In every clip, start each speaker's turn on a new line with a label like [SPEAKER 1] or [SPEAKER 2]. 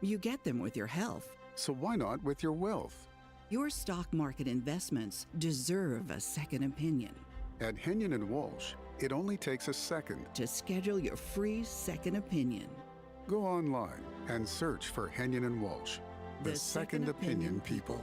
[SPEAKER 1] You get them with your health.
[SPEAKER 2] So why not with your wealth?
[SPEAKER 1] Your stock market investments deserve a second opinion.
[SPEAKER 2] At Henyon & Walsh, it only takes a second
[SPEAKER 1] to schedule your free second opinion.
[SPEAKER 2] Go online and search for Henyon & Walsh, the second opinion people.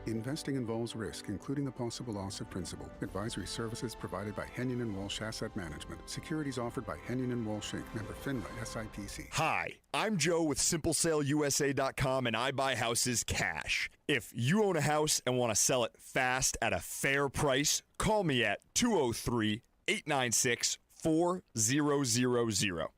[SPEAKER 2] Investing involves risk, including the possible loss of principal. Advisory services provided by Henyon & Walsh Asset Management. Securities offered by Henyon & Walsh Inc. Member FINRA SIPC.
[SPEAKER 3] Hi, I'm Joe with SimpleSaleUSA.com, and I buy houses cash. If you own a house and want to sell it fast at a fair price, call me at 203-896-4000.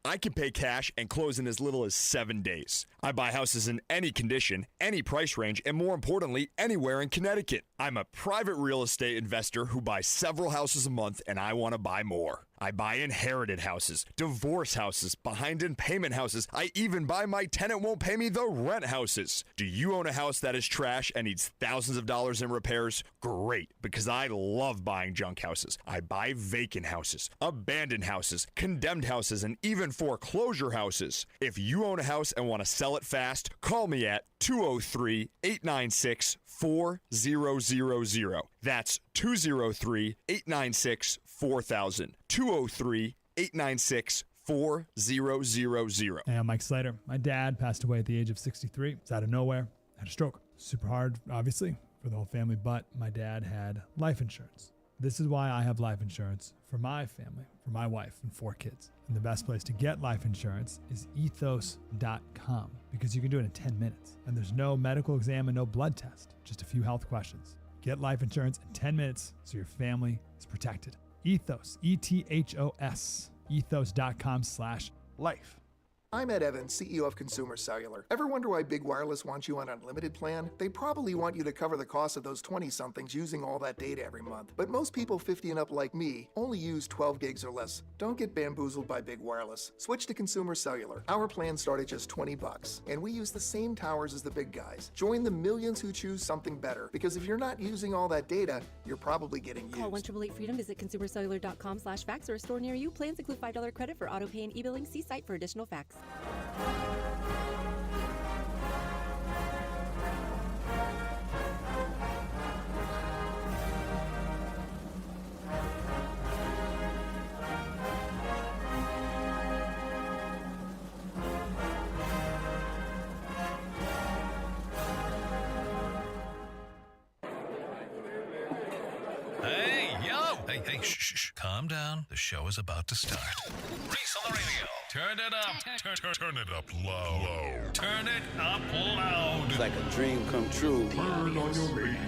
[SPEAKER 3] I can pay cash and close in as little as 7 days. I buy houses in any condition, any price range, and more importantly, anywhere in Connecticut. I'm a private real estate investor who buys several houses a month, and I want to buy more. I buy inherited houses, divorce houses, behind in payment houses. I even buy my tenant won't pay me the rent houses. Do you own a house that is trash and needs thousands of dollars in repairs? Great, because I love buying junk houses. I buy vacant houses, abandoned houses, condemned houses, and even foreclosure houses. If you own a house and want to sell it fast, call me at 203-896-4000. That's 203-896-4000. 203-896-4000.
[SPEAKER 4] Hey, I'm Mike Slater. My dad passed away at the age of 63. It's out of nowhere. Had a stroke. Super hard, obviously, for the whole family, but my dad had life insurance. This is why I have life insurance for my family, for my wife and 4 kids. And the best place to get life insurance is ethos.com, because you can do it in 10 minutes. And there's no medical exam and no blood test, just a few health questions. Get life insurance in 10 minutes so your family is protected. Ethos, E-T-H-O-S, ethos.com/life.
[SPEAKER 5] I'm Ed Evans, CEO of Consumer Cellular. Ever wonder why Big Wireless wants you on an unlimited plan? They probably want you to cover the cost of those 20-somethings using all that data every month. But most people 50 and up like me only use 12 gigs or less. Don't get bamboozled by Big Wireless. Switch to Consumer Cellular. Our plans start at just $20, and we use the same towers as the big guys. Join the millions who choose something better, because if you're not using all that data, you're probably getting used.
[SPEAKER 6] Call 1-888-FREEDOM, visit consumercellular.com/facts or a store near you. Plans include $5 credit for auto pay and e-billing. See site for additional facts.
[SPEAKER 7] Hey, shh. Calm down. The show is about to start. Reese on the Radio. Turn it up. Turn it up low. Turn it up loud.
[SPEAKER 8] It's like a dream come true.
[SPEAKER 9] Turn on your radio.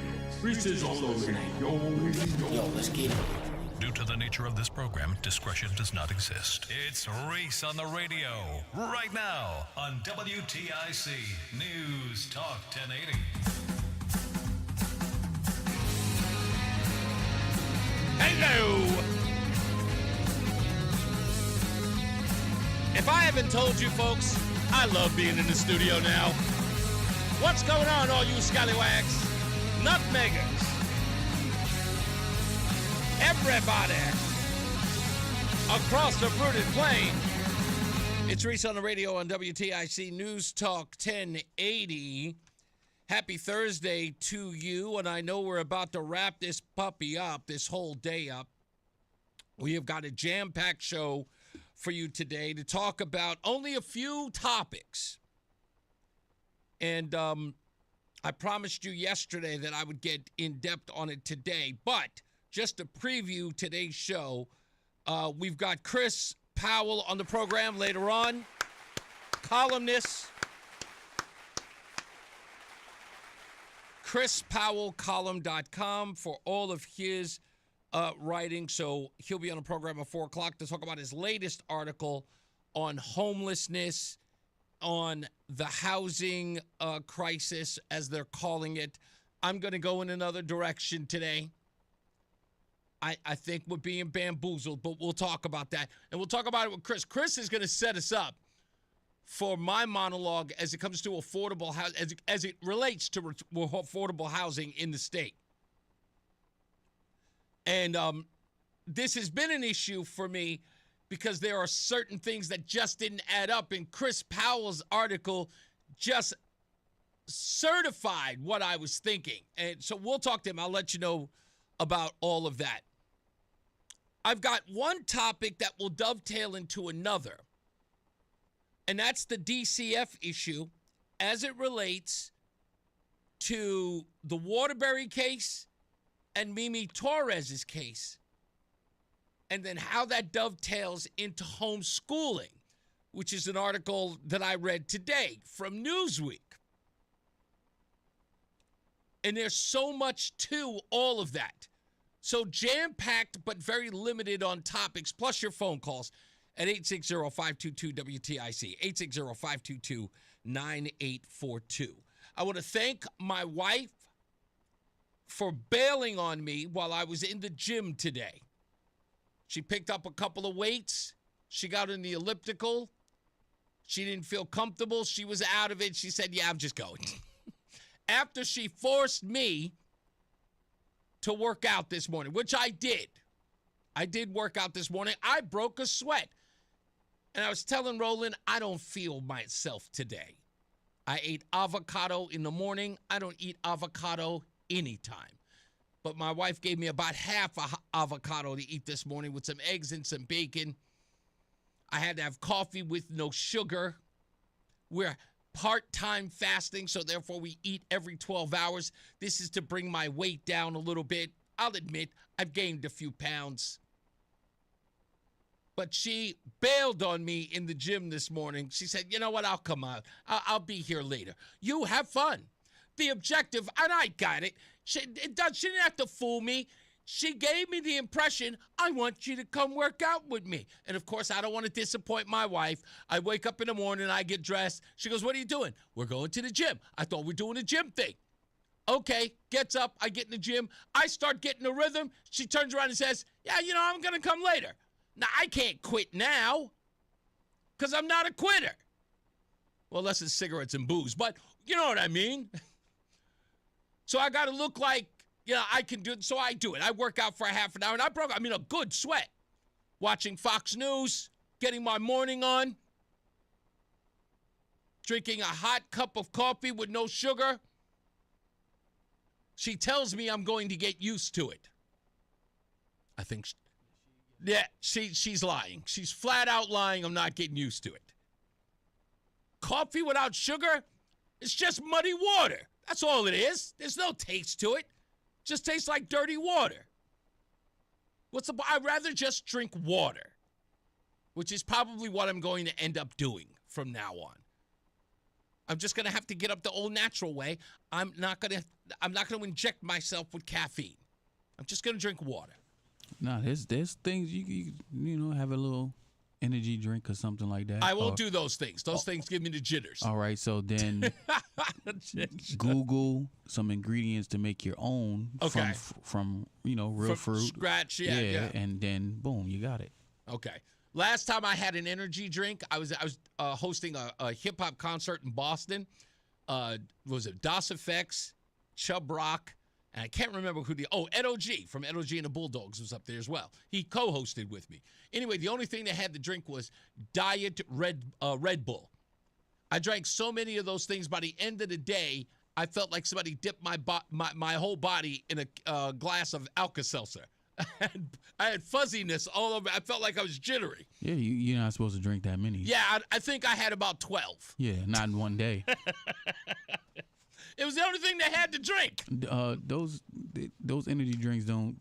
[SPEAKER 9] Reese is on the radio.
[SPEAKER 8] Yo, let's get it.
[SPEAKER 7] Due to the nature of this program, discretion does not exist. It's Reese on the Radio. Right now on WTIC News Talk 1080.
[SPEAKER 10] Hello! If I haven't told you folks, I love being in the studio now. What's going on, all you scallywags? Nutmeggers. Everybody across the fruited plain. It's Reese on the Radio on WTIC News Talk 1080. Happy Thursday to you, and I know we're about to wrap this puppy up, this whole day up. We have got a jam-packed show for you today to talk about only a few topics. And I promised you yesterday that I would get in-depth on it today, but just to preview today's show, we've got Chris Powell on the program later on, columnist. ChrisPowellColumn.com for all of his writing. So he'll be on the program at 4 o'clock to talk about his latest article on homelessness, on the housing crisis, as they're calling it. I'm going to go in another direction today. I think we're being bamboozled, but we'll talk about that. And we'll talk about it with Chris. Chris is going to set us up for my monologue as it comes to affordable housing, as it relates to affordable housing in the state. And this has been an issue for me because there are certain things that just didn't add up. And Chris Powell's article just certified what I was thinking. And so we'll talk to him. I'll let you know about all of that. I've got one topic that will dovetail into another, and that's the DCF issue as it relates to the Waterbury case and Mimi Torres's case, and then how that dovetails into homeschooling, which is an article that I read today from Newsweek. And there's so much to all of that. So jam-packed but very limited on topics, plus your phone calls at 860-522-WTIC, 860-522-9842. I want to thank my wife for bailing on me while I was in the gym today. She picked up a couple of weights. She got in the elliptical. She didn't feel comfortable. She was out of it. She said, yeah, I'm just going. After she forced me to work out this morning, which I did. I did work out this morning. I broke a sweat. And I was telling Roland, I don't feel myself today. I ate avocado in the morning. I don't eat avocado anytime. But my wife gave me about half a avocado to eat this morning with some eggs and some bacon. I had to have coffee with no sugar. We're part-time fasting, so therefore we eat every 12 hours. This is to bring my weight down a little bit. I'll admit, I've gained a few pounds. But she bailed on me in the gym this morning. She said, you know what, I'll come out. I'll be here later. You have fun. The objective, and I got it. She didn't have to fool me. She gave me the impression, I want you to come work out with me. And, of course, I don't want to disappoint my wife. I wake up in the morning, I get dressed. She goes, what are you doing? We're going to the gym. I thought we were doing a gym thing. Okay, gets up. I get in the gym. I start getting a rhythm. She turns around and says, yeah, you know, I'm going to come later. Now, I can't quit now because I'm not a quitter. Well, unless it's cigarettes and booze, but you know what I mean. So I got to look like, I can do it, so I do it. I work out for a half an hour, and I'm in a good sweat. Watching Fox News, getting my morning on, drinking a hot cup of coffee with no sugar. She tells me I'm going to get used to it. I think, she's lying. She's flat out lying. I'm not getting used to it. Coffee without sugar, it's just muddy water. That's all it is. There's no taste to it. Just tastes like dirty water. I'd rather just drink water, which is probably what I'm going to end up doing from now on. I'm just going to have to get up the old natural way. I'm not going to inject myself with caffeine. I'm just going to drink water.
[SPEAKER 11] No, there's things you have a little energy drink or something like that.
[SPEAKER 10] I won't do those things. Those things give me the jitters.
[SPEAKER 11] All right, so then Google some ingredients to make your own from real fruit.
[SPEAKER 10] Scratch, yeah.
[SPEAKER 11] And then boom, you got it.
[SPEAKER 10] Okay. Last time I had an energy drink, I was hosting a hip hop concert in Boston. Was it Das Effects, Chubb Rock, and I can't remember who Ed O.G. from Ed O.G. and the Bulldogs was up there as well. He co-hosted with me. Anyway, the only thing they had to drink was Diet Red Bull. I drank so many of those things, by the end of the day, I felt like somebody dipped my whole body in a glass of Alka-Seltzer. I had fuzziness all over. I felt like I was jittery.
[SPEAKER 11] Yeah, you're not supposed to drink that many.
[SPEAKER 10] Yeah, I think I had about 12.
[SPEAKER 11] Yeah, not in one day.
[SPEAKER 10] It was the only thing they had to drink.
[SPEAKER 11] Those energy drinks don't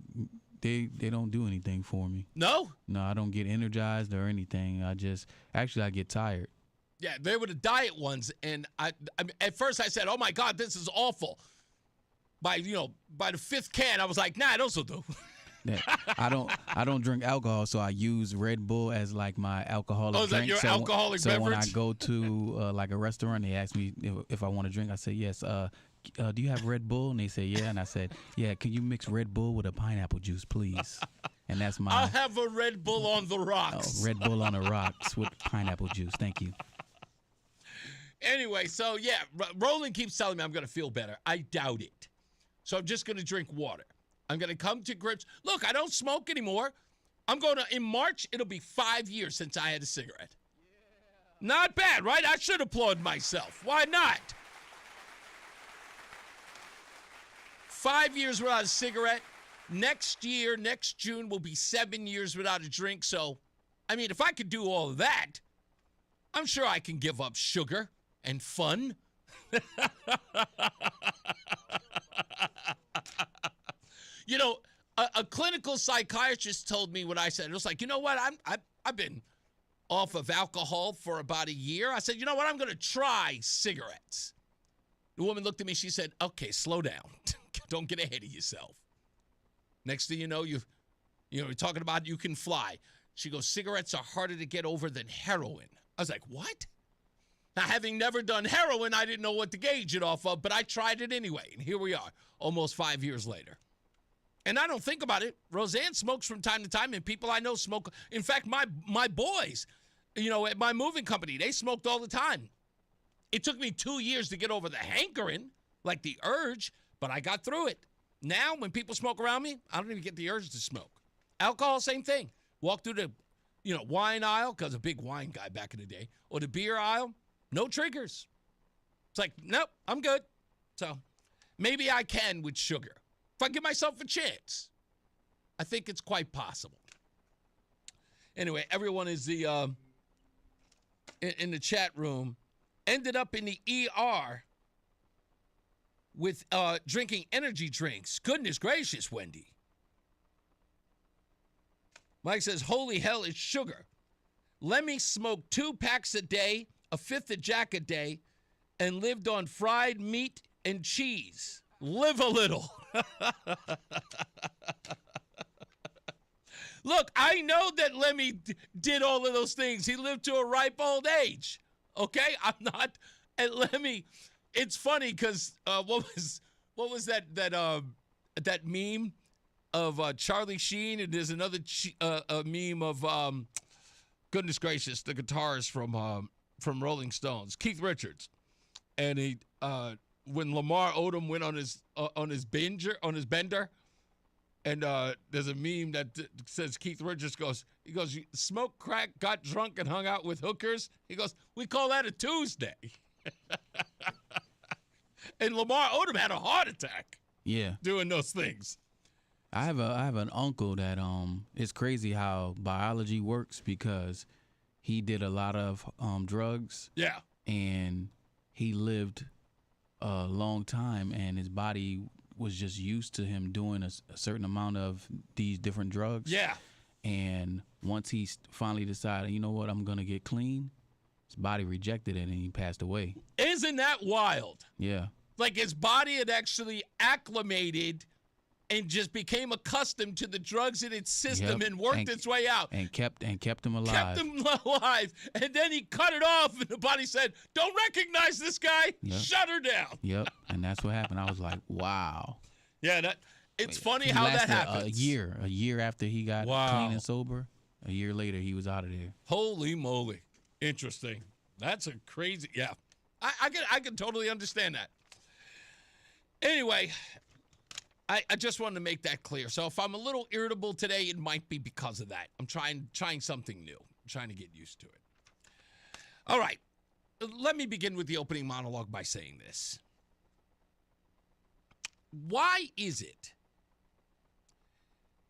[SPEAKER 11] do anything for me.
[SPEAKER 10] No?
[SPEAKER 11] No, I don't get energized or anything. I get tired.
[SPEAKER 10] Yeah, they were the diet ones, and I at first I said, "Oh my God, this is awful." By the fifth can, I was like, "Nah, those will do."
[SPEAKER 11] I don't drink alcohol, so I use Red Bull as like my alcoholic drink.
[SPEAKER 10] Oh, is that your alcoholic beverage?
[SPEAKER 11] So when I go to like a restaurant, they ask me if I want to drink. I say yes. Do you have Red Bull? And they say yeah. And I said, yeah. Can you mix Red Bull with a pineapple juice, please? And that's my.
[SPEAKER 10] I'll have a Red Bull on the rocks.
[SPEAKER 11] Red Bull on the rocks with pineapple juice. Thank you.
[SPEAKER 10] Anyway, so yeah, Roland keeps telling me I'm going to feel better. I doubt it. So I'm just going to drink water. I'm going to come to grips. Look, I don't smoke anymore. In March, it'll be 5 years since I had a cigarette. Not bad, right? I should applaud myself. Why not? 5 years without a cigarette. Next year, next June, will be 7 years without a drink. So, I mean, if I could do all of that, I'm sure I can give up sugar and fun. You know, a clinical psychiatrist told me what I said. It was like, you know what? I've been off of alcohol for about a year. I said, you know what? I'm going to try cigarettes. The woman looked at me. She said, okay, slow down. Don't get ahead of yourself. Next thing you know, you're talking about you can fly. She goes, cigarettes are harder to get over than heroin. I was like, what? Now, having never done heroin, I didn't know what to gauge it off of, but I tried it anyway. And here we are, almost 5 years later. And I don't think about it. Roseanne smokes from time to time, and people I know smoke. In fact, my boys, at my moving company, they smoked all the time. It took me 2 years to get over the hankering, like the urge, but I got through it. Now, when people smoke around me, I don't even get the urge to smoke. Alcohol, same thing. Walk through the, wine aisle, because a big wine guy back in the day, or the beer aisle, no triggers. It's like, nope, I'm good. So maybe I can with sugar. If I give myself a chance, I think it's quite possible. Anyway, everyone is in the chat room ended up in the ER with drinking energy drinks. Goodness gracious, Wendy. Mike says, holy hell, it's sugar. Lemmy smoked 2 packs a day, a fifth of Jack a day, and lived on fried meat and cheese. Live a little. Look, I know that Lemmy did all of those things. He lived to a ripe old age. Okay? I'm not. And Lemmy, it's funny because what was that meme of Charlie Sheen, and there's another meme of goodness gracious, the guitarist from Rolling Stones, Keith Richards, and he when Lamar Odom went on his bender, and there's a meme that says Keith Richards goes, you smoked crack, got drunk, and hung out with hookers. He goes, we call that a Tuesday. And Lamar Odom had a heart attack.
[SPEAKER 11] Yeah,
[SPEAKER 10] doing those things.
[SPEAKER 11] I have an uncle that it's crazy how biology works, because he did a lot of drugs.
[SPEAKER 10] Yeah.
[SPEAKER 11] And he lived a long time, and his body was just used to him doing a certain amount of these different drugs.
[SPEAKER 10] Yeah.
[SPEAKER 11] And once he finally decided, you know what, I'm gonna get clean, his body rejected it, and he passed away.
[SPEAKER 10] Isn't that wild?
[SPEAKER 11] Yeah.
[SPEAKER 10] Like his body had actually acclimated and just became accustomed to the drugs in its system, and worked its way out.
[SPEAKER 11] And kept him alive.
[SPEAKER 10] Kept him alive. And then he cut it off, and the body said, don't recognize this guy. Yep. Shut her down.
[SPEAKER 11] Yep. And that's what happened. I was like, wow.
[SPEAKER 10] Yeah, it's funny how that happens.
[SPEAKER 11] A year after he got clean and sober, a year later he was out of there.
[SPEAKER 10] Holy moly. Interesting. That's a crazy, yeah. I can totally understand that. Anyway, I just wanted to make that clear. So if I'm a little irritable today, it might be because of that. I'm trying something new. I'm trying to get used to it. All right. Let me begin with the opening monologue by saying this. Why is it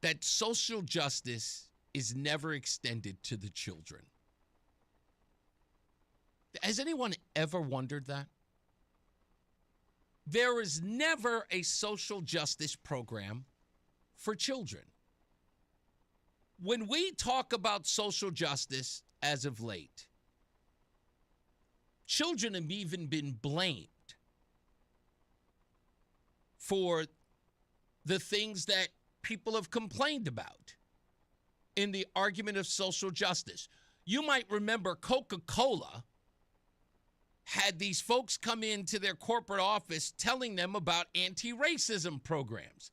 [SPEAKER 10] that social justice is never extended to the children? Has anyone ever wondered that? There is never a social justice program for children. When we talk about social justice as of late, children have even been blamed for the things that people have complained about in the argument of social justice. You might remember Coca-Cola had these folks come into their corporate office telling them about anti-racism programs.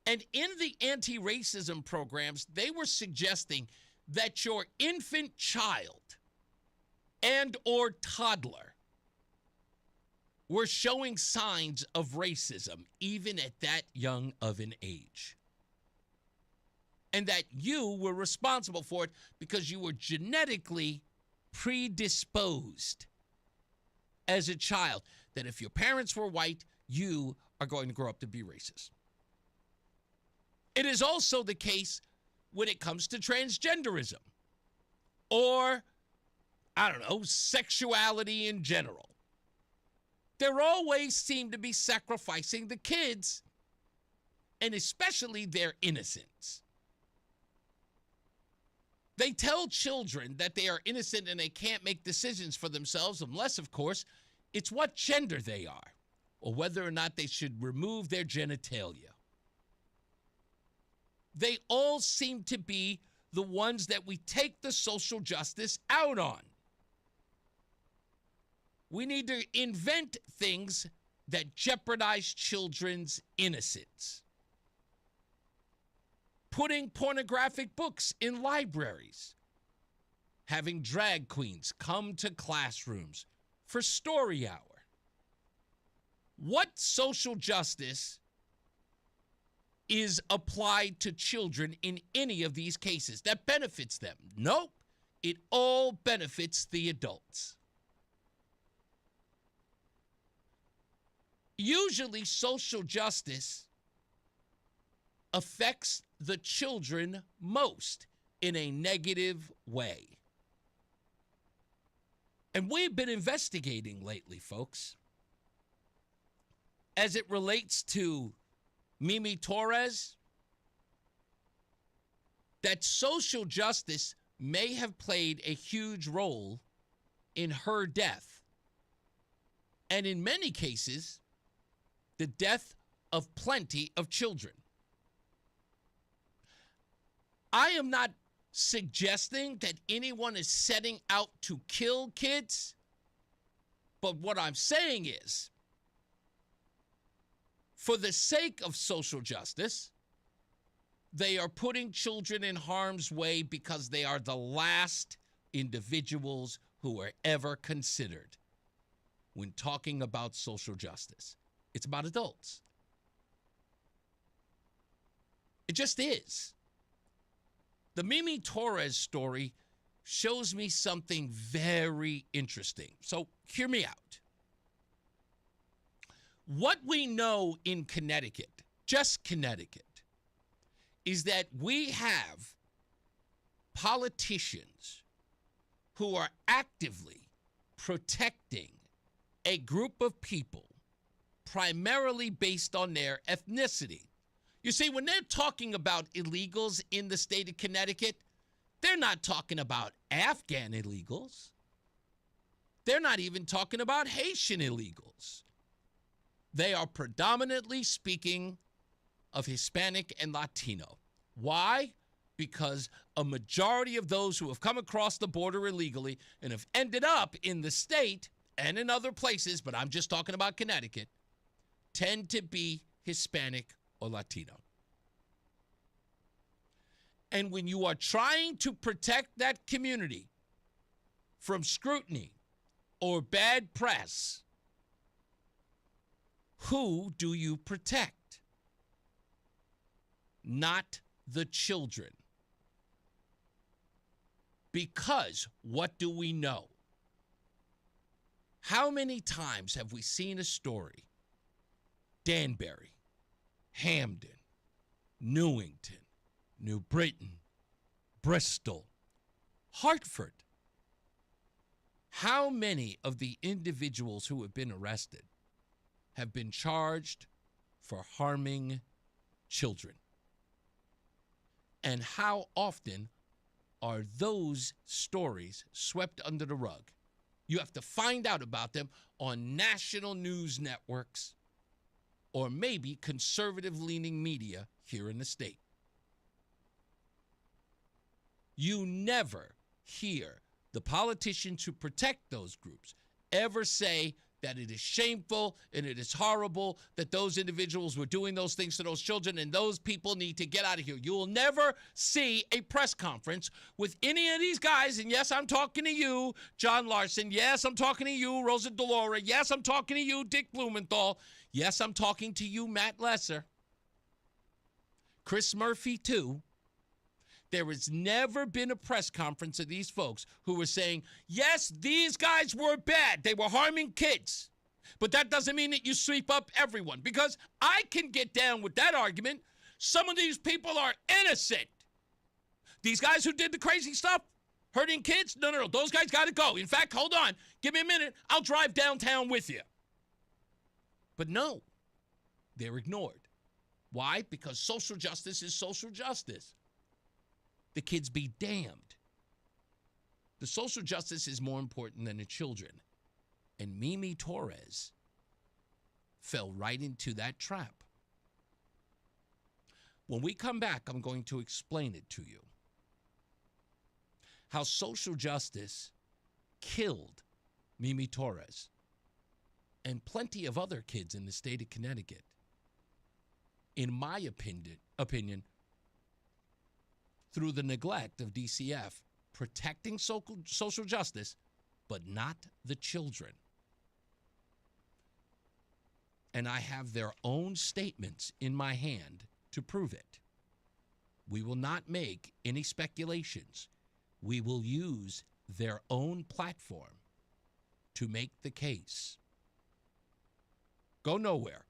[SPEAKER 10] And in the anti-racism programs, they were suggesting that your infant child and or toddler were showing signs of racism even at that young of an age. And that you were responsible for it because you were genetically predisposed as a child that if your parents were white, you are going to grow up to be racist. It is also the case when it comes to transgenderism or, I don't know, sexuality in general. There always seem to be sacrificing the kids and especially their innocence. They tell children that they are innocent and they can't make decisions for themselves unless, of course, it's what gender they are or whether or not they should remove their genitalia. They all seem to be the ones that we take the social justice out on. We need to invent things that jeopardize children's innocence. Putting pornographic books in libraries. Having drag queens come to classrooms for story hour. What social justice is applied to children in any of these cases that benefits them? Nope. It all benefits the adults. Usually, social justice affects the children most in a negative way. And we've been investigating lately, folks, as it relates to Mimi Torres, that social justice may have played a huge role in her death. And in many cases, the death of plenty of children. I am not suggesting that anyone is setting out to kill kids, but what I'm saying is, for the sake of social justice, they are putting children in harm's way because they are the last individuals who were ever considered when talking about social justice. It's about adults. It just is. The Mimi Torres story shows me something very interesting. So hear me out. What we know in Connecticut, just Connecticut, is that we have politicians who are actively protecting a group of people primarily based on their ethnicity. You see, when they're talking about illegals in the state of Connecticut, they're not talking about Afghan illegals. They're not even talking about Haitian illegals. They are predominantly speaking of Hispanic and Latino. Why? Because a majority of those who have come across the border illegally and have ended up in the state and in other places, but I'm just talking about Connecticut, tend to be Hispanic or Latino. And when you are trying to protect that community from scrutiny or bad press, who do you protect? Not the children. Because what do we know? How many times have we seen a story? Danbury, Hamden, Newington, New Britain, Bristol, Hartford. How many of the individuals who have been arrested have been charged for harming children? And how often are those stories swept under the rug? You have to find out about them on national news networks or maybe conservative-leaning media here in the state. You never hear the politicians who protect those groups ever say that it is shameful and it is horrible that those individuals were doing those things to those children and those people need to get out of here. You will never see a press conference with any of these guys, and yes, I'm talking to you, John Larson. Yes, I'm talking to you, Rosa DeLaura. Yes, I'm talking to you, Dick Blumenthal. Yes, I'm talking to you, Matt Lesser. Chris Murphy, too. There has never been a press conference of these folks who were saying, yes, these guys were bad. They were harming kids. But that doesn't mean that you sweep up everyone, because I can get down with that argument. Some of these people are innocent. These guys who did the crazy stuff, hurting kids, no. Those guys got to go. In fact, hold on. Give me a minute. I'll drive downtown with you. But no, they're ignored. Why? Because social justice is social justice. The kids be damned. The social justice is more important than the children. And Mimi Torres fell right into that trap. When we come back, I'm going to explain it to you. How social justice killed Mimi Torres and plenty of other kids in the state of Connecticut. In my opinion, through the neglect of DCF protecting social justice, but not the children. And I have their own statements in my hand to prove it. We will not make any speculations. We will use their own platform to make the case. Go nowhere.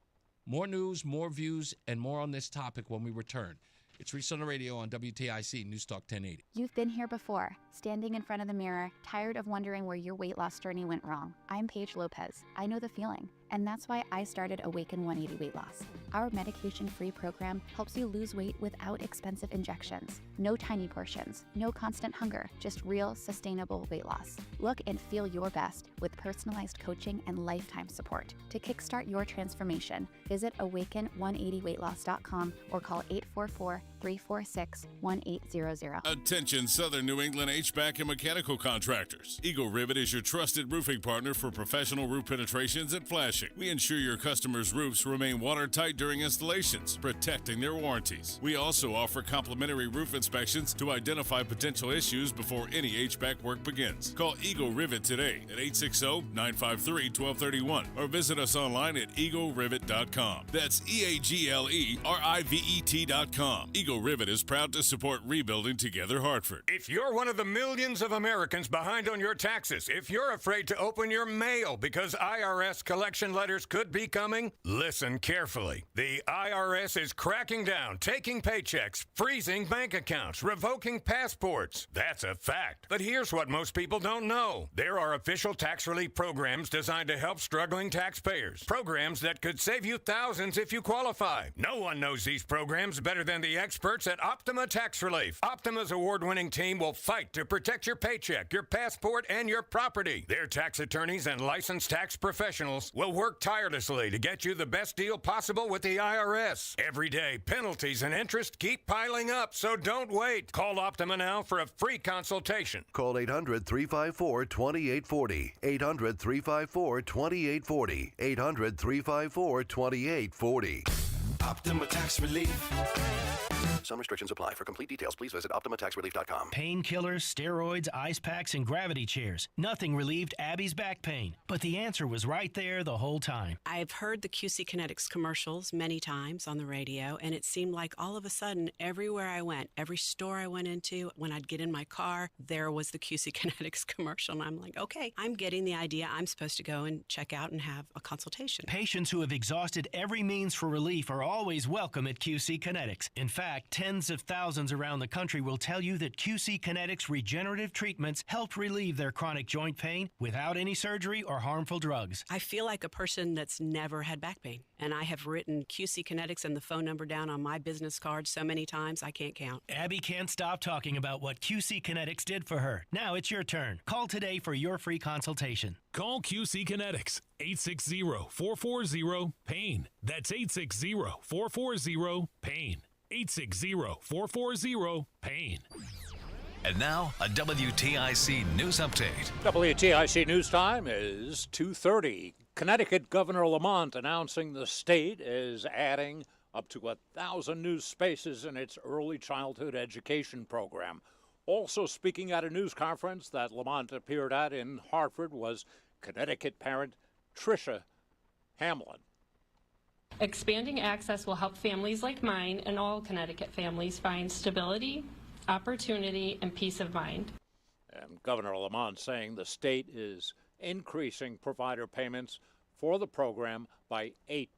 [SPEAKER 10] More news, more views, and more on this topic when we return. It's Reese on the Radio on WTIC NewsTalk 1080.
[SPEAKER 12] You've been here before, standing in front of the mirror, tired of wondering where your weight loss journey went wrong. I'm Paige Lopez. I know the feeling, and that's why I started Awaken 180 Weight Loss. Our medication-free program helps you lose weight without expensive injections. No tiny portions, no constant hunger, just real, sustainable weight loss. Look and feel your best with personalized coaching and lifetime support. To kickstart your transformation, visit awaken180weightloss.com or call 844-346-1800.
[SPEAKER 13] Attention Southern New England HVAC and mechanical contractors. Eagle Rivet is your trusted roofing partner for professional roof penetrations and flashing. We ensure your customers' roofs remain watertight during installations, protecting their warranties. We also offer complimentary roof inspections to identify potential issues before any HVAC work begins. Call Eagle Rivet today at 860-953-1231 or visit us online at eaglerivet.com. That's EAGLERIVET.com. Eagle Rivet is proud to support Rebuilding Together Hartford.
[SPEAKER 14] If you're one of the millions of Americans behind on your taxes, if you're afraid to open your mail because IRS collection letters could be coming, listen carefully. The IRS is cracking down, taking paychecks, freezing bank accounts, revoking passports. That's a fact. But here's what most people don't know. There are official tax relief programs designed to help struggling taxpayers. Programs that could save you thousands if you qualify. No one knows these programs better than the experts at Optima Tax Relief. Optima's award-winning team will fight to protect your paycheck, your passport, and your property. Their tax attorneys and licensed tax professionals will work tirelessly to get you the best deal possible with the IRS. Every day, penalties and interest keep piling up, so don't wait. Call Optima now for a free consultation.
[SPEAKER 15] Call 800-354-2840. 800-354-2840. 800-354-2840.
[SPEAKER 16] Optima Tax Relief.
[SPEAKER 15] Some restrictions apply. For complete details, please visit OptimaTaxRelief.com.
[SPEAKER 17] Painkillers, steroids, ice packs, and gravity chairs. Nothing relieved Abby's back pain. But the answer was right there the whole time.
[SPEAKER 18] I've heard the QC Kinetics commercials many times on the radio, and it seemed like all of a sudden, everywhere I went, every store I went into, when I'd get in my car, there was the QC Kinetics commercial. And I'm like, okay, I'm getting the idea. I'm supposed to go and check out and have a consultation.
[SPEAKER 17] Patients who have exhausted every means for relief are always welcome at QC Kinetics. In fact, tens of thousands around the country will tell you that QC Kinetics regenerative treatments helped relieve their chronic joint pain without any surgery or harmful drugs.
[SPEAKER 18] I feel like a person that's never had back pain, and I have written QC Kinetics and the phone number down on my business card so many times I can't count.
[SPEAKER 17] Abby can't stop talking about what QC Kinetics did for her. Now it's your turn. Call today for your free consultation.
[SPEAKER 19] Call QC Kinetics, 860-440-PAIN. That's 860-440-PAIN. 860-440-PAIN.
[SPEAKER 7] And now, a WTIC News Update.
[SPEAKER 20] WTIC News Time is 2:30. Connecticut Governor Lamont announcing the state is adding up to 1,000 new spaces in its early childhood education program. Also speaking at a news conference that Lamont appeared at in Hartford was Connecticut parent Tricia Hamlin.
[SPEAKER 21] Expanding access will help families like mine and all Connecticut families find stability, opportunity, and peace of mind.
[SPEAKER 20] And Governor Lamont saying the state is increasing provider payments for the program by 8%.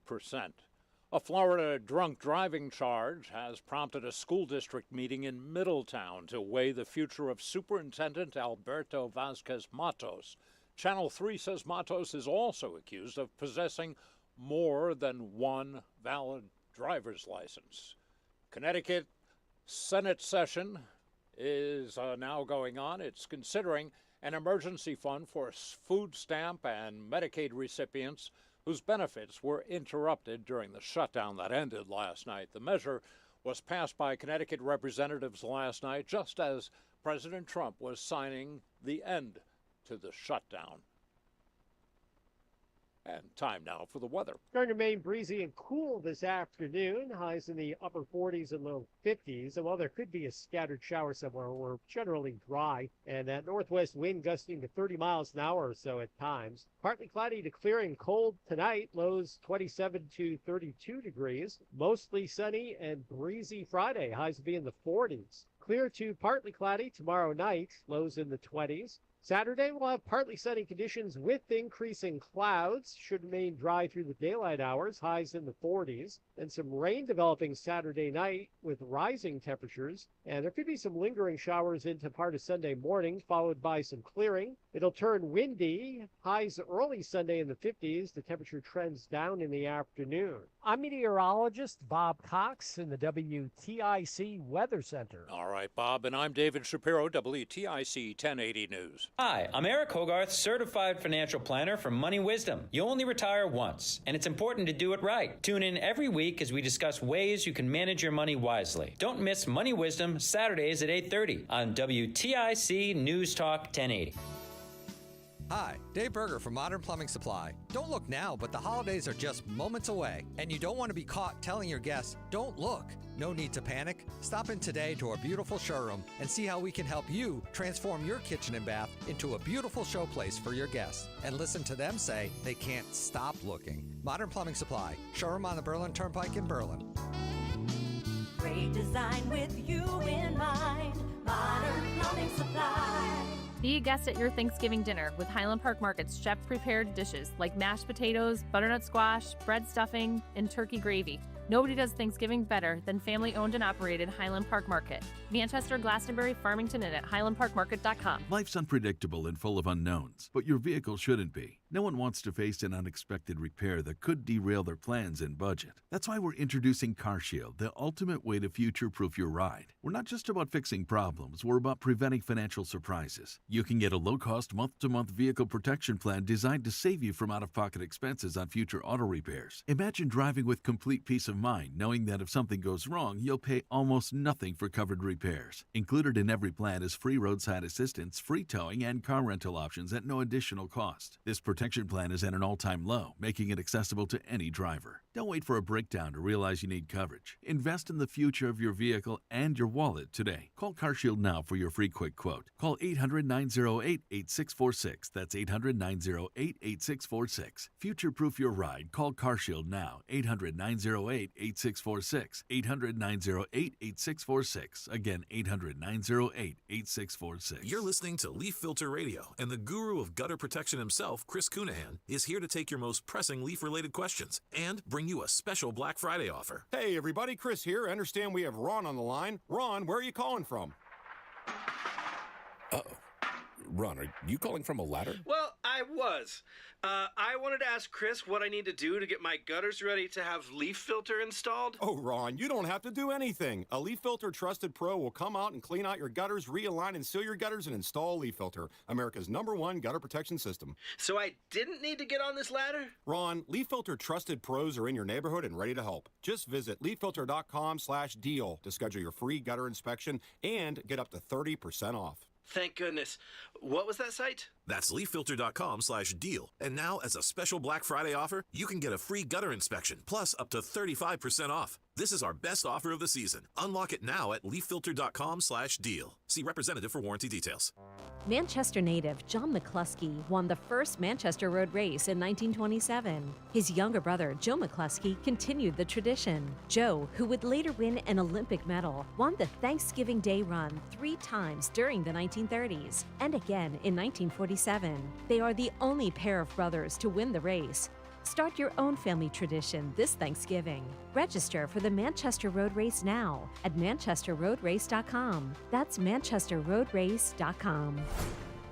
[SPEAKER 20] A Florida drunk driving charge has prompted a school district meeting in Middletown to weigh the future of Superintendent Alberto Vasquez Matos. Channel 3 says Matos is also accused of possessing more than one valid driver's license. Connecticut Senate session is now going on. It's considering an emergency fund for food stamp and Medicaid recipients whose benefits were interrupted during the shutdown that ended last night. The measure was passed by Connecticut representatives last night, just as President Trump was signing the end to the shutdown. And time now for the weather.
[SPEAKER 22] Going to remain breezy and cool this afternoon. Highs in the upper 40s and low 50s. And while there could be a scattered shower somewhere, we're generally dry. And that northwest wind gusting to 30 miles an hour or so at times. Partly cloudy to clearing cold tonight. Lows 27 to 32 degrees. Mostly sunny and breezy Friday. Highs will be in the 40s. Clear to partly cloudy tomorrow night. Lows in the 20s. Saturday, we'll have partly sunny conditions with increasing clouds. Should remain dry through the daylight hours, highs in the 40s. And some rain developing Saturday night with rising temperatures. And there could be some lingering showers into part of Sunday morning, followed by some clearing. It'll turn windy. Highs early Sunday in the 50s. The temperature trends down in the afternoon. I'm meteorologist Bob Cox in the WTIC Weather Center.
[SPEAKER 20] All right, Bob, and I'm David Shapiro, WTIC 1080 News.
[SPEAKER 23] Hi, I'm Eric Hogarth, certified financial planner from Money Wisdom. You only retire once, and it's important to do it right. Tune in every week as we discuss ways you can manage your money wisely. Don't miss Money Wisdom Saturdays at 8:30 on WTIC News Talk 1080.
[SPEAKER 24] Hi, Dave Berger from Modern Plumbing Supply. Don't look now, but the holidays are just moments away, and you don't want to be caught telling your guests, don't look. No need to panic. Stop in today to our beautiful showroom and see how we can help you transform your kitchen and bath into a beautiful showplace for your guests. And listen to them say they can't stop looking. Modern Plumbing Supply, showroom on the Berlin Turnpike in Berlin.
[SPEAKER 25] Great design with you in mind. Modern Plumbing Supply.
[SPEAKER 26] Be a guest at your Thanksgiving dinner with Highland Park Market's chef-prepared dishes like mashed potatoes, butternut squash, bread stuffing, and turkey gravy. Nobody does Thanksgiving better than family-owned and operated Highland Park Market. Manchester, Glastonbury, Farmington, and at highlandparkmarket.com.
[SPEAKER 27] Life's unpredictable and full of unknowns, but your vehicle shouldn't be. No one wants to face an unexpected repair that could derail their plans and budget. That's why we're introducing CarShield, the ultimate way to future-proof your ride. We're not just about fixing problems, we're about preventing financial surprises. You can get a low-cost month-to-month vehicle protection plan designed to save you from out-of-pocket expenses on future auto repairs. Imagine driving with complete peace of mind, knowing that if something goes wrong, you'll pay almost nothing for covered repairs. Included in every plan is free roadside assistance, free towing, and car rental options at no additional cost. This protection plan is at an all-time low, making it accessible to any driver. Don't wait for a breakdown to realize you need coverage. Invest in the future of your vehicle and your wallet today. Call CarShield now for your free quick quote. Call 800-908-8646. That's 800-908-8646. Future-proof your ride. Call CarShield now. 800-908-8646. 800-908-8646. Again, 800-908-8646.
[SPEAKER 28] You're listening to Leaf Filter Radio, and the guru of gutter protection himself, Chris Cunahan, is here to take your most pressing leaf-related questions and bring you a special Black Friday offer.
[SPEAKER 29] Hey, everybody, Chris here. I understand we have Ron on the line. Ron, where are you calling from?
[SPEAKER 30] Uh-oh. Ron, are you calling from a ladder?
[SPEAKER 31] Well, I was. I wanted to ask Chris what I need to do to get my gutters ready to have leaf filter installed.
[SPEAKER 29] Oh, Ron, you don't have to do anything. A Leaf Filter Trusted Pro will come out and clean out your gutters, realign and seal your gutters, and install a Leaf Filter, America's #1 gutter protection system.
[SPEAKER 31] So I didn't need to get on this ladder?
[SPEAKER 29] Ron, Leaf Filter Trusted Pros are in your neighborhood and ready to help. Just visit leaffilter.com/deal to schedule your free gutter inspection and get up to 30% off.
[SPEAKER 31] Thank goodness. What was that site?
[SPEAKER 28] That's leaffilter.com/deal. And now, as a special Black Friday offer, you can get a free gutter inspection, plus up to 35% off. This is our best offer of the season. Unlock it now at leaffilter.com/deal. See representative for warranty details.
[SPEAKER 1] Manchester native John McCluskey won the first Manchester Road Race in 1927. His younger brother, Joe McCluskey, continued the tradition. Joe, who would later win an Olympic medal, won the Thanksgiving Day run 3 times during the 1930s and again in 1947. They are the only pair of brothers to win the race. Start your own family tradition this Thanksgiving. Register for the Manchester Road Race now at manchesterroadrace.com. That's manchesterroadrace.com.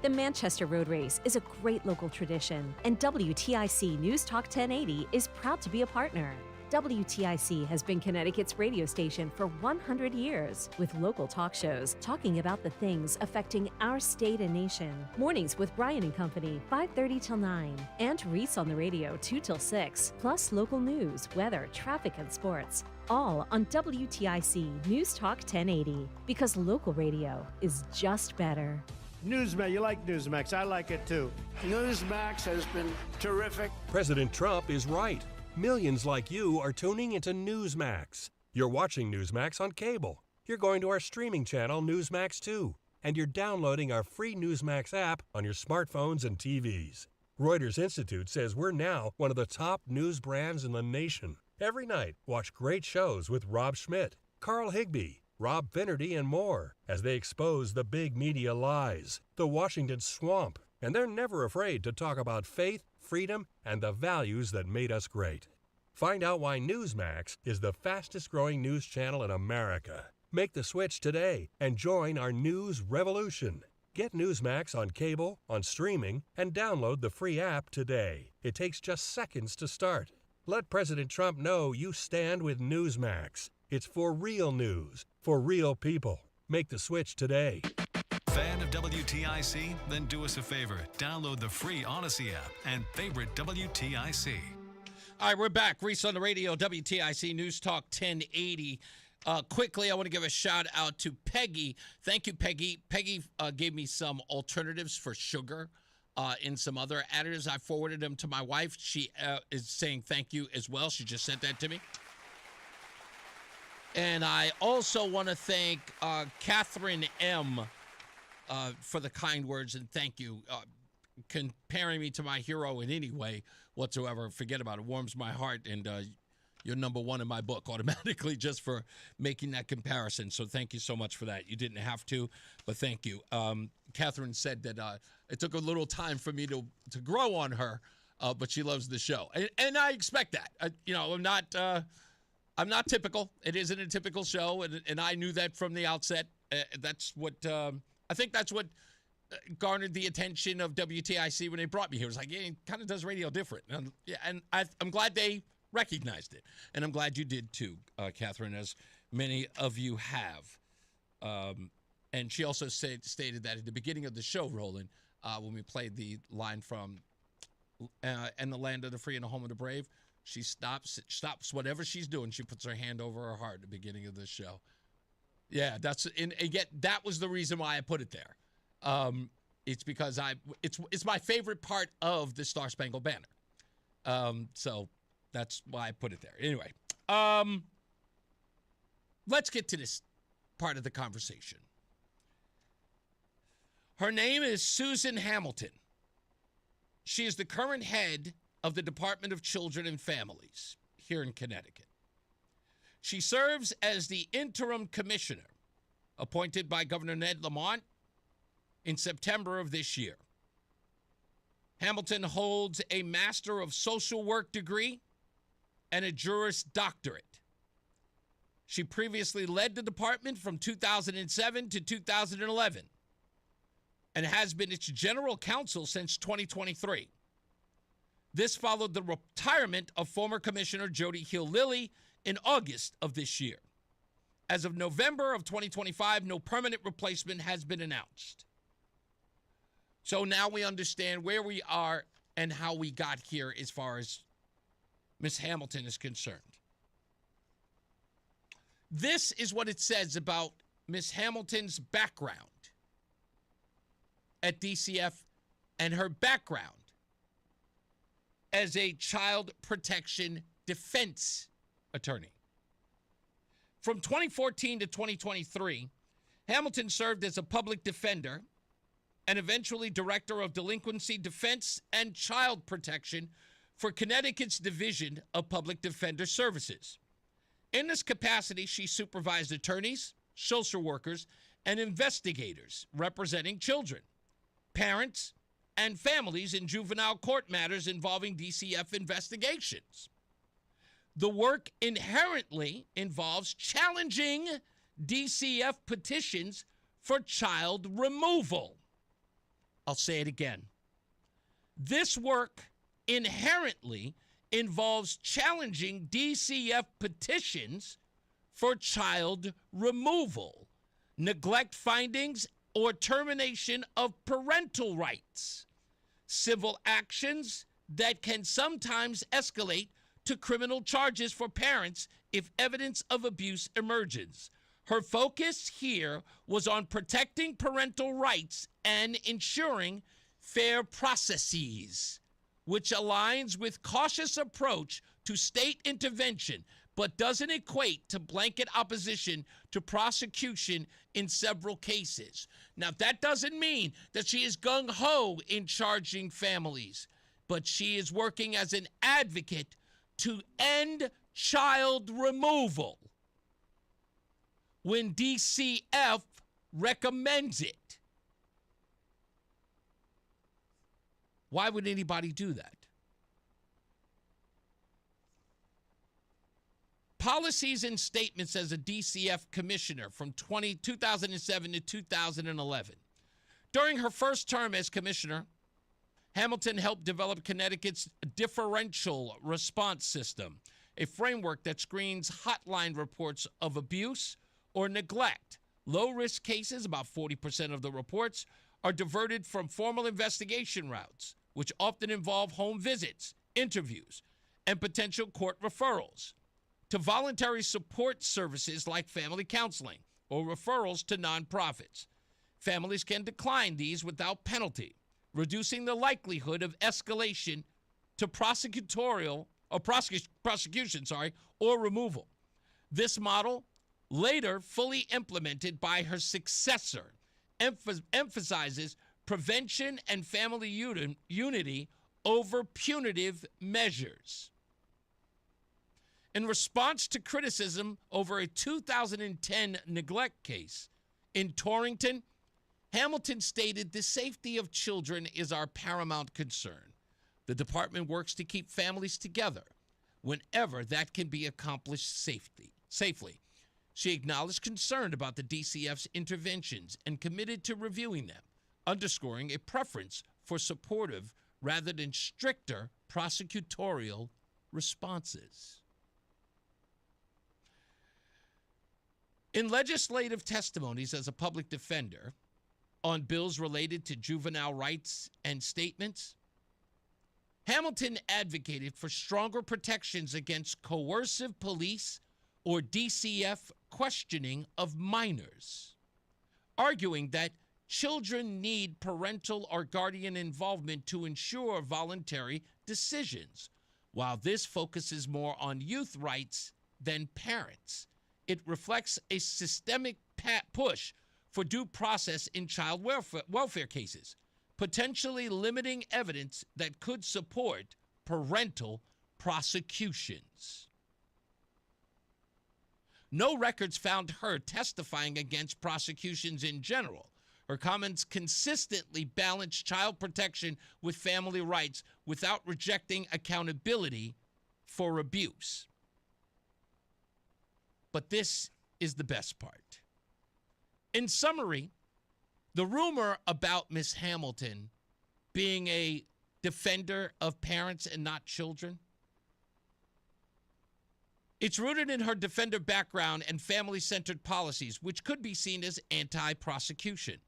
[SPEAKER 1] The Manchester Road Race is a great local tradition, and WTIC News Talk 1080 is proud to be a partner. WTIC has been Connecticut's radio station for 100 years, with local talk shows talking about the things affecting our state and nation. Mornings with Brian and Company, 5:30 till 9, and Reese on the Radio, 2 till 6, plus local news, weather, traffic, and sports. All on WTIC News Talk 1080, because local radio is just better.
[SPEAKER 2] Newsmax, you like Newsmax. I like it too. Newsmax has been terrific.
[SPEAKER 3] President Trump is right. Millions like you are tuning into Newsmax. You're watching Newsmax on cable. You're going to our streaming channel, Newsmax 2. And you're downloading our free Newsmax app on your smartphones and TVs. Reuters Institute says we're now one of the top news brands in the nation. Every night, watch great shows with Rob Schmidt, Carl Higbie, Rob Finnerty, and more as they expose the big media lies, the Washington swamp. And they're never afraid to talk about faith, freedom, and the values that made us great. Find out why Newsmax is the fastest growing news channel in America. Make the switch today and join our news revolution. Get Newsmax on cable, on streaming, and download the free app today. It takes just seconds to start. Let President Trump know you stand with Newsmax. It's for real news, for real people. Make the switch today.
[SPEAKER 7] Fan of WTIC? Then do us a favor. Download the free Odyssey app and favorite WTIC.
[SPEAKER 4] All right, we're back. Reese on the Radio, WTIC News Talk 1080. Quickly, I want to give a shout out to Peggy. Thank you, Peggy. Peggy gave me some alternatives for sugar and some other additives. I forwarded them to my wife. She is saying thank you as well. She just sent that to me. And I also want to thank Catherine M. For the kind words and thank you. Comparing me to my hero in any way whatsoever, forget about it. Warms my heart, and you're number one in my book automatically just for making that comparison. So thank you so much for that. You didn't have to, but thank you. Catherine said that it took a little time for me to grow on her, but she loves the show, and I expect that. I'm not typical. It isn't a typical show, and I knew that from the outset. That's what. I think that's what garnered the attention of WTIC when they brought me here. It was like, yeah, he kind of does radio different. And I'm glad they recognized it. And I'm glad you did too, Catherine, as many of you have. And she also stated that at the beginning of the show, Roland, when we played the line from "And the Land of the Free and the Home of the Brave," she stops whatever she's doing. She puts her hand over her heart at the beginning of the show. Yeah, and yet that was the reason why I put it there. It's because it's my favorite part of the Star Spangled Banner. So that's why I put it there. Anyway, let's get to this part of the conversation. Her name is Susan Hamilton. She is the current head of the Department of Children and Families here in Connecticut. She serves as the interim commissioner appointed by Governor Ned Lamont in September of this year. Hamilton holds a Master of Social Work degree and a Juris Doctorate. She previously led the department from 2007 to 2011 and has been its general counsel since 2023. This followed the retirement of former Commissioner Jody Hill-Lilly in August of this year. As of November of 2025, no permanent replacement has been announced. So now we understand where we are and how we got here as far as Ms. Hamilton is concerned. This is what it says about Ms. Hamilton's background at DCF and her background as a child protection defense attorney. From 2014 to 2023, Hamilton served as a public defender and eventually director of delinquency defense and child protection for Connecticut's Division of Public Defender Services. In this capacity, she supervised attorneys, social workers, and investigators representing children, parents, and families in juvenile court matters involving DCF investigations. The work inherently involves challenging DCF petitions for child removal. I'll say it again. This work inherently involves challenging DCF petitions for child removal, neglect findings, or termination of parental rights, civil actions that can sometimes escalate to criminal charges for parents if evidence of abuse emerges. Her focus here was on protecting parental rights and ensuring fair processes, which aligns with cautious approach to state intervention, but doesn't equate to blanket opposition to prosecution in several cases. Now, that doesn't mean that she is gung-ho in charging families, but she is working as an advocate to end child removal when DCF recommends it. Why would anybody do that? Policies and statements as a DCF commissioner from 2007 to 2011. During her first term as commissioner, Hamilton helped develop Connecticut's differential response system, a framework that screens hotline reports of abuse or neglect. Low-risk cases, about 40% of the reports, are diverted from formal investigation routes, which often involve home visits, interviews, and potential court referrals, to voluntary support services like family counseling or referrals to nonprofits. Families can decline these without penalty, reducing the likelihood of escalation to prosecution or removal. This model, later fully implemented by her successor, emphasizes prevention and family unity over punitive measures. In response to criticism over a 2010 neglect case in Torrington, Hamilton stated, "The safety of children is our paramount concern. The department works to keep families together whenever that can be accomplished safely. She acknowledged concern about the DCF's interventions and committed to reviewing them, underscoring a preference for supportive rather than stricter prosecutorial responses." In legislative testimonies as a public defender on bills related to juvenile rights and statements, Hamilton advocated for stronger protections against coercive police or DCF questioning of minors, arguing that children need parental or guardian involvement to ensure voluntary decisions. While this focuses more on youth rights than parents, it reflects a systemic push for due process in child welfare cases, potentially limiting evidence that could support parental prosecutions. No records found her testifying against prosecutions in general. Her comments consistently balanced child protection with family rights without rejecting accountability for abuse. But this is the best part. In summary, the rumor about Miss Hamilton being a defender of parents and not children, it's rooted in her defender background and family-centered policies, which could be seen as anti-prosecution.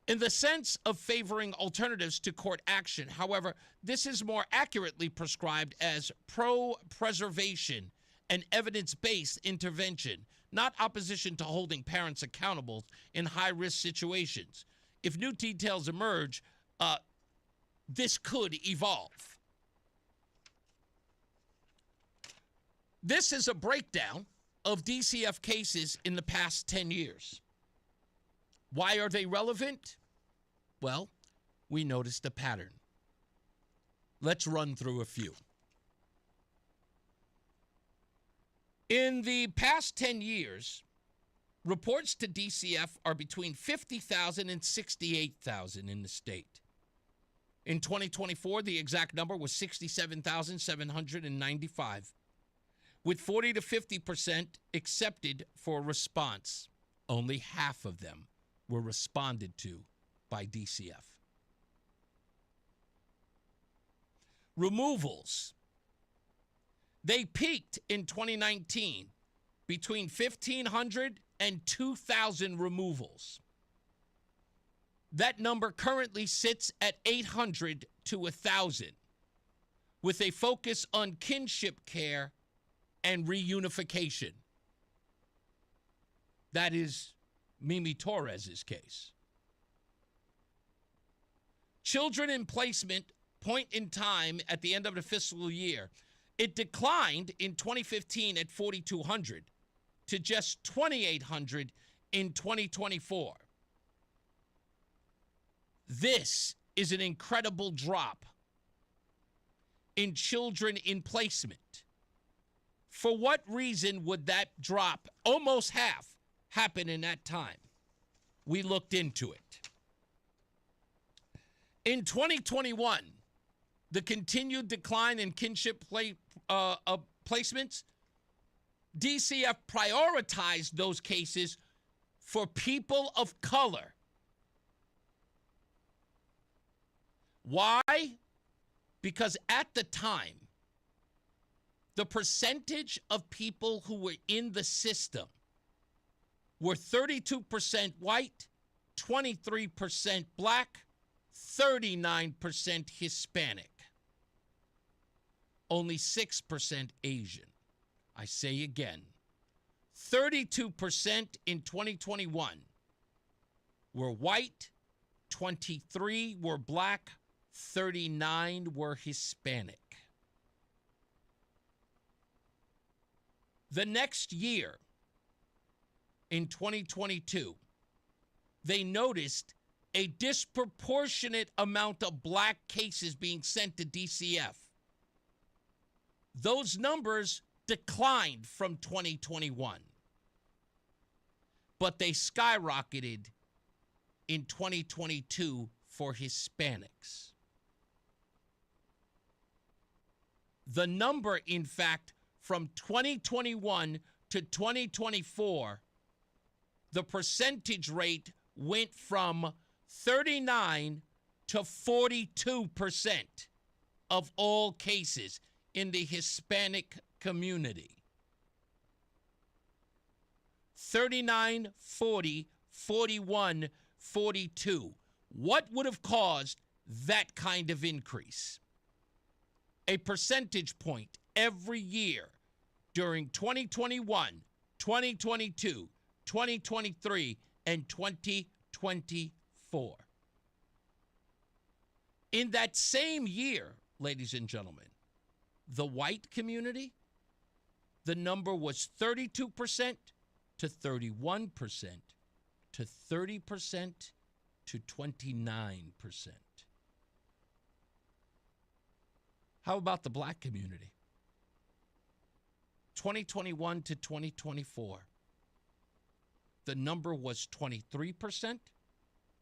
[SPEAKER 4] In the sense of favoring alternatives to court action, however, this is more accurately prescribed as pro-preservation and evidence-based intervention, not opposition to holding parents accountable in high-risk situations. If new details emerge, this could evolve. This is a breakdown of DCF cases in the past 10 years. Why are they relevant? Well, we noticed a pattern. Let's run through a few. In the past 10 years, reports to DCF are between 50,000 and 68,000 in the state. In 2024, the exact number was 67,795, with 40 to 50% accepted for response. Only half of them were responded to by DCF. Removals. They peaked in 2019 between 1,500 and 2,000 removals. That number currently sits at 800 to 1,000, with a focus on kinship care and reunification. That is Mimi Torres's case. Children in placement, point in time at the end of the fiscal year, it declined in 2015 at 4,200 to just 2,800 in 2024. This is an incredible drop in children in placement. For what reason would that drop, almost half, happen in that time? We looked into it. In 2021, the continued decline in kinship placements, DCF prioritized those cases for people of color. Why? Because at the time, the percentage of people who were in the system were 32% white, 23% black, 39% Hispanic, only 6% Asian. I say again, 32% in 2021 were white, 23 were black, 39 were Hispanic. The next year, in 2022, they noticed a disproportionate amount of black cases being sent to DCF. Those numbers declined from 2021, but they skyrocketed in 2022 for Hispanics. The number, in fact, from 2021 to 2024, the percentage rate went from 39 to 42% of all cases in the Hispanic community. 39, 40, 41, 42. What would have caused that kind of increase? A percentage point every year during 2021, 2022, 2023, and 2024. In that same year, ladies and gentlemen, the white community, the number was 32% to 31% to 30% to 29%. How about the black community? 2021 to 2024, the number was 23%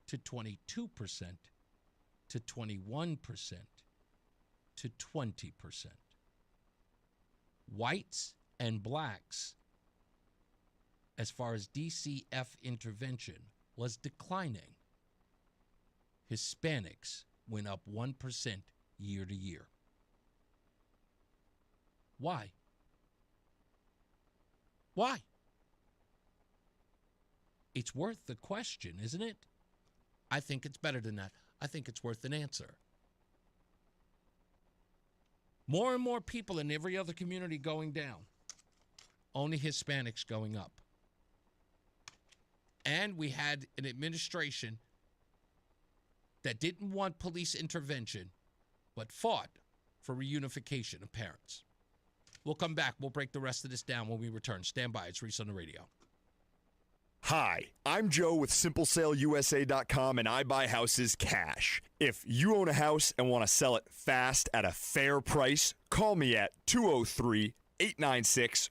[SPEAKER 4] to 22% to 21% to 20%. Whites and blacks, as far as DCF intervention, was declining. Hispanics went up 1% year to year. Why? Why? It's worth the question, isn't it? I think it's better than that. I think it's worth an answer. More and more people in every other community going down. Only Hispanics going up. And we had an administration that didn't want police intervention, but fought for reunification of parents. We'll come back. We'll break the rest of this down when we return. Stand by. It's Reese on the Radio.
[SPEAKER 5] Hi, I'm Joe with SimpleSaleUSA.com, and I buy houses cash. If you own a house and want to sell it fast at a fair price, call me at 203-896-4000.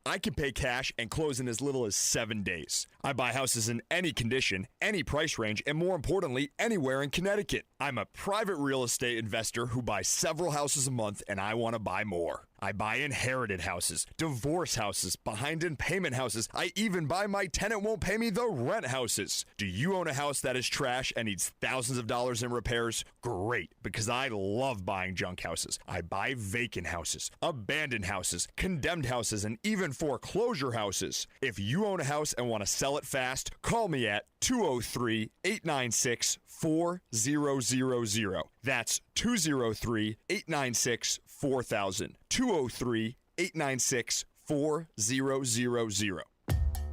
[SPEAKER 5] I can pay cash and close in as little as 7 days. I buy houses in any condition, any price range, and more importantly, anywhere in Connecticut. I'm a private real estate investor who buys several houses a month, and I want to buy more. I buy inherited houses, divorce houses, behind in payment houses. I even buy my tenant won't pay me the rent houses. Do you own a house that is trash and needs thousands of dollars in repairs? Great, because I love buying junk houses. I buy vacant houses, abandoned houses, condemned houses, and even foreclosure houses. If you own a house and want to sell it fast, call me at 203-896-4000. That's 203-896-4000. 203-896-4000.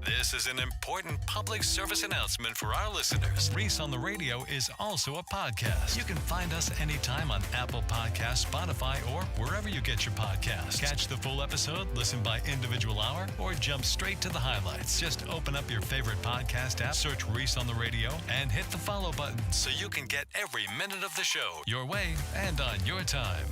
[SPEAKER 7] This is an important public service announcement for our listeners. Reese on the Radio is also a podcast. You can find us anytime on Apple Podcasts, Spotify, or wherever you get your podcasts. Catch the full episode, listen by individual hour, or jump straight to the highlights. Just open up your favorite podcast app, search Reese on the Radio, and hit the follow button so you can get every minute of the show your way and on your time.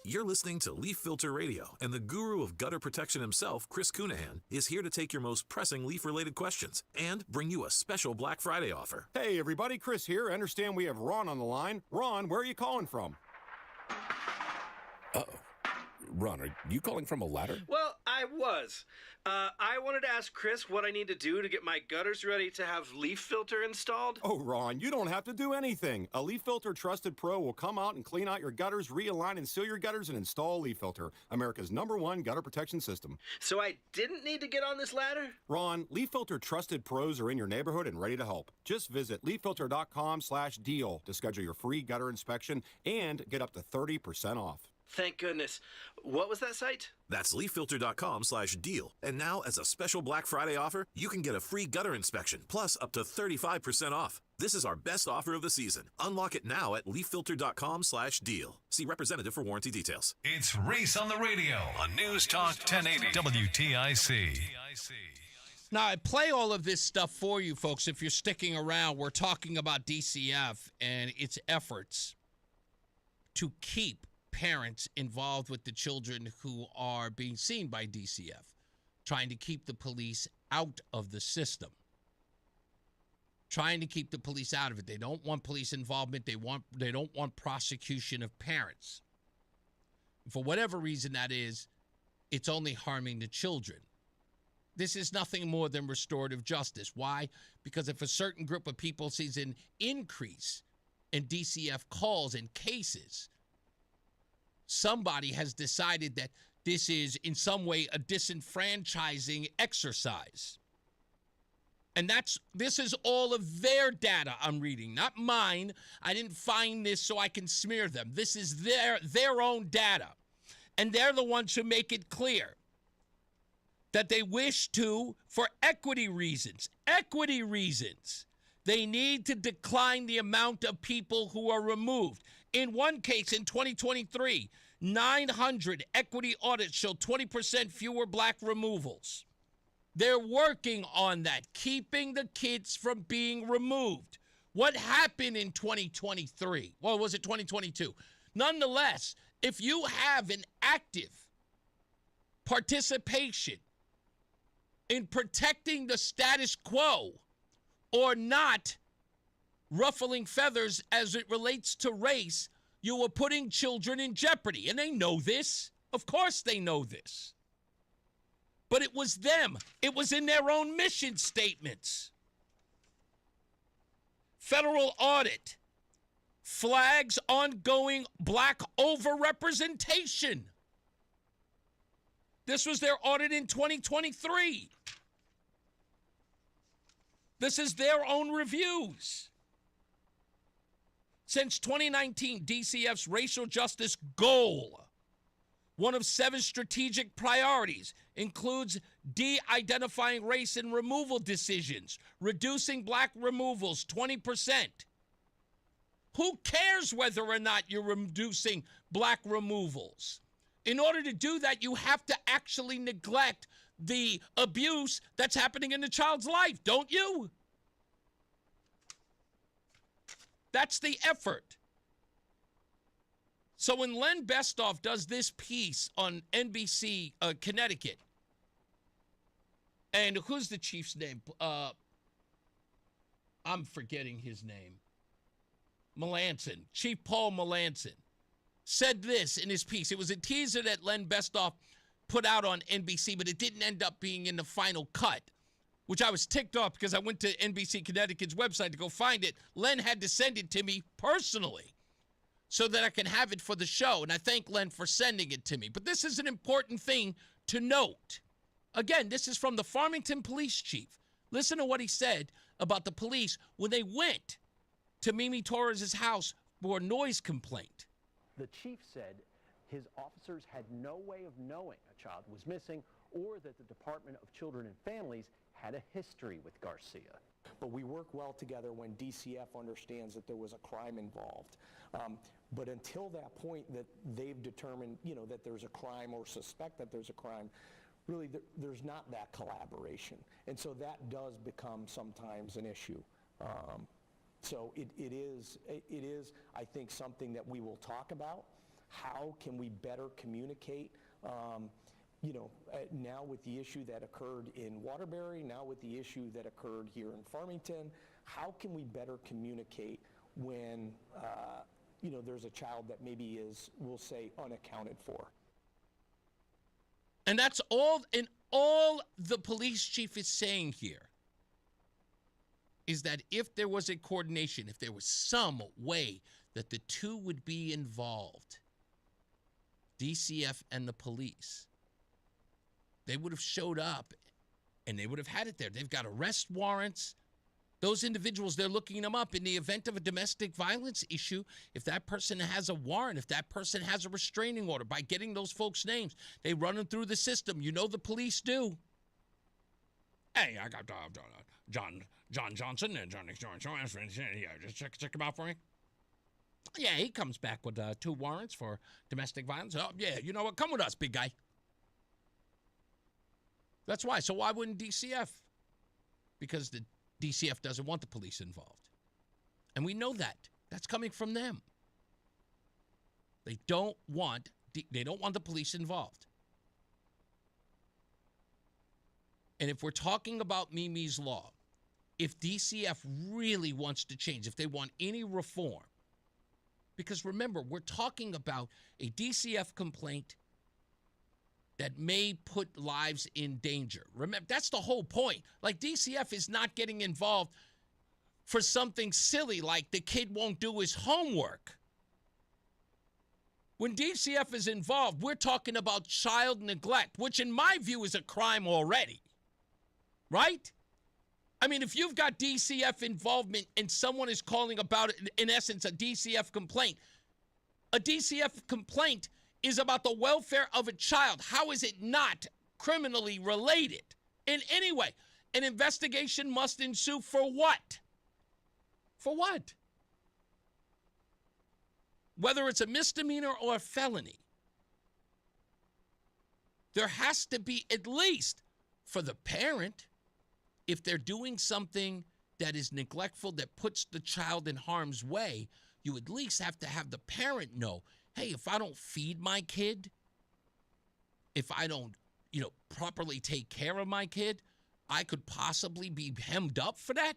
[SPEAKER 28] You're listening to Leaf Filter Radio, and the guru of gutter protection himself, Chris Cunahan, is here to take your most pressing leaf-related questions and bring you a special Black Friday offer.
[SPEAKER 29] Hey, everybody, Chris here. I understand we have Ron on the line. Ron, where are you calling from?
[SPEAKER 30] Uh-oh. Ron, are you calling from a ladder?
[SPEAKER 31] Well, I was. I wanted to ask Chris what I need to do to get my gutters ready to have leaf filter installed.
[SPEAKER 29] Oh, Ron, you don't have to do anything. A Leaf Filter Trusted Pro will come out and clean out your gutters, realign and seal your gutters, and install Leaf Filter, America's #1 gutter protection system.
[SPEAKER 31] So I didn't need to get on this ladder?
[SPEAKER 29] Ron, Leaf Filter Trusted Pros are in your neighborhood and ready to help. Just visit leaffilter.com/deal to schedule your free gutter inspection and get up to 30% off.
[SPEAKER 31] Thank goodness. What was that site?
[SPEAKER 28] That's leaffilter.com/deal. And now, as a special Black Friday offer, you can get a free gutter inspection, plus up to 35% off. This is our best offer of the season. Unlock it now at leaffilter.com/deal. See representative for warranty details.
[SPEAKER 7] It's Reese on the Radio on NewsTalk 1080 WTIC.
[SPEAKER 4] Now, I play all of this stuff for you folks. If you're sticking around, we're talking about DCF and its efforts to keep parents involved with the children who are being seen by DCF, trying to keep the police out of the system, trying to keep the police out of it. They don't want police involvement. They don't want prosecution of parents. For whatever reason that is, it's only harming the children. This is nothing more than restorative justice. Why? Because if a certain group of people sees an increase in DCF calls and cases, somebody has decided that this is in some way a disenfranchising exercise. And this is all of their data I'm reading, not mine. I didn't find this so I can smear them. This is their own data. And they're the ones who make it clear that they wish to, for equity reasons, they need to decline the amount of people who are removed. In one case, in 2023, 900 equity audits showed 20% fewer black removals. They're working on that, keeping the kids from being removed. What happened in 2023? Well, was it 2022? Nonetheless, if you have an active participation in protecting the status quo or not ruffling feathers as it relates to race, you are putting children in jeopardy. And they know this. Of course they know this. But it was them. It was in their own mission statements. Federal audit flags ongoing black overrepresentation. This was their audit in 2023. This is their own reviews. Since 2019, DCF's racial justice goal, one of 7 strategic priorities, includes de-identifying race in removal decisions, reducing black removals 20%. Who cares whether or not you're reducing black removals? In order to do that, you have to actually neglect the abuse that's happening in the child's life, don't you? That's the effort. So when Len Bestoff does this piece on NBC Connecticut, and who's the chief's name? I'm forgetting his name. Melanson, Chief Paul Melanson, said this in his piece. It was a teaser that Len Bestoff put out on NBC, but it didn't end up being in the final cut, which I was ticked off because I went to NBC Connecticut's website to go find it. Len had to send it to me personally so that I can have it for the show, and I thank Len for sending it to me. But this is an important thing to note. Again, this is from the Farmington police chief. Listen to what he said about the police when they went to Mimi Torres' house for a noise complaint.
[SPEAKER 6] The chief said his officers had no way of knowing a child was missing or that the Department of Children and Families had a history with Garcia.
[SPEAKER 8] But we work well together when DCF understands that there was a crime involved. But until that point that they've determined, that there's a crime or suspect that there's a crime, really there's not that collaboration. And so that does become sometimes an issue. So it is, I think, something that we will talk about. How can we better communicate? Now with the issue that occurred in Waterbury, now with the issue that occurred here in Farmington, how can we better communicate when, there's a child that maybe is, we'll say, unaccounted for?
[SPEAKER 4] And that's all the police chief is saying here is that if there was a coordination, if there was some way that the two would be involved, DCF and the police, they would have showed up and they would have had it there. They've got arrest warrants. Those individuals, they're looking them up in the event of a domestic violence issue. If that person has a warrant, if that person has a restraining order, by getting those folks' names, they run them through the system. The police do. Hey, I got John Johnson and Johnny Johnson. Yeah, just check him out for me. Yeah, he comes back with 2 warrants for domestic violence. Oh, yeah, you know what? Come with us, big guy. That's why. So why wouldn't DCF? Because the DCF doesn't want the police involved. And we know that. That's coming from them. They don't want the police involved. And if we're talking about Mimi's Law, if DCF really wants to change, if they want any reform, because remember, we're talking about a DCF complaint that may put lives in danger. Remember, that's the whole point. Like, DCF is not getting involved for something silly like the kid won't do his homework. When DCF is involved, we're talking about child neglect, which in my view is a crime already. Right? I mean, if you've got DCF involvement and someone is calling about, in essence, a DCF complaint is about the welfare of a child. How is it not criminally related in any way? An investigation must ensue for what? For what? Whether it's a misdemeanor or a felony, there has to be, at least for the parent, if they're doing something that is neglectful, that puts the child in harm's way, you at least have to have the parent know, hey, if I don't feed my kid, if I don't, properly take care of my kid, I could possibly be hemmed up for that.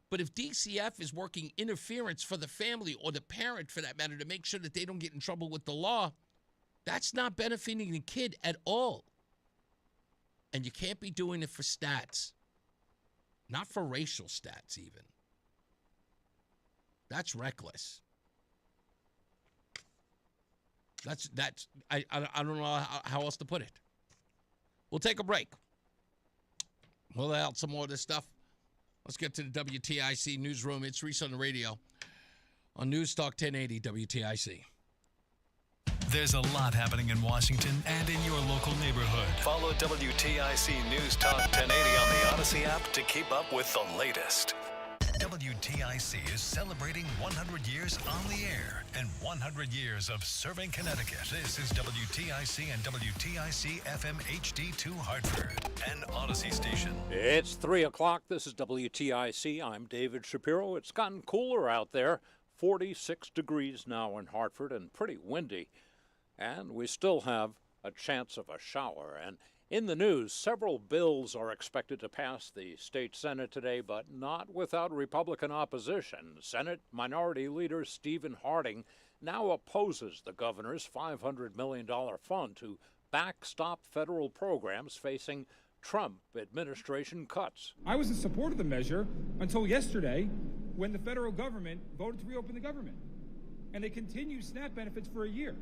[SPEAKER 4] But if DCF is working interference for the family or the parent, for that matter, to make sure that they don't get in trouble with the law, that's not benefiting the kid at all. And you can't be doing it for stats. Not for racial stats, even. That's reckless. I don't know how else to put it. We'll take a break. We'll lay out some more of this stuff. Let's get to the WTIC newsroom. It's Reese on the Radio on NewsTalk 1080 WTIC.
[SPEAKER 7] There's a lot happening in Washington and in your local neighborhood. Follow WTIC News Talk 1080 on the Odyssey app to keep up with the latest. WTIC is celebrating 100 years on the air and 100 years of serving Connecticut. This is WTIC and WTIC FM HD2 Hartford, an Odyssey station.
[SPEAKER 20] It's 3 o'clock. This is WTIC. I'm David Shapiro. It's gotten cooler out there. 46 degrees now in Hartford and pretty windy. And we still have a chance of a shower. And in the news, several bills are expected to pass the state Senate today, but not without Republican opposition. Senate Minority Leader Stephen Harding now opposes the governor's $500 million fund to backstop federal programs facing Trump administration cuts.
[SPEAKER 9] I was in support of the measure until yesterday when the federal government voted to reopen the government. And they continue SNAP benefits for a year.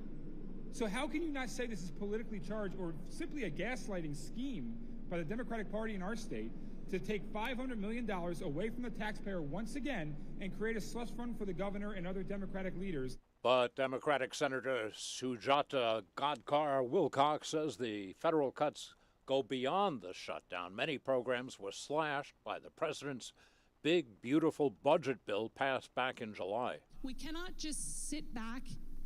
[SPEAKER 9] So how can you not say this is politically charged or simply a gaslighting scheme by the Democratic Party in our state to take $500 million away from the taxpayer once again and create a slush fund for the governor and other Democratic leaders?
[SPEAKER 20] But Democratic Senator Sujata Godkar-Wilcox says the federal cuts go beyond the shutdown. Many programs were slashed by the president's big, beautiful budget bill passed back in July.
[SPEAKER 10] We cannot just sit back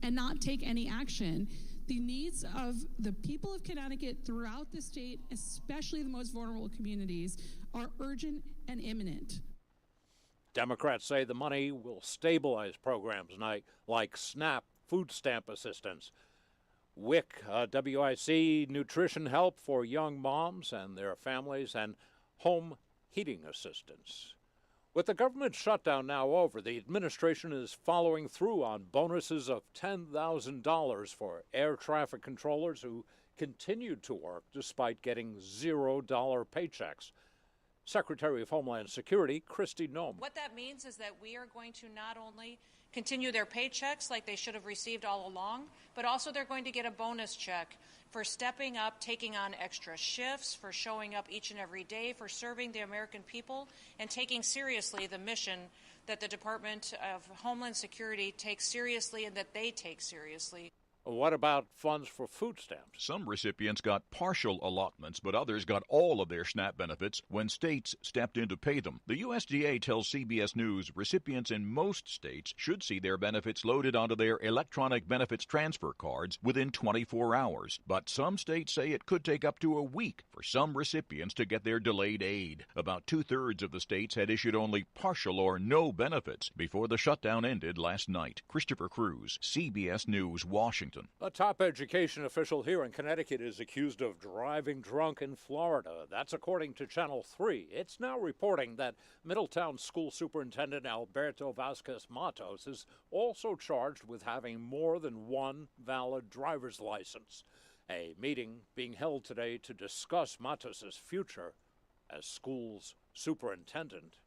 [SPEAKER 10] and not take any action. The needs of the people of Connecticut throughout the state, especially the most vulnerable communities, are urgent and imminent.
[SPEAKER 20] Democrats say the money will stabilize programs like SNAP, food stamp assistance, WIC, WIC nutrition help for young moms and their families, and home heating assistance. With the government shutdown now over, the administration is following through on bonuses of $10,000 for air traffic controllers who continued to work despite getting $0 paychecks. Secretary of Homeland Security, Kristi Noem.
[SPEAKER 11] What that means is that we are going to not only continue their paychecks like they should have received all along, but also they're going to get a bonus check for stepping up, taking on extra shifts, for showing up each and every day, for serving the American people, and taking seriously the mission that the Department of Homeland Security takes seriously and that they take seriously.
[SPEAKER 20] What about funds for food stamps?
[SPEAKER 12] Some recipients got partial allotments, but others got all of their SNAP benefits when states stepped in to pay them. The USDA tells CBS News recipients in most states should see their benefits loaded onto their electronic benefits transfer cards within 24 hours. But some states say it could take up to a week for some recipients to get their delayed aid. About two-thirds of the states had issued only partial or no benefits before the shutdown ended last night. Christopher Cruz, CBS News, Washington.
[SPEAKER 20] A top education official here in Connecticut is accused of driving drunk in Florida. That's according to Channel 3. It's now reporting that Middletown School Superintendent Alberto Vasquez Matos is also charged with having more than one valid driver's license. A meeting being held today to discuss Matos's future as school's superintendent.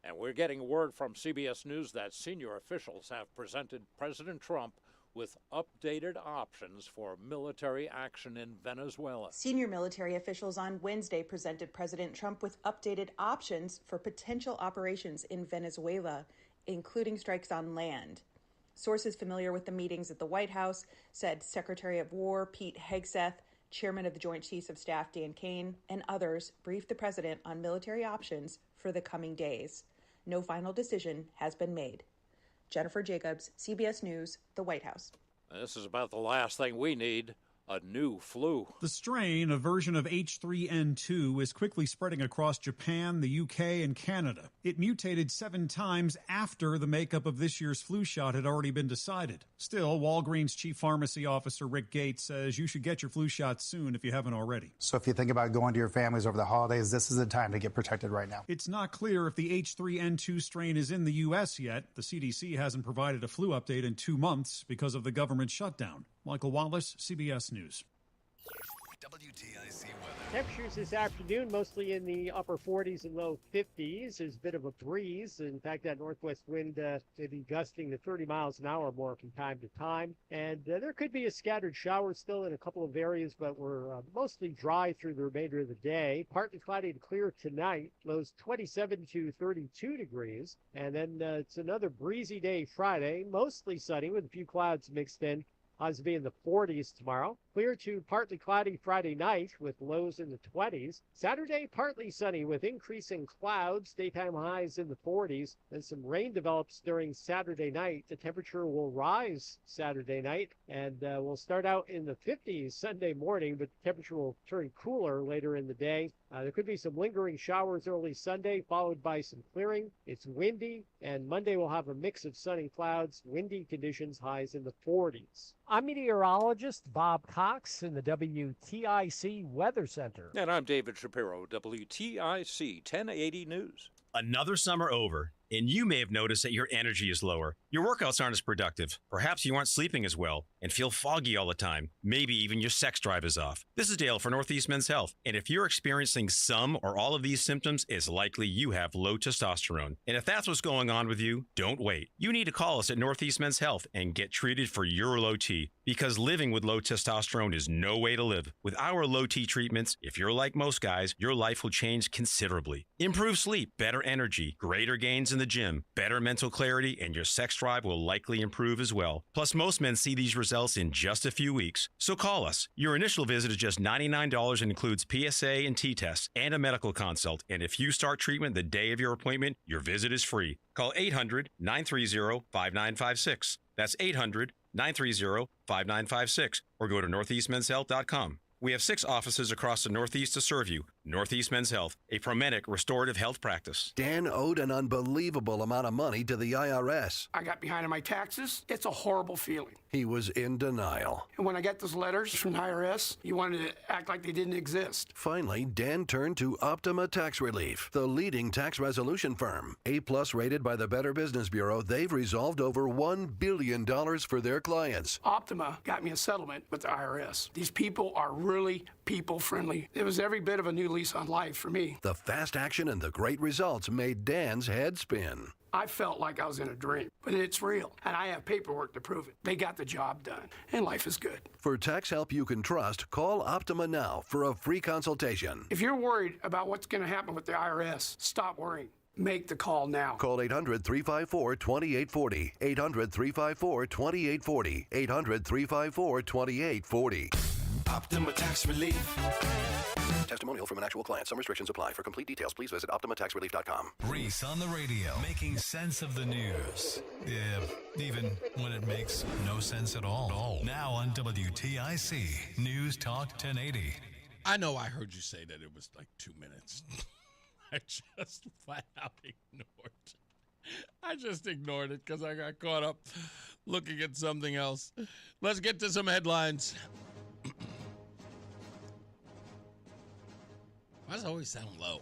[SPEAKER 20] And we're getting word from CBS News that senior officials have presented President Trump with updated options for military action in Venezuela.
[SPEAKER 13] Senior military officials on Wednesday presented President Trump with updated options for potential operations in Venezuela, including strikes on land. Sources familiar with the meetings at the White House said Secretary of War Pete Hegseth, Chairman of the Joint Chiefs of Staff Dan Kane, and others briefed the president on military options for the coming days. No final decision has been made. Jennifer Jacobs, CBS News, the White House.
[SPEAKER 20] This is about the last thing we need. A new flu.
[SPEAKER 14] The strain, a version of H3N2, is quickly spreading across Japan, the UK, and Canada. It mutated 7 times after the makeup of this year's flu shot had already been decided. Still, Walgreens Chief Pharmacy Officer Rick Gates says you should get your flu shot soon if you haven't already.
[SPEAKER 15] So if you think about going to your families over the holidays, this is the time to get protected right now.
[SPEAKER 14] It's not clear if the H3N2 strain is in the U.S. yet. The CDC hasn't provided a flu update in 2 months because of the government shutdown. Michael Wallace, CBS News.
[SPEAKER 7] WTIC weather.
[SPEAKER 22] Temperatures this afternoon mostly in the upper 40s and low 50s. There's a bit of a breeze. In fact, that northwest wind may be gusting to 30 miles an hour more from time to time. And there could be a scattered shower still in a couple of areas, but we're mostly dry through the remainder of the day. Partly cloudy and clear tonight. Lows 27 to 32 degrees. And then it's another breezy day Friday, mostly sunny with a few clouds mixed in. Highs will be in the 40s tomorrow. Clear to partly cloudy Friday night with lows in the 20s. Saturday, partly sunny with increasing clouds. Daytime highs in the 40s. Then some rain develops during Saturday night. The temperature will rise Saturday night and will start out in the 50s Sunday morning, but the temperature will turn cooler later in the day. There could be some lingering showers early Sunday, followed by some clearing. It's windy, and Monday will have a mix of sun and clouds. Windy conditions, highs in the 40s. I'm meteorologist Bob Cox in the WTIC Weather Center.
[SPEAKER 20] And I'm David Shapiro, WTIC 1080 News.
[SPEAKER 1] Another summer over, and you may have noticed that your energy is lower. Your workouts aren't as productive. Perhaps you aren't sleeping as well and feel foggy all the time. Maybe even your sex drive is off. This is Dale for Northeast Men's Health, and if you're experiencing some or all of these symptoms, it's likely you have low testosterone. And if that's what's going on with you, don't wait. You need to call us at Northeast Men's Health and get treated for your low T, because living with low testosterone is no way to live. With our low T treatments, if you're like most guys, your life will change considerably. Improved sleep, better energy, greater gains in the gym, better mental clarity, and your sex drive will likely improve as well. Plus, most men see these results in just a few weeks. So call us. Your initial visit is just $99 and includes PSA and T tests and a medical consult. And if you start treatment the day of your appointment, your visit is free. Call 800-930-5956. That's 800-930-5956. Or go to northeastmenshealth.com. We have 6 offices across the Northeast to serve you. Northeast Men's Health, a Promedic restorative health practice.
[SPEAKER 16] Dan owed an unbelievable amount of money to the IRS.
[SPEAKER 17] I got behind on my taxes. It's a horrible feeling.
[SPEAKER 16] He was in denial.
[SPEAKER 17] And when I got those letters from the IRS, you wanted to act like they didn't exist.
[SPEAKER 16] Finally, Dan turned to Optima Tax Relief, the leading tax resolution firm. A-plus rated by the Better Business Bureau, they've resolved over $1 billion for their clients.
[SPEAKER 17] Optima got me a settlement with the IRS. These people are really people-friendly. It was every bit of a new lease on life for me.
[SPEAKER 16] The fast action and the great results made Dan's head spin.
[SPEAKER 17] I felt like I was in a dream, but it's real, and I have paperwork to prove it. They got the job done, and life is good.
[SPEAKER 16] For tax help you can trust, call Optima now for a free consultation.
[SPEAKER 17] If you're worried about what's going to happen with the IRS, stop worrying. Make the call now.
[SPEAKER 16] Call 800-354-2840. 800-354-2840. 800-354-2840.
[SPEAKER 28] Optima Tax Relief.
[SPEAKER 16] Testimonial from an actual client. Some restrictions apply. For complete details, please visit OptimaTaxRelief.com.
[SPEAKER 7] Reese on the radio, making sense of the news. Yeah, even when it makes no sense at all. Now on WTIC, News Talk 1080.
[SPEAKER 4] I know I heard you say that it was like 2 minutes. I just flat out ignored it because I got caught up looking at something else. Let's get to some headlines. Why does it always sound low?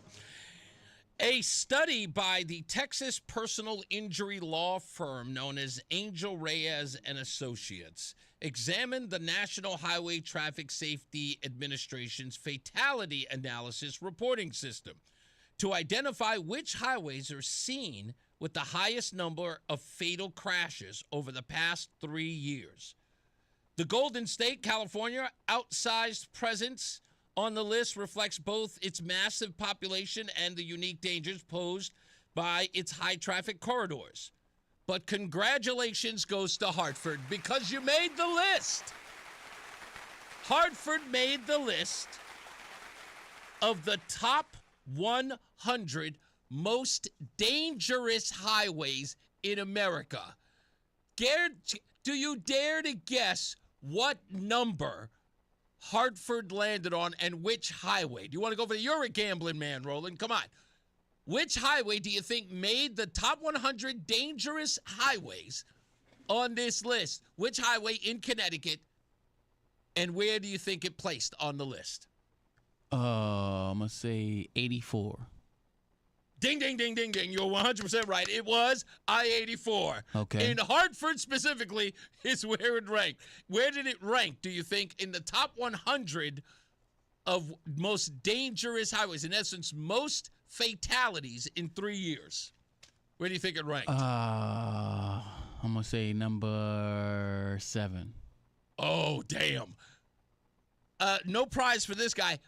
[SPEAKER 4] A study by the Texas personal injury law firm known as Angel Reyes and Associates examined the National Highway Traffic Safety Administration's fatality analysis reporting system to identify which highways are seen with the highest number of fatal crashes over the past 3 years. The Golden State, California, outsized presence on the list reflects both its massive population and the unique dangers posed by its high traffic corridors. But congratulations goes to Hartford because you made the list. Hartford made the list of the top 100 most dangerous highways in America. Do you dare to guess what number Hartford landed on and which highway? Do you want to go for you're a gambling man, Roland? Come on. Which highway do you think made the top 100 dangerous highways on this list? Which highway in Connecticut, and where do you think it placed on the list?
[SPEAKER 18] I'm going to say 84.
[SPEAKER 4] Ding, ding, ding, ding, ding. You're 100% right. It was I-84.
[SPEAKER 18] Okay.
[SPEAKER 4] In Hartford specifically is where it ranked. Where did it rank, do you think, in the top 100 of most dangerous highways? In essence, most fatalities in 3 years. Where do you think it ranked?
[SPEAKER 18] I'm going to say number 7.
[SPEAKER 4] Oh, damn. No prize for this guy.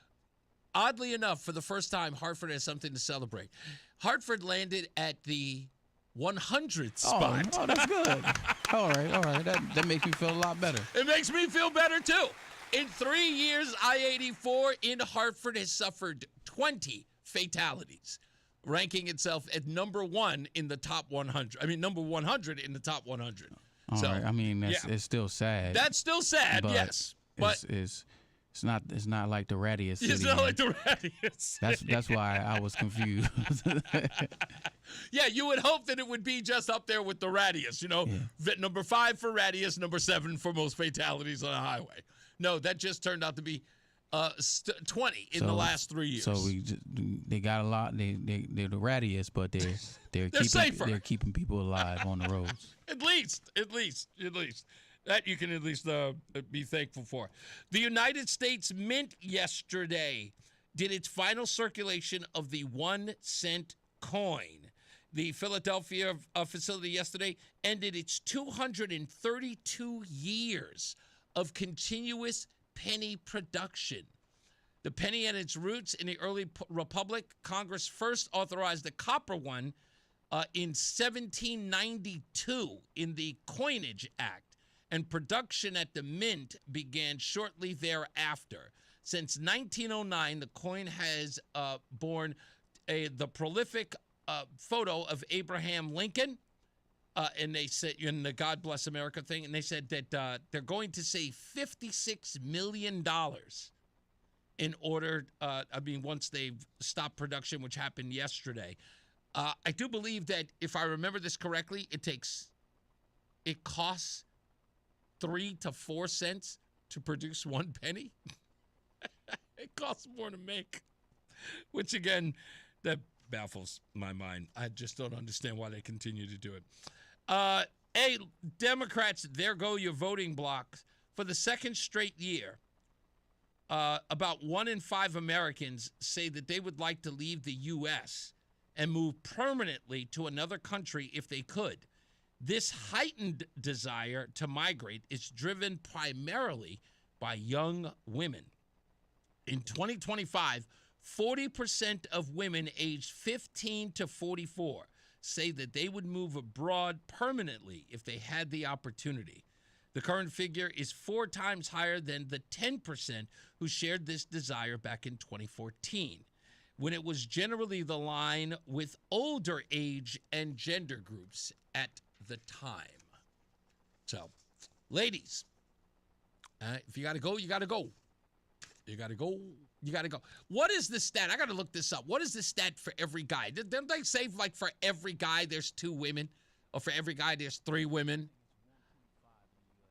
[SPEAKER 4] Oddly enough, for the first time, Hartford has something to celebrate. Hartford landed at the 100th spot.
[SPEAKER 18] Oh, that's good. All right. That makes me feel a lot better.
[SPEAKER 4] It makes me feel better, too. In 3 years, I-84 in Hartford has suffered 20 fatalities, ranking itself at number 1 in the top 100. I mean, number 100 in the top 100.
[SPEAKER 18] All right. I mean, it's still sad.
[SPEAKER 4] That's still sad, yes. But
[SPEAKER 18] it's not like the rattiest city.
[SPEAKER 4] It's not like the rattiest.
[SPEAKER 18] That's why I was confused.
[SPEAKER 4] Yeah, you would hope that it would be just up there with the rattiest, number 5 for rattiest, number 7 for most fatalities on a highway. No, that just turned out to be 20 in the last 3 years.
[SPEAKER 18] So they got a lot. They're the rattiest, but they're keeping
[SPEAKER 4] safer.
[SPEAKER 18] They're keeping people alive on the roads.
[SPEAKER 4] At least. That you can at least be thankful for. The United States Mint yesterday did its final circulation of the 1 cent coin. The Philadelphia facility yesterday ended its 232 years of continuous penny production. The penny had its roots in the early republic. Congress first authorized the copper one in 1792 in the Coinage Act, and production at the mint began shortly thereafter. Since 1909, the coin has borne the prolific photo of Abraham Lincoln, and they said, in the God Bless America thing, and they said that they're going to save $56 million in order, once they've stopped production, which happened yesterday. I do believe that, if I remember this correctly, it costs 3 to 4 cents to produce 1 penny. It costs more to make, which, again, that baffles my mind. I just don't understand why they continue to do it. Democrats, there go your voting blocks. For the second straight year, about 1 in 5 Americans say that they would like to leave the U.S. and move permanently to another country if they could. This heightened desire to migrate is driven primarily by young women. In 2025, 40% of women aged 15 to 44 say that they would move abroad permanently if they had the opportunity. The current figure is 4 times higher than the 10% who shared this desire back in 2014, when it was generally the line with older age and gender groups at the time. So, ladies, if you got to go, you got to go. You got to go. You got to go. What is the stat? I got to look this up. What is the stat for every guy? Don't they say, like, for every guy there's 2 women? Or for every guy there's 3 women?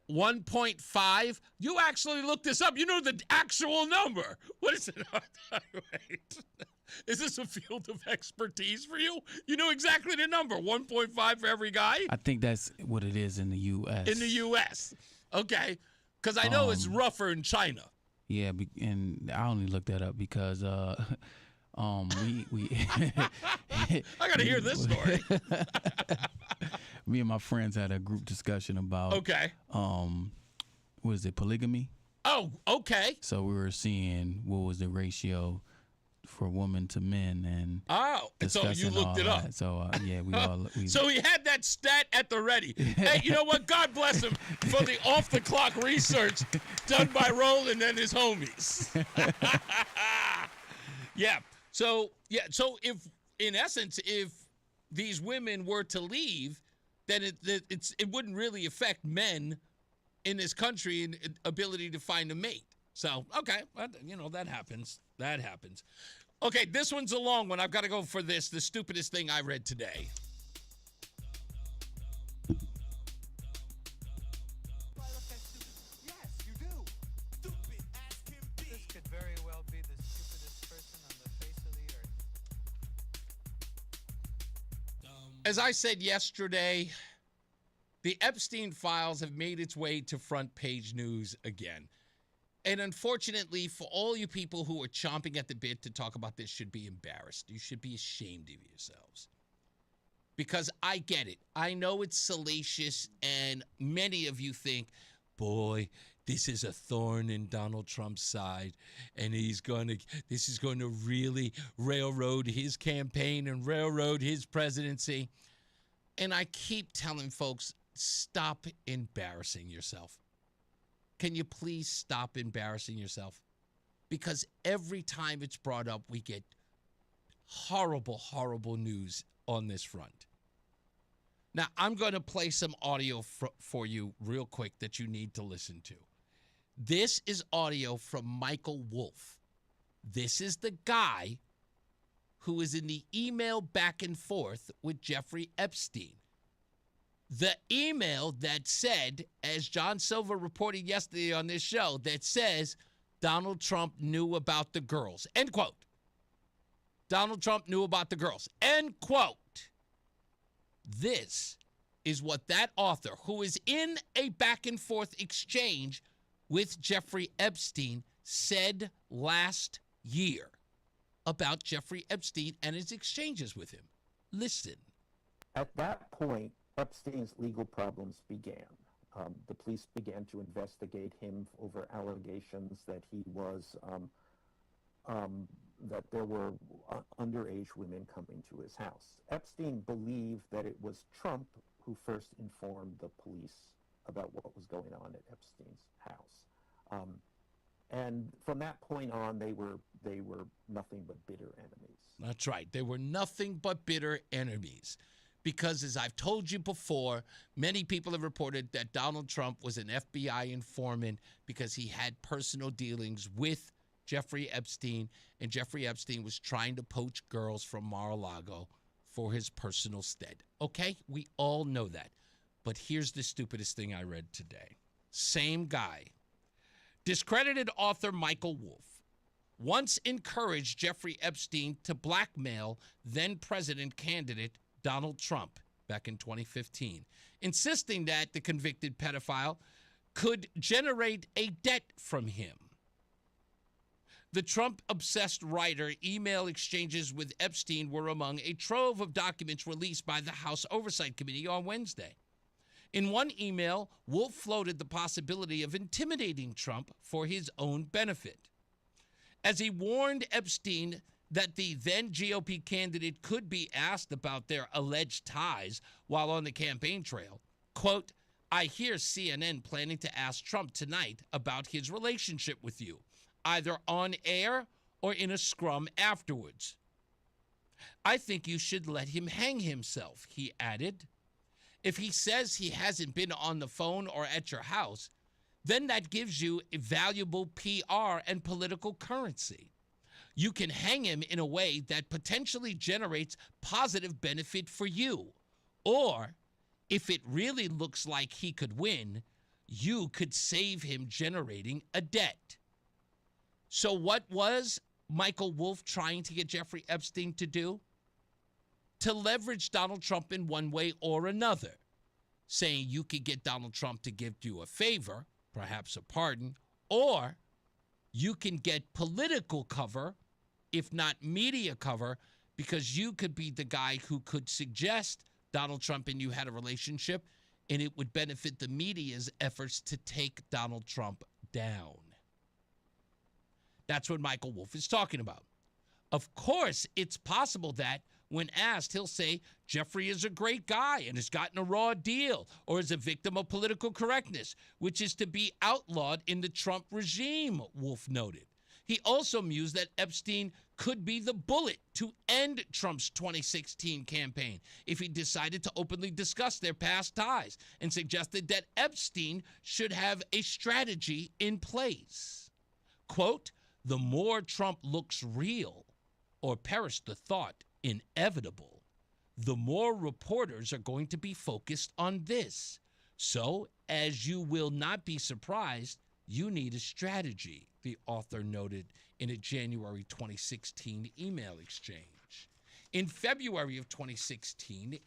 [SPEAKER 4] 1.5? You actually looked this up. You know the actual number. What is it? Wait. Is this a field of expertise for you? You know exactly the number. 1.5 for every guy?
[SPEAKER 18] I think that's what it is in the U.S.
[SPEAKER 4] In the U.S. Okay. Because I know it's rougher in China.
[SPEAKER 18] Yeah, and I only looked that up because we
[SPEAKER 4] I got to hear this story.
[SPEAKER 18] Me and my friends had a group discussion about what is it, polygamy?
[SPEAKER 4] Oh, okay.
[SPEAKER 18] So we were seeing what was the ratio for women to men, and
[SPEAKER 4] so you looked it up.
[SPEAKER 18] So
[SPEAKER 4] so he had that stat at the ready. Hey, you know what? God bless him for the off the clock research done by Roland and his homies. So if in essence, if these women were to leave, then it wouldn't really affect men in this country and ability to find a mate. So, okay, that happens. That happens. Okay, this one's a long one. I've got to go for this, the stupidest thing I read today.
[SPEAKER 2] Yes, you do. Stupid as can be. This could very well be the stupidest person on the face of the earth.
[SPEAKER 4] As I said yesterday, the Epstein files have made its way to front page news again. And unfortunately, for all you people who are chomping at the bit to talk about this, should be embarrassed. You should be ashamed of yourselves. Because I get it. I know it's salacious, and many of you think, boy, this is a thorn in Donald Trump's side, and this is going to really railroad his campaign and railroad his presidency. And I keep telling folks, stop embarrassing yourself. Can you please stop embarrassing yourself? Because every time it's brought up, we get horrible, horrible news on this front. Now, I'm going to play some audio for you real quick that you need to listen to. This is audio from Michael Wolff. This is the guy who is in the email back and forth with Jeffrey Epstein. The email that said, as John Silver reported yesterday on this show, that says Donald Trump knew about the girls. End quote. Donald Trump knew about the girls. End quote. This is what that author, who is in a back and forth exchange with Jeffrey Epstein, said last year about Jeffrey Epstein and his exchanges with him. Listen.
[SPEAKER 3] At that point, Epstein's legal problems began. The police began to investigate him over allegations that he was, that there were underage women coming to his house. Epstein believed that it was Trump who first informed the police about what was going on at Epstein's house. And from that point on, they were nothing but bitter enemies.
[SPEAKER 4] That's right. They were nothing but bitter enemies. Because, as I've told you before, many people have reported that Donald Trump was an FBI informant because he had personal dealings with Jeffrey Epstein, and Jeffrey Epstein was trying to poach girls from Mar-a-Lago for his personal stead. Okay? We all know that. But here's the stupidest thing I read today. Same guy. Discredited author Michael Wolff once encouraged Jeffrey Epstein to blackmail then-president candidate Donald Trump back in 2015, insisting that the convicted pedophile could generate a debt from him. The Trump-obsessed writer email exchanges with Epstein were among a trove of documents released by the House Oversight Committee on Wednesday. In one email, Wolff floated the possibility of intimidating Trump for his own benefit. As he warned Epstein that the then GOP candidate could be asked about their alleged ties while on the campaign trail, quote, I hear CNN planning to ask Trump tonight about his relationship with you, either on air or in a scrum afterwards. I think you should let him hang himself, he added. If he says he hasn't been on the phone or at your house, then that gives you a valuable PR and political currency. You can hang him in a way that potentially generates positive benefit for you. Or, if it really looks like he could win, you could save him generating a debt. So what was Michael Wolff trying to get Jeffrey Epstein to do? To leverage Donald Trump in one way or another, saying you could get Donald Trump to give you a favor, perhaps a pardon, or you can get political cover, if not media cover, because you could be the guy who could suggest Donald Trump and you had a relationship, and it would benefit the media's efforts to take Donald Trump down. That's what Michael Wolff is talking about. Of course, it's possible that when asked, he'll say Jeffrey is a great guy and has gotten a raw deal, or is a victim of political correctness, which is to be outlawed in the Trump regime, Wolff noted. He also mused that Epstein could be the bullet to end Trump's 2016 campaign if he decided to openly discuss their past ties, and suggested that Epstein should have a strategy in place. Quote, the more Trump looks real, or perish the thought, inevitable, the more reporters are going to be focused on this. So, as you will not be surprised, you need a strategy, the author noted in a January 2016 email exchange. In February of 2016,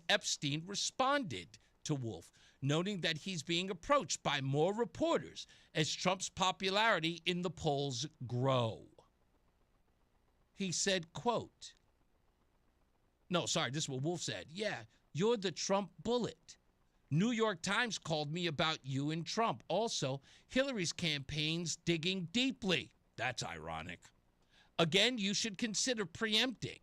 [SPEAKER 4] Epstein responded to Wolff, noting that he's being approached by more reporters as Trump's popularity in the polls grow. He said, quote, this is what Wolff said. Yeah, you're the Trump bullet. New York Times called me about you and Trump. Also, Hillary's campaign's digging deeply. That's ironic. Again, you should consider preempting.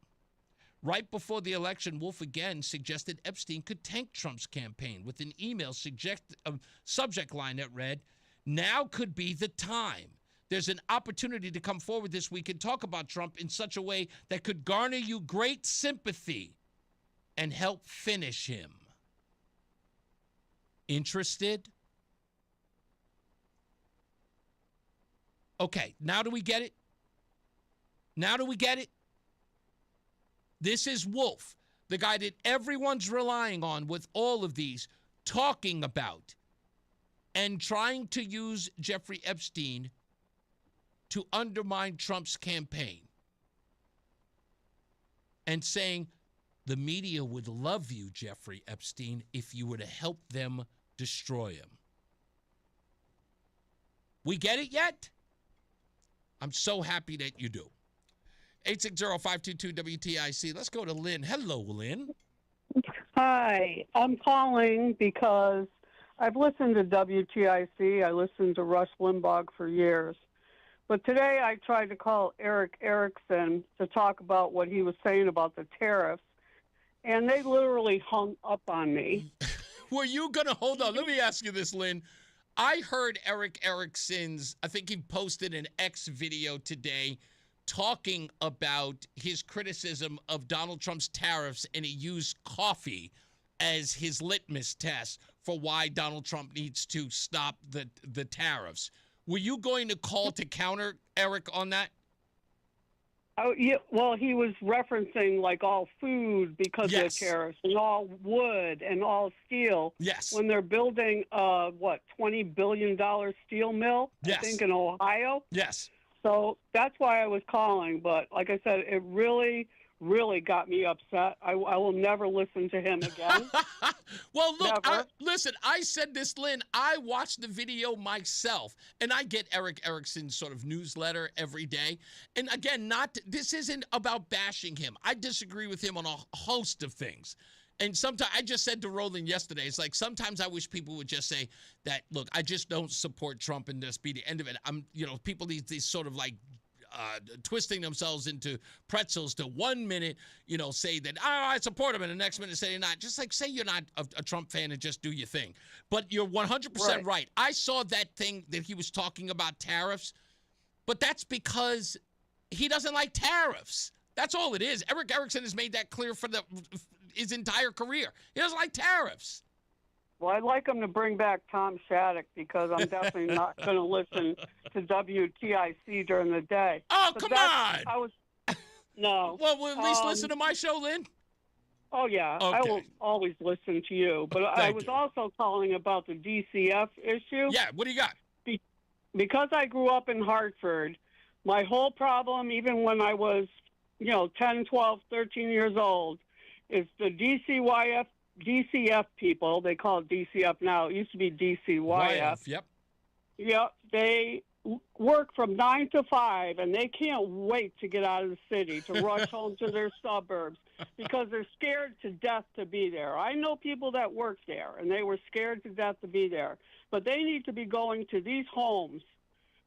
[SPEAKER 4] Right before the election, Wolf again suggested Epstein could tank Trump's campaign with an email subject line that read, "Now could be the time. There's an opportunity to come forward this week and talk about Trump in such a way that could garner you great sympathy and help finish him." Interested? Okay, now do we get it? Now do we get it? This is Wolf, the guy that everyone's relying on with all of these, talking about and trying to use Jeffrey Epstein to undermine Trump's campaign. And saying, the media would love you, Jeffrey Epstein, if you were to help them destroy him. We get it yet? I'm so happy that you do. 860-522-WTIC. Let's go to Lynn. Hello, Lynn.
[SPEAKER 5] Hi. I'm calling because I've listened to WTIC. I listened to Rush Limbaugh for years. But today I tried to call Eric Erickson to talk about what he was saying about the tariffs, and they literally hung up on me.
[SPEAKER 4] Were you going to hold on? Let me ask you this, Lynn. I heard Eric Erickson's, I think he posted an X video today talking about his criticism of Donald Trump's tariffs, and he used coffee as his litmus test for why Donald Trump needs to stop the tariffs. Were you going to call to counter Eric on that?
[SPEAKER 5] Oh, yeah. Well, he was referencing like all food because of the tariffs, and all wood and all steel.
[SPEAKER 4] Yes.
[SPEAKER 5] When they're building $20 billion steel mill, I think in Ohio.
[SPEAKER 4] Yes.
[SPEAKER 5] So that's why I was calling. But like I said, it really, really got me upset. I will never listen to him again.
[SPEAKER 4] Well, look, listen, I said this, Lynn. I watched the video myself, and I get Eric Erickson's sort of newsletter every day. And again, this isn't about bashing him. I disagree with him on a host of things. And sometimes, I just said to Roland yesterday, it's like sometimes I wish people would just say that, look, I just don't support Trump and this be the end of it. People these sort of like twisting themselves into pretzels to 1 minute, say that, I support him, and the next minute say you're not. Just like say you're not a Trump fan and just do your thing. But you're 100% right. I saw that thing that he was talking about tariffs, but that's because he doesn't like tariffs. That's all it is. Eric Erickson has made that clear for his entire career. He doesn't like tariffs.
[SPEAKER 5] Well, I'd like him to bring back Tom Shattuck because I'm definitely not going to listen to WTIC during the day.
[SPEAKER 4] Oh, come on!
[SPEAKER 5] No.
[SPEAKER 4] Well, we'll at least listen to my show, Lynn.
[SPEAKER 5] Oh, yeah. Okay. I will always listen to you. But I was also calling about the DCF issue.
[SPEAKER 4] Yeah, what do you got?
[SPEAKER 5] Because I grew up in Hartford, my whole problem, even when I was, 10, 12, 13 years old, is the DCF people. They call it DCF now. It used to be DCYF.
[SPEAKER 4] Yep.
[SPEAKER 5] Yep. They work from 9 to 5, and they can't wait to get out of the city, to rush home to their suburbs, because they're scared to death to be there. I know people that work there, and they were scared to death to be there. But they need to be going to these homes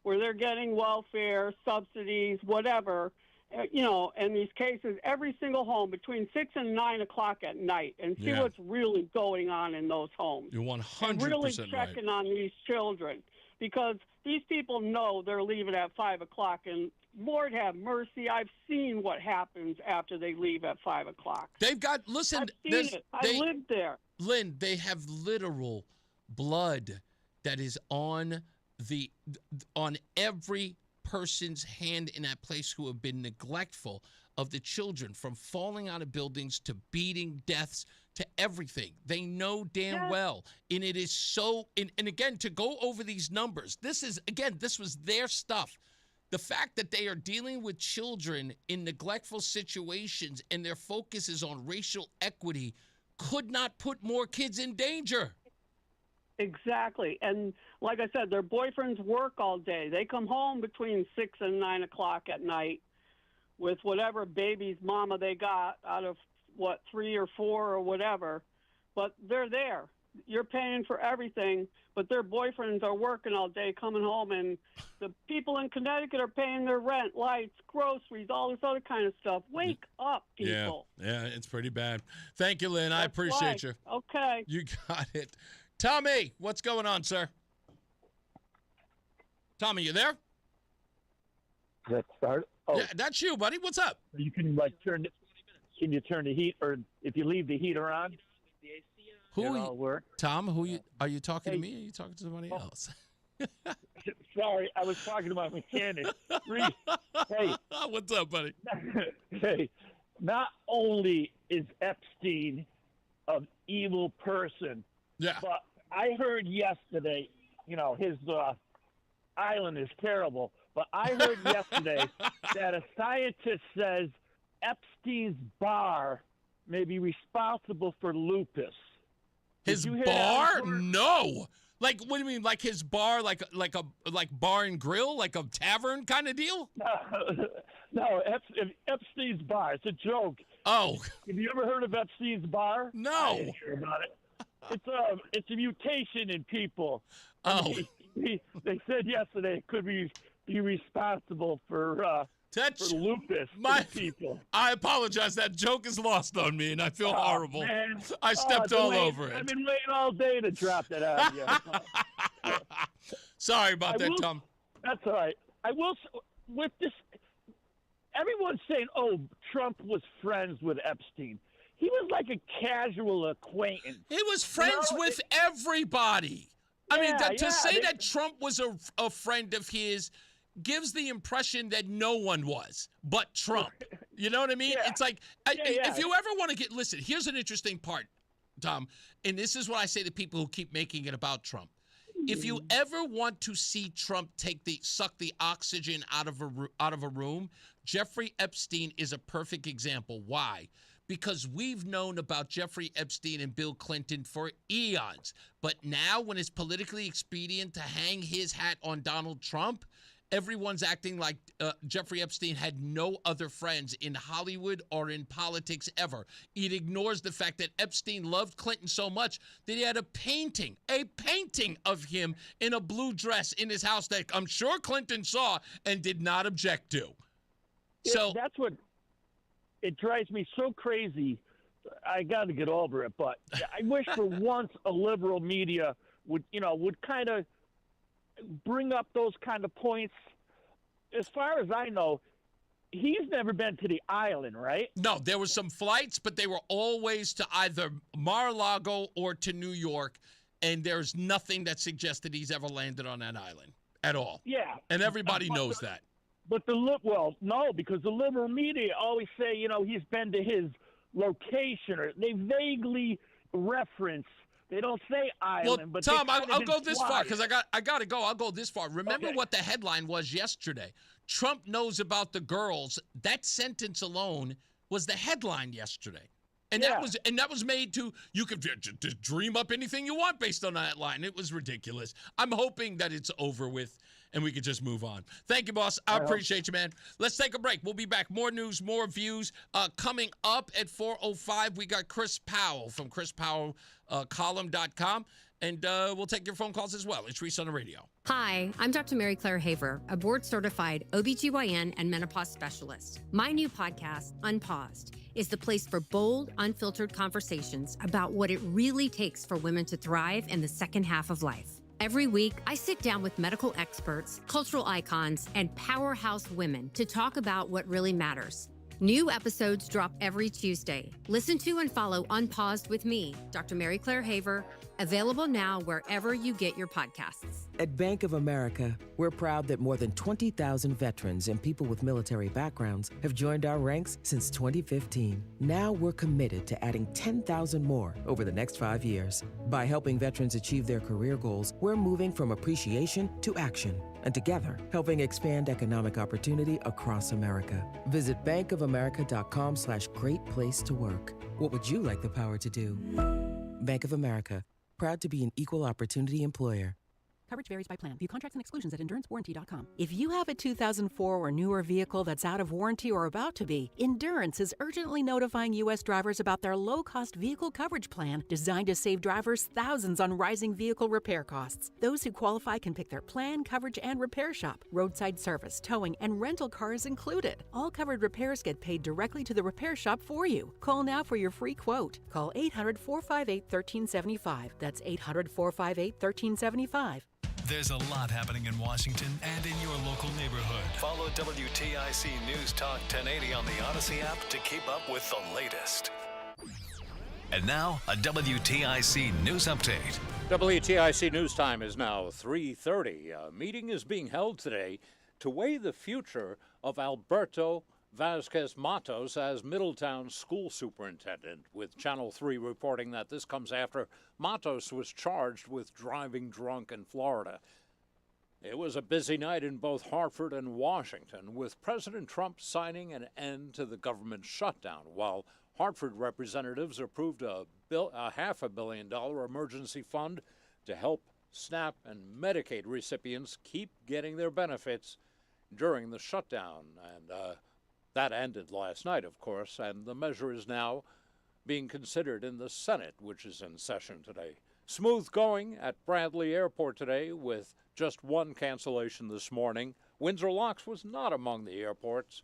[SPEAKER 5] where they're getting welfare, subsidies, whatever, in these cases, every single home between 6 and 9 o'clock at night, and see what's really going on in those homes.
[SPEAKER 4] You're 100%
[SPEAKER 5] and really checking on these children, because these people know they're leaving at 5 o'clock, and Lord have mercy, I've seen what happens after they leave at 5 o'clock.
[SPEAKER 4] They've got, listen,
[SPEAKER 5] I've seen it. I lived there.
[SPEAKER 4] Lynn, they have literal blood that is on every person's hand in that place who have been neglectful of the children, from falling out of buildings to beating deaths to everything. They know damn well. And it is so, and again, to go over these numbers, this was their stuff. The fact that they are dealing with children in neglectful situations and their focus is on racial equity could not put more kids in danger.
[SPEAKER 5] Exactly. And like I said, their boyfriends work all day. They come home between 6 and 9 o'clock at night with whatever baby's mama they got out of, 3 or 4 or whatever. But they're there. you're paying for everything, but their boyfriends are working all day, coming home, and the people in Connecticut are paying their rent, lights, groceries, all this other kind of stuff. Wake up, people.
[SPEAKER 4] Yeah, it's pretty bad. Thank you, Lynn. I appreciate you.
[SPEAKER 5] Okay.
[SPEAKER 4] You got it. Tommy, what's going on, sir? Tommy, you there?
[SPEAKER 6] Let's start. Oh,
[SPEAKER 4] yeah, that's you, buddy. What's up?
[SPEAKER 6] You can turn. Can you turn the heat, or if you leave the heater on?
[SPEAKER 4] Tom, are you talking to me or are you talking to somebody else?
[SPEAKER 6] Sorry, I was talking to my mechanic. Reese, hey.
[SPEAKER 4] What's up, buddy?
[SPEAKER 6] Hey, not only is Epstein an evil person, but I heard yesterday, his island is terrible, but I heard yesterday that a scientist says Epstein's bar may be responsible for lupus.
[SPEAKER 4] His bar? No. Like, what do you mean? Like his bar, like bar and grill, like a tavern kind of deal?
[SPEAKER 6] No, Epstein's bar. It's a joke.
[SPEAKER 4] Oh.
[SPEAKER 6] Have you ever heard of Epstein's bar?
[SPEAKER 4] No.
[SPEAKER 6] I didn't hear about it. It's a mutation in people.
[SPEAKER 4] Oh.
[SPEAKER 6] They said yesterday it could be responsible for lupus in people.
[SPEAKER 4] I apologize. That joke is lost on me, and I feel horrible.
[SPEAKER 6] Man.
[SPEAKER 4] I stepped all over it.
[SPEAKER 6] I've been waiting all day to drop that out of you.
[SPEAKER 4] Sorry about that, Tom.
[SPEAKER 6] That's all right. I will, with this, everyone's saying, Trump was friends with Epstein. He was like a casual acquaintance.
[SPEAKER 4] He was friends with everybody. I mean, to say that Trump was a friend of his gives the impression that no one was but Trump. You know what I mean?
[SPEAKER 6] Yeah.
[SPEAKER 4] It's like, if you ever want to listen, here's an interesting part, Tom, and this is what I say to people who keep making it about Trump. If you ever want to see Trump suck the oxygen out of a room, Jeffrey Epstein is a perfect example. Why? Because we've known about Jeffrey Epstein and Bill Clinton for eons. But now when it's politically expedient to hang his hat on Donald Trump, everyone's acting like Jeffrey Epstein had no other friends in Hollywood or in politics ever. It ignores the fact that Epstein loved Clinton so much that he had a painting of him in a blue dress in his house that I'm sure Clinton saw and did not object to. So
[SPEAKER 6] that's what it drives me so crazy. I got to get over it, but I wish for once a liberal media would kind of bring up those kind of points. As far as I know, he's never been to the island, right?
[SPEAKER 4] No, there were some flights, but they were always to either Mar-a-Lago or to New York, and there's nothing that suggested he's ever landed on that island at all.
[SPEAKER 6] Yeah.
[SPEAKER 4] And everybody knows that.
[SPEAKER 6] But no, because the liberal media always say, he's been to his location, or they vaguely reference. They don't say island, but
[SPEAKER 4] Tom, I'll go this far because I got to go. I'll go this far. Remember what the headline was yesterday? Trump knows about the girls. That sentence alone was the headline yesterday. And that was made to, you could just dream up anything you want based on that line. It was ridiculous. I'm hoping that it's over with and we could just move on. Thank you, boss. I appreciate you, man. Let's take a break. We'll be back. More news, more views. Coming up at 4:05, we got Chris Powell from ChrisPowellColumn.com. And we'll take your phone calls as well. It's Reese on the Radio.
[SPEAKER 19] Hi, I'm Dr. Mary Claire Haver, a board-certified OBGYN and menopause specialist. My new podcast, Unpaused, is the place for bold, unfiltered conversations about what it really takes for women to thrive in the second half of life. Every week, I sit down with medical experts, cultural icons, and powerhouse women to talk about what really matters. New episodes drop every Tuesday. Listen to and follow Unpaused with me, Dr. Mary Claire Haver, available now wherever you get your podcasts.
[SPEAKER 21] At Bank of America, we're proud that more than 20,000 veterans and people with military backgrounds have joined our ranks since 2015. Now we're committed to adding 10,000 more over the next 5 years. By helping veterans achieve their career goals, we're moving from appreciation to action, and together, helping expand economic opportunity across America. Visit bankofamerica.com/great place to work. What would you like the power to do? Bank of America, proud to be an equal opportunity employer.
[SPEAKER 8] Coverage varies by plan. View contracts and exclusions at endurancewarranty.com. If you have a 2004 or newer vehicle that's out of warranty or about to be, Endurance is urgently notifying U.S. drivers about their low-cost vehicle coverage plan designed to save drivers thousands on rising vehicle repair costs. Those who qualify can pick their plan, coverage, and repair shop. Roadside service, towing, and rental cars included. All covered repairs get paid directly to the repair shop for you. Call now for your free quote. Call 800-458-1375. That's 800-458-1375.
[SPEAKER 7] There's a lot happening in Washington and in your local neighborhood. Follow WTIC News Talk 1080 on the Odyssey app to keep up with the latest. And now, a WTIC News Update.
[SPEAKER 20] WTIC News Time is now 3:30. A meeting is being held today to weigh the future of Alberto Vasquez Matos as Middletown school superintendent, with Channel 3 reporting that this comes after Matos was charged with driving drunk in Florida. It was a busy night in both Hartford and Washington, with President Trump signing an end to the government shutdown, while Hartford representatives approved a $500 million emergency fund to help SNAP and Medicaid recipients keep getting their benefits during the shutdown. And that ended last night, of course, and the measure is now being considered in the Senate, which is in session today. Smooth going at Bradley Airport today, with just one cancellation this morning. Windsor Locks was not among the airports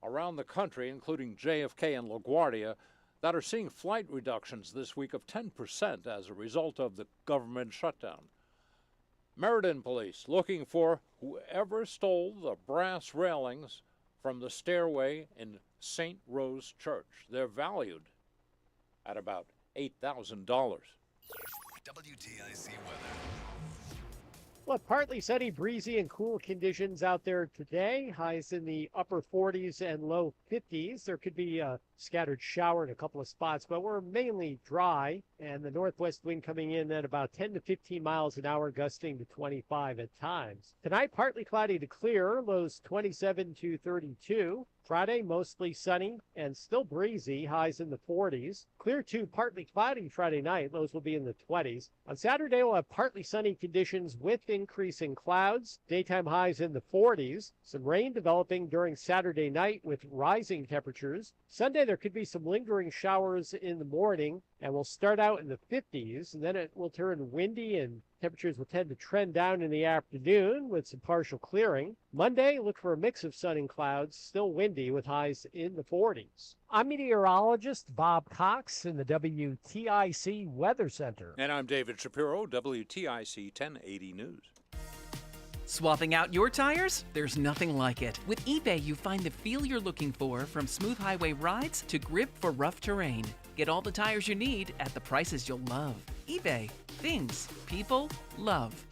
[SPEAKER 20] around the country, including JFK and LaGuardia, that are seeing flight reductions this week of 10% as a result of the government shutdown. Meriden police looking for whoever stole the brass railings from the stairway in St. Rose Church. They're valued at about $8,000.
[SPEAKER 7] WTIC weather.
[SPEAKER 22] Well, partly sunny, breezy, and cool conditions out there today. Highs in the upper 40s and low 50s. There could be a scattered shower in a couple of spots, but we're mainly dry, and the northwest wind coming in at about 10 to 15 miles an hour, gusting to 25 at times. Tonight, partly cloudy to clear, lows 27 to 32. Friday, mostly sunny and still breezy, highs in the 40s. Clear to partly cloudy Friday night, lows will be in the 20s. On Saturday, we'll have partly sunny conditions with increasing clouds. Daytime highs in the 40s. Some rain developing during Saturday night with rising temperatures. Sunday, there could be some lingering showers in the morning, and we'll start out in the 50s, and then it will turn windy and temperatures will tend to trend down in the afternoon with some partial clearing. Monday, look for a mix of sun and clouds, still windy with highs in the 40s. I'm meteorologist Bob Cox in the WTIC Weather Center.
[SPEAKER 20] And I'm David Shapiro, WTIC 1080 News.
[SPEAKER 9] Swapping out your tires? There's nothing like it. With eBay, you find the feel you're looking for, from smooth highway rides to grip for rough terrain. Get all the tires you need at the prices you'll love. eBay. Things people love.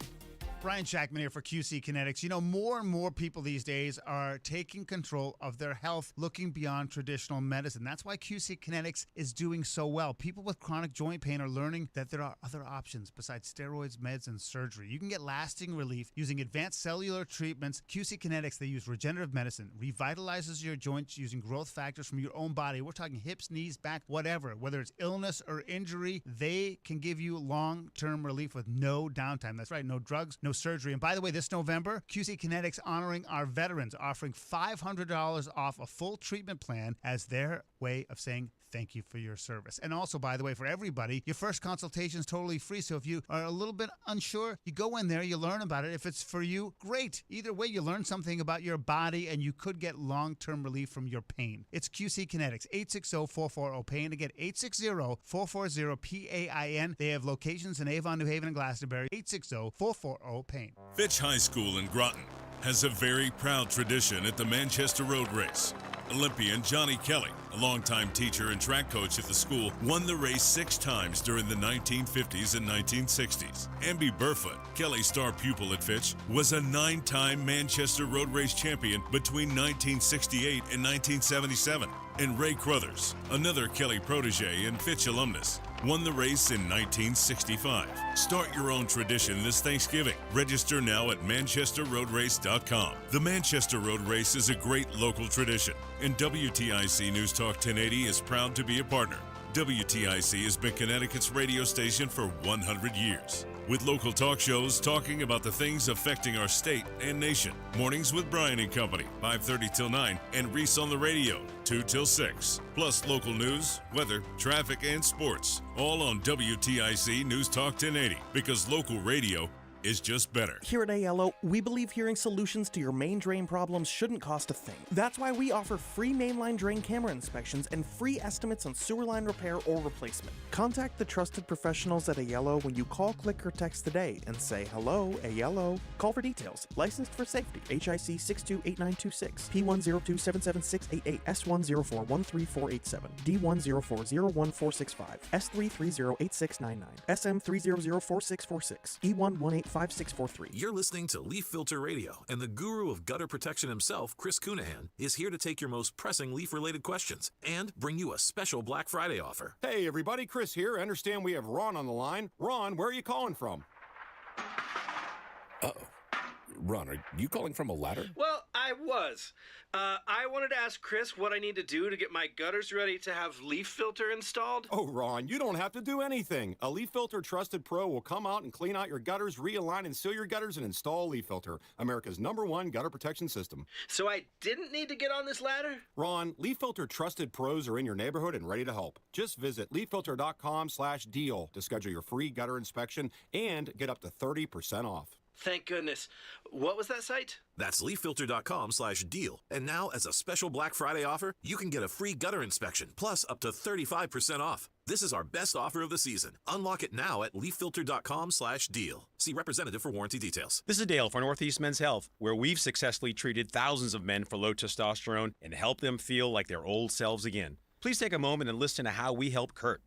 [SPEAKER 10] Brian Shackman here for QC Kinetics. You know, more and more people these days are taking control of their health, looking beyond traditional medicine. That's why QC Kinetics is doing so well. People with chronic joint pain are learning that there are other options besides steroids, meds, and surgery. You can get lasting relief using advanced cellular treatments. QC Kinetics, they use regenerative medicine, revitalizes your joints using growth factors from your own body. We're talking hips, knees, back, whatever. Whether it's illness or injury, they can give you long-term relief with no downtime. That's right, no drugs, no surgery. And by the way, this November, QC Kinetics honoring our veterans, offering $500 off a full treatment plan as their way of saying thank you for your service. And also, by the way, for everybody, your first consultation is totally free. So if you are a little bit unsure, you go in there, you learn about it. If it's for you, great. Either way, you learn something about your body and you could get long-term relief from your pain. It's QC Kinetics, 860-440-PAIN. Again, 860-440-PAIN. They have locations in Avon, New Haven, and Glastonbury. 860-440-PAIN.
[SPEAKER 23] Fitch High School in Groton has a very proud tradition at the Manchester Road Race. Olympian Johnny Kelly, a longtime teacher and track coach at the school, won the race 6 times during the 1950s and 1960s. Amby Burfoot, Kelly's star pupil at Fitch, was a 9-time Manchester Road Race champion between 1968 and 1977. And Ray Crothers, another Kelly protege and Fitch alumnus, won the race in 1965. Start your own tradition this Thanksgiving. Register now at manchesterroadrace.com. The Manchester Road Race is a great local tradition, and WTIC News Talk 1080 is proud to be a partner. WTIC has been Connecticut's radio station for 100 years. with local talk shows talking about the things affecting our state and nation. Mornings with Brian and Company, 5:30 till 9, and Reese on the Radio, 2 till 6. Plus local news, weather, traffic, and sports. All on WTIC News Talk 1080, because local radio is just better.
[SPEAKER 11] Here at ALO, we believe hearing solutions to your main drain problems shouldn't cost a thing. That's why we offer free mainline drain camera inspections and free estimates on sewer line repair or replacement. Contact the trusted professionals at ALO when you call, click, or text today and say, "Hello, ALO." Call for details. Licensed for safety. HIC 628926, P10277688, S10413487, D10401465, S3308699, SM3004646, E1185643.
[SPEAKER 28] You're listening to Leaf Filter Radio, and the guru of gutter protection himself, Chris Cunahan, is here to take your most pressing leaf-related questions and bring you a special Black Friday offer.
[SPEAKER 12] Hey everybody, Chris here. I understand we have Ron on the line. Ron, where are you calling from?
[SPEAKER 13] Uh-oh. Ron, are you calling from a ladder?
[SPEAKER 15] Well, I was. I wanted to ask Chris what I need to do to get my gutters ready to have leaf filter installed.
[SPEAKER 12] Oh, Ron, you don't have to do anything. A Leaf Filter Trusted Pro will come out and clean out your gutters, realign and seal your gutters, and install Leaf Filter, America's #1 gutter protection system.
[SPEAKER 15] So I didn't need to get on this ladder?
[SPEAKER 12] Ron, Leaf Filter Trusted Pros are in your neighborhood and ready to help. Just visit leaffilter.com/deal to schedule your free gutter inspection and get up to 30% off.
[SPEAKER 15] Thank goodness. What was that site?
[SPEAKER 28] That's leaffilter.com/deal. And now, as a special Black Friday offer, you can get a free gutter inspection, plus up to 35% off. This is our best offer of the season. Unlock it now at leaffilter.com/deal. See representative for warranty details.
[SPEAKER 1] This is Dale for Northeast Men's Health, where we've successfully treated thousands of men for low testosterone and helped them feel like their old selves again. Please take a moment and listen to how we help Kurt.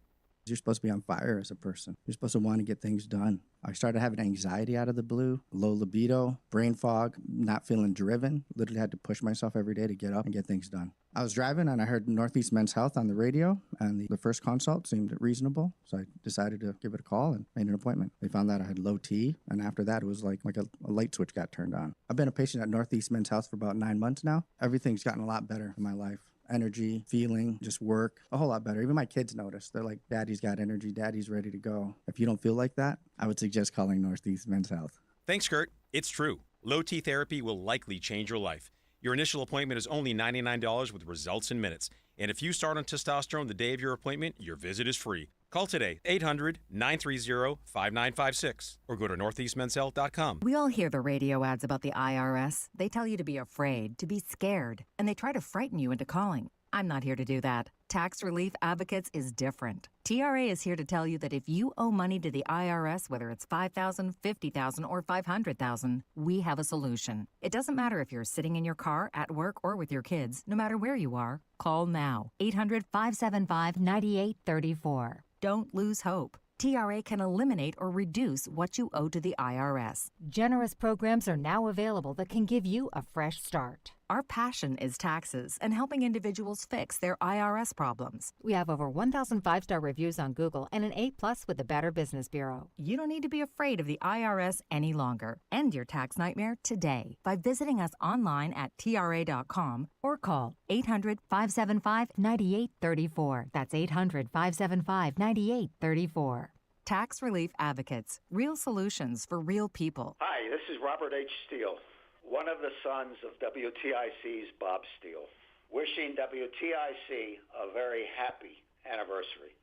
[SPEAKER 24] You're supposed to be on fire as a person. You're supposed to want to get things done. I started having anxiety out of the blue, low libido, brain fog, not feeling driven. Literally had to push myself every day to get up and get things done. I was driving and I heard Northeast Men's Health on the radio, and the first consult seemed reasonable, so I decided to give it a call and made an appointment. They found that I had low T, and after that it was like a light switch got turned on. I've been a patient at Northeast Men's Health for about 9 months now. Everything's gotten a lot better in my life. Energy, feeling, just work, a whole lot better. Even my kids notice. They're like, "Daddy's got energy, Daddy's ready to go." If you don't feel like that, I would suggest calling Northeast Men's Health.
[SPEAKER 1] Thanks, Kurt. It's true. Low T therapy will likely change your life. Your initial appointment is only $99 with results in minutes. And if you start on testosterone the day of your appointment, your visit is free. Call today, 800-930-5956, or go to northeastmenshealth.com.
[SPEAKER 25] We all hear the radio ads about the IRS. They tell you to be afraid, to be scared, and they try to frighten you into calling. I'm not here to do that. Tax Relief Advocates is different. TRA is here to tell you that if you owe money to the IRS, whether it's $5,000, $50,000, or $500,000, we have a solution. It doesn't matter if you're sitting in your car, at work, or with your kids. No matter where you are, call now. 800-575-9834. Don't lose hope. TRA can eliminate or reduce what you owe to the IRS.
[SPEAKER 26] Generous programs are now available that can give you a fresh start.
[SPEAKER 25] Our passion is taxes and helping individuals fix their IRS problems.
[SPEAKER 26] We have over 1,000 5-star reviews on Google and an A+ with the Better Business Bureau.
[SPEAKER 25] You don't need to be afraid of the IRS any longer. End your tax nightmare today by visiting us online at TRA.com or call 800-575-9834. That's 800-575-9834. Tax Relief Advocates. Real solutions for real people.
[SPEAKER 27] Hi, this is Robert H. Steele, one of the sons of WTIC's Bob Steele. Wishing WTIC a very happy anniversary.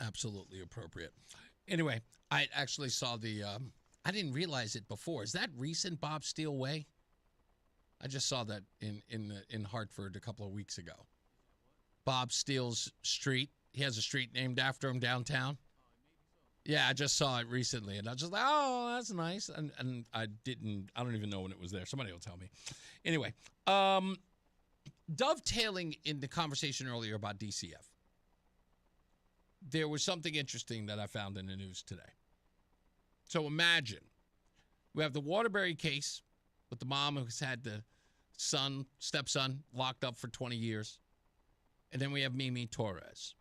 [SPEAKER 4] Absolutely appropriate. Anyway, I actually saw the, I didn't realize it before. Is that recent Bob Steele Way? I just saw that in Hartford a couple of weeks ago. Bob Steele's Street. He has a street named after him downtown. Yeah, I just saw it recently, and I was just like, oh, that's nice. And I don't even know when it was there. Somebody will tell me. Anyway, dovetailing in the conversation earlier about DCF, there was something interesting that I found in the news today. So imagine we have the Waterbury case with the mom who's had the stepson locked up for 20 years. And then we have Mimi Torres.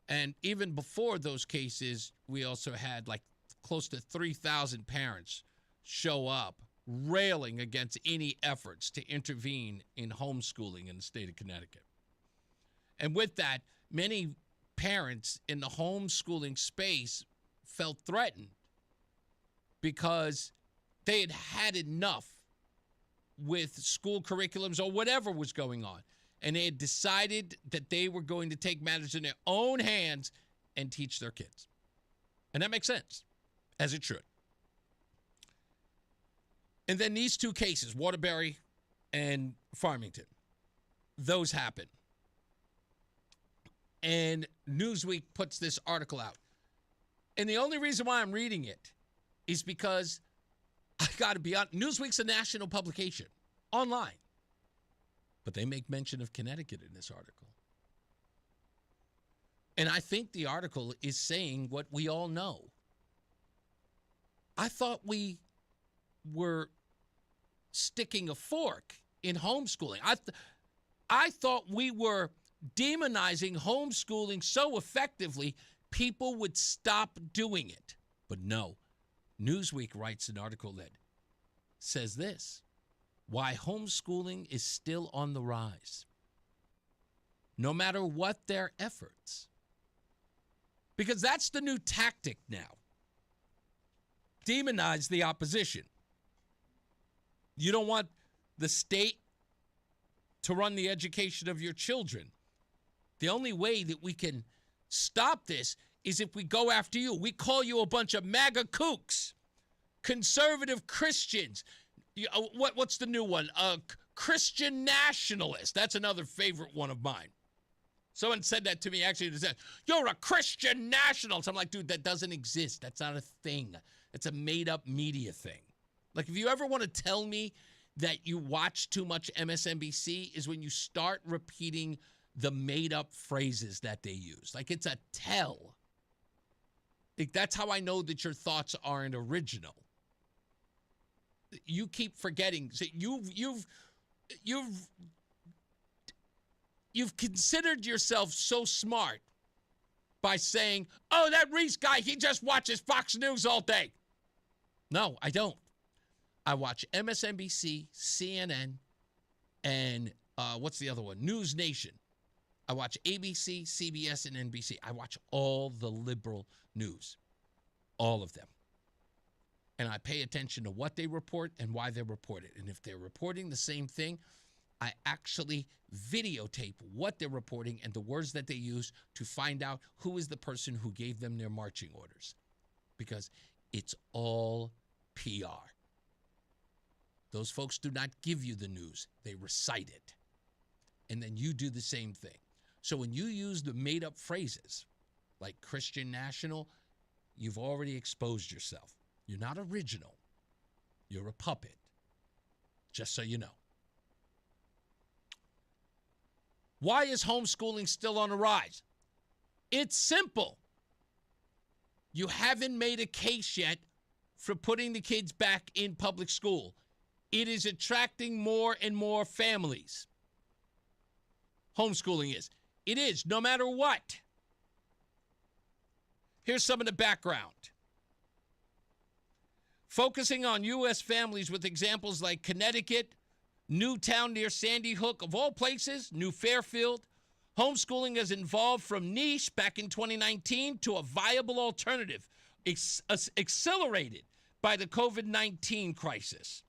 [SPEAKER 4] And even before those cases, we also had like close to 3,000 parents show up railing against any efforts to intervene in homeschooling in the state of Connecticut. And with that, many parents in the homeschooling space felt threatened because they had had enough with school curriculums or whatever was going on. And they had decided that they were going to take matters in their own hands and teach their kids. And that makes sense, as it should. And then these two cases, Waterbury and Farmington, those happen. And Newsweek puts this article out. And the only reason why I'm reading it is because I got to be honest, Newsweek's a national publication online. But they make mention of Connecticut in this article. And I think the article is saying what we all know. I thought we were sticking a fork in homeschooling. I thought we were demonizing homeschooling so effectively, people would stop doing it. But no, Newsweek writes an article that says this: why homeschooling is still on the rise, no matter what their efforts. Because that's the new tactic now. Demonize the opposition. You don't want the state to run the education of your children. The only way that we can stop this is if we go after you. We call you a bunch of MAGA kooks, conservative Christians. What's the new one? Christian nationalist. That's another favorite one of mine. Someone said that to me, actually. They said, you're a Christian nationalist. I'm like, dude, that doesn't exist. That's not a thing. It's a made-up media thing. Like, if you ever want to tell me that you watch too much MSNBC is when you start repeating the made-up phrases that they use. Like, it's a tell. Like, that's how I know that your thoughts aren't original. You keep forgetting. So you've considered yourself so smart by saying, oh, that Reese guy, he just watches Fox News all day. No, I don't. I watch MSNBC, CNN, and what's the other one? News Nation. I watch ABC, CBS, and NBC. I watch all the liberal news, all of them. And I pay attention to what they report and why they report it. And if they're reporting the same thing, I actually videotape what they're reporting and the words that they use to find out who is the person who gave them their marching orders. Because it's all PR. Those folks do not give you the news. They recite it. And then you do the same thing. So when you use the made-up phrases like Christian national, you've already exposed yourself. You're not original. You're a puppet. Just so you know. Why is homeschooling still on the rise? It's simple. You haven't made a case yet for putting the kids back in public school. It is attracting more and more families. Homeschooling is. It is, no matter what. Here's some of the background. Focusing on U.S. families with examples like Connecticut, Newtown near Sandy Hook, of all places, New Fairfield, homeschooling has evolved from niche back in 2019 to a viable alternative, accelerated by the COVID-19 crisis.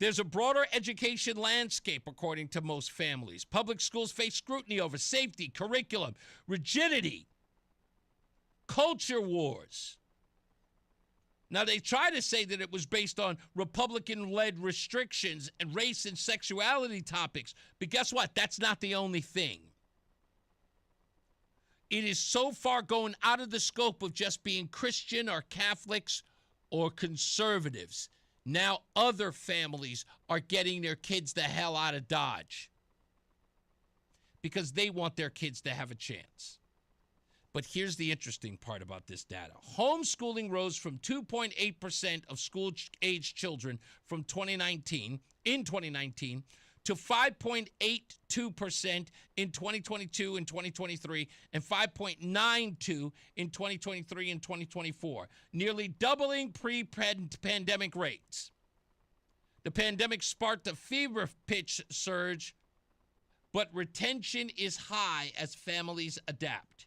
[SPEAKER 4] There's a broader education landscape, according to most families. Public schools face scrutiny over safety, curriculum, rigidity, culture wars. Now, they try to say that it was based on Republican-led restrictions and race and sexuality topics, but guess what? That's not the only thing. It is so far going out of the scope of just being Christian or Catholics or conservatives. Now other families are getting their kids the hell out of Dodge because they want their kids to have a chance. But here's the interesting part about this data. Homeschooling rose from 2.8% of school-age children in 2019 to 5.82% in 2022 and 2023 and 5.92% in 2023 and 2024, nearly doubling pre-pandemic rates. The pandemic sparked a fever pitch surge, but retention is high as families adapt.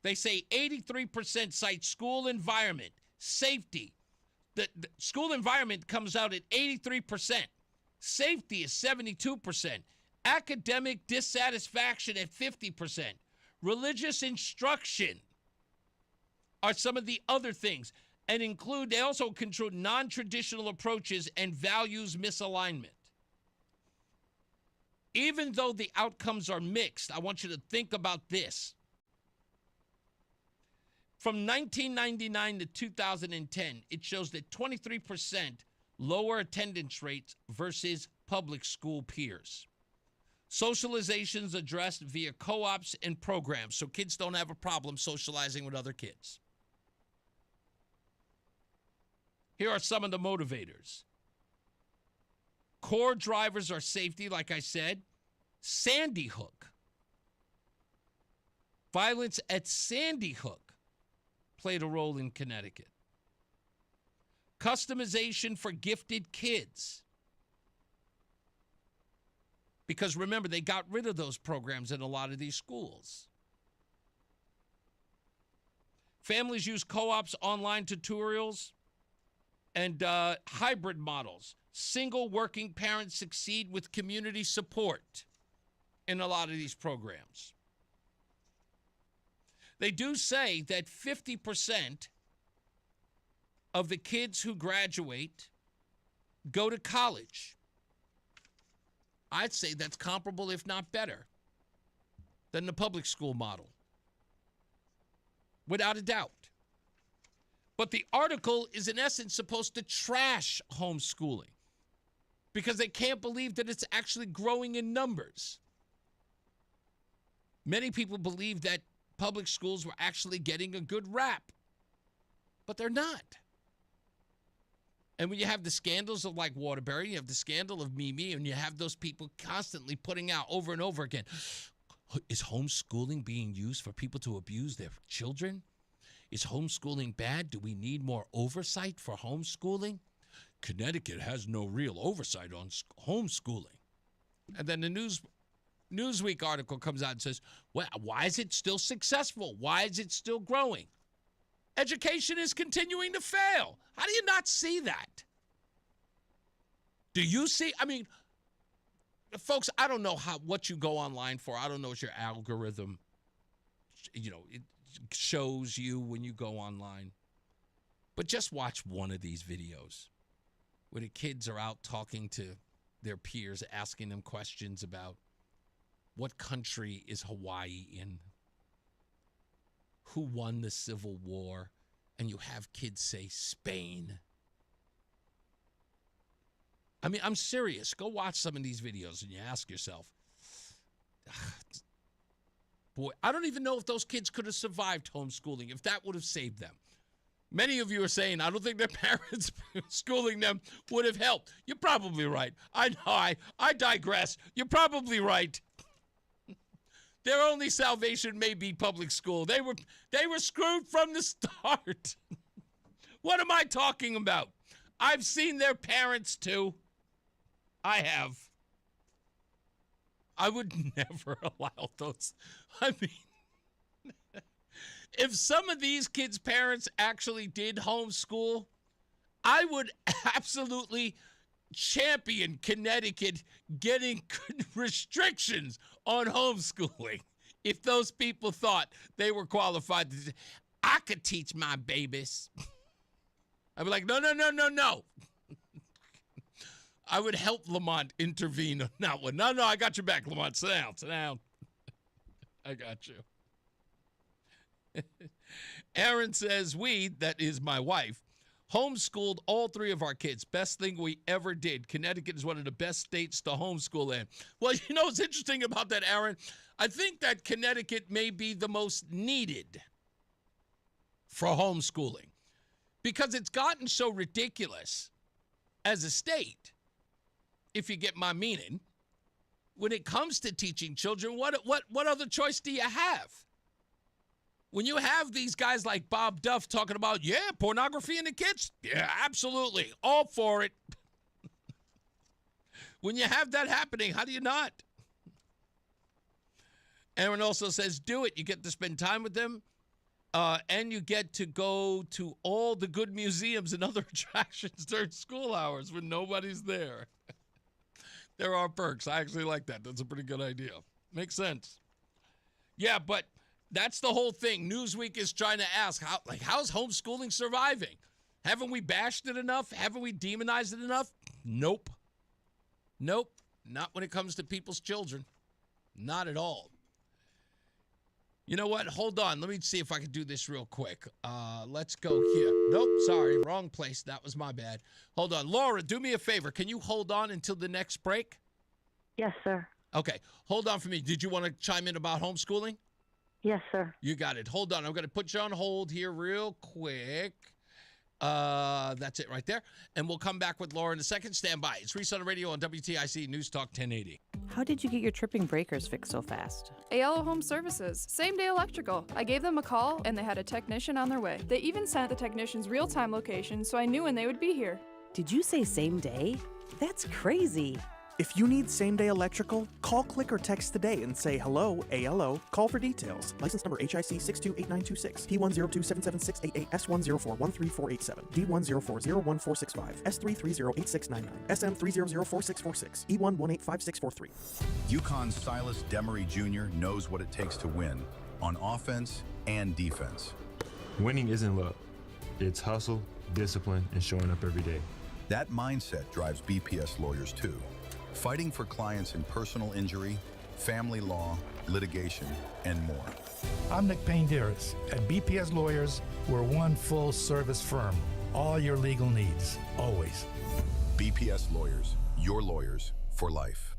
[SPEAKER 4] They say 83% cite school environment, safety. The school environment comes out at 83%. Safety is 72%. Academic dissatisfaction at 50%. Religious instruction are some of the other things. And they also control non-traditional approaches and values misalignment. Even though the outcomes are mixed, I want you to think about this. From 1999 to 2010, it shows that 23% lower attendance rates versus public school peers. Socializations addressed via co-ops and programs, so kids don't have a problem socializing with other kids. Here are some of the motivators. Core drivers are safety, like I said. Sandy Hook. Violence at Sandy Hook played a role in Connecticut. Customization for gifted kids. Because remember, they got rid of those programs in a lot of these schools. Families use co-ops, online tutorials, and hybrid models. Single working parents succeed with community support in a lot of these programs. They do say that 50% of the kids who graduate go to college. I'd say that's comparable, if not better, than the public school model. Without a doubt. But the article is, in essence, supposed to trash homeschooling because they can't believe that it's actually growing in numbers. Many people believe that public schools were actually getting a good rap, but they're not. And when you have the scandals of like Waterbury, you have the scandal of Mimi, and you have those people constantly putting out over and over again, is homeschooling being used for people to abuse their children? Is homeschooling bad? Do we need more oversight for homeschooling? Connecticut has no real oversight on homeschooling. And then the Newsweek article comes out and says, well, why is it still successful? Why is it still growing? Education is continuing to fail. How do you not see that? Do you see? I mean, folks, I don't know what you go online for. I don't know what your algorithm, it shows you when you go online. But just watch one of these videos where the kids are out talking to their peers, asking them questions about what country is Hawaii in? Who won the Civil War? And you have kids say Spain. I mean, I'm serious. Go watch some of these videos and you ask yourself, boy, I don't even know if those kids could have survived homeschooling, if that would have saved them. Many of you are saying, I don't think their parents schooling them would have helped. You're probably right. I know, I digress. You're probably right. Their only salvation may be public school. They were screwed from the start. What am I talking about? I've seen their parents too. I have. I would never allow those. I mean, if some of these kids' parents actually did homeschool, I would absolutely champion Connecticut getting restrictions on homeschooling. If those people thought they were qualified to, I could teach my babies. I'd be like, no. I would help Lamont intervene on that one. No, I got your back, Lamont. Sit down. I got you. Aaron says, that is my wife, homeschooled all three of our kids. Best thing we ever did. Connecticut is one of the best states to homeschool in. Well, you know what's interesting about that, Aaron? I think that Connecticut may be the most needed for homeschooling because it's gotten so ridiculous as a state, if you get my meaning. When it comes to teaching children, what other choice do you have? When you have these guys like Bob Duff talking about, pornography in the kids? Yeah, absolutely. All for it. When you have that happening, how do you not? Aaron also says, do it. You get to spend time with them. And you get to go to all the good museums and other attractions during school hours when nobody's there. There are perks. I actually like that. That's a pretty good idea. Makes sense. Yeah, but that's the whole thing. Newsweek is trying to ask, how's homeschooling surviving? Haven't we bashed it enough? Haven't we demonized it enough? Nope. Nope. Not when it comes to people's children. Not at all. You know what? Hold on. Let me see if I can do this real quick. Let's go here. Nope, sorry. Wrong place. That was my bad. Hold on. Laura, do me a favor. Can you hold on until the next break?
[SPEAKER 2] Yes, sir.
[SPEAKER 4] Okay. Hold on for me. Did you want to chime in about homeschooling?
[SPEAKER 2] Yes, sir.
[SPEAKER 4] You got it. Hold on. I'm going to put you on hold here real quick. That's it right there. And we'll come back with Laura in a second. Stand by. It's Reese on the Radio on WTIC News Talk 1080.
[SPEAKER 3] How did you get your tripping breakers fixed so fast?
[SPEAKER 5] ALO Home Services. Same day electrical. I gave them a call and they had a technician on their way. They even sent the technician's real-time location so I knew when they would be here.
[SPEAKER 3] Did you say same day? That's crazy.
[SPEAKER 11] If you need same-day electrical, call, click, or text today and say hello, ALO. Call for details. License number HIC 628926, P102776688, S104-13487, D104-01465, S3308699, SM3004646, E1185643.
[SPEAKER 6] UConn's Silas Demery Jr. knows what it takes to win on offense and defense.
[SPEAKER 14] Winning isn't luck. It's hustle, discipline, and showing up every day.
[SPEAKER 6] That mindset drives BPS lawyers too. Fighting for clients in personal injury, family law, litigation, and more.
[SPEAKER 16] I'm Nick Payne-Deris. At BPS Lawyers, we're one full-service firm. All your legal needs, always.
[SPEAKER 6] BPS Lawyers, your lawyers for life.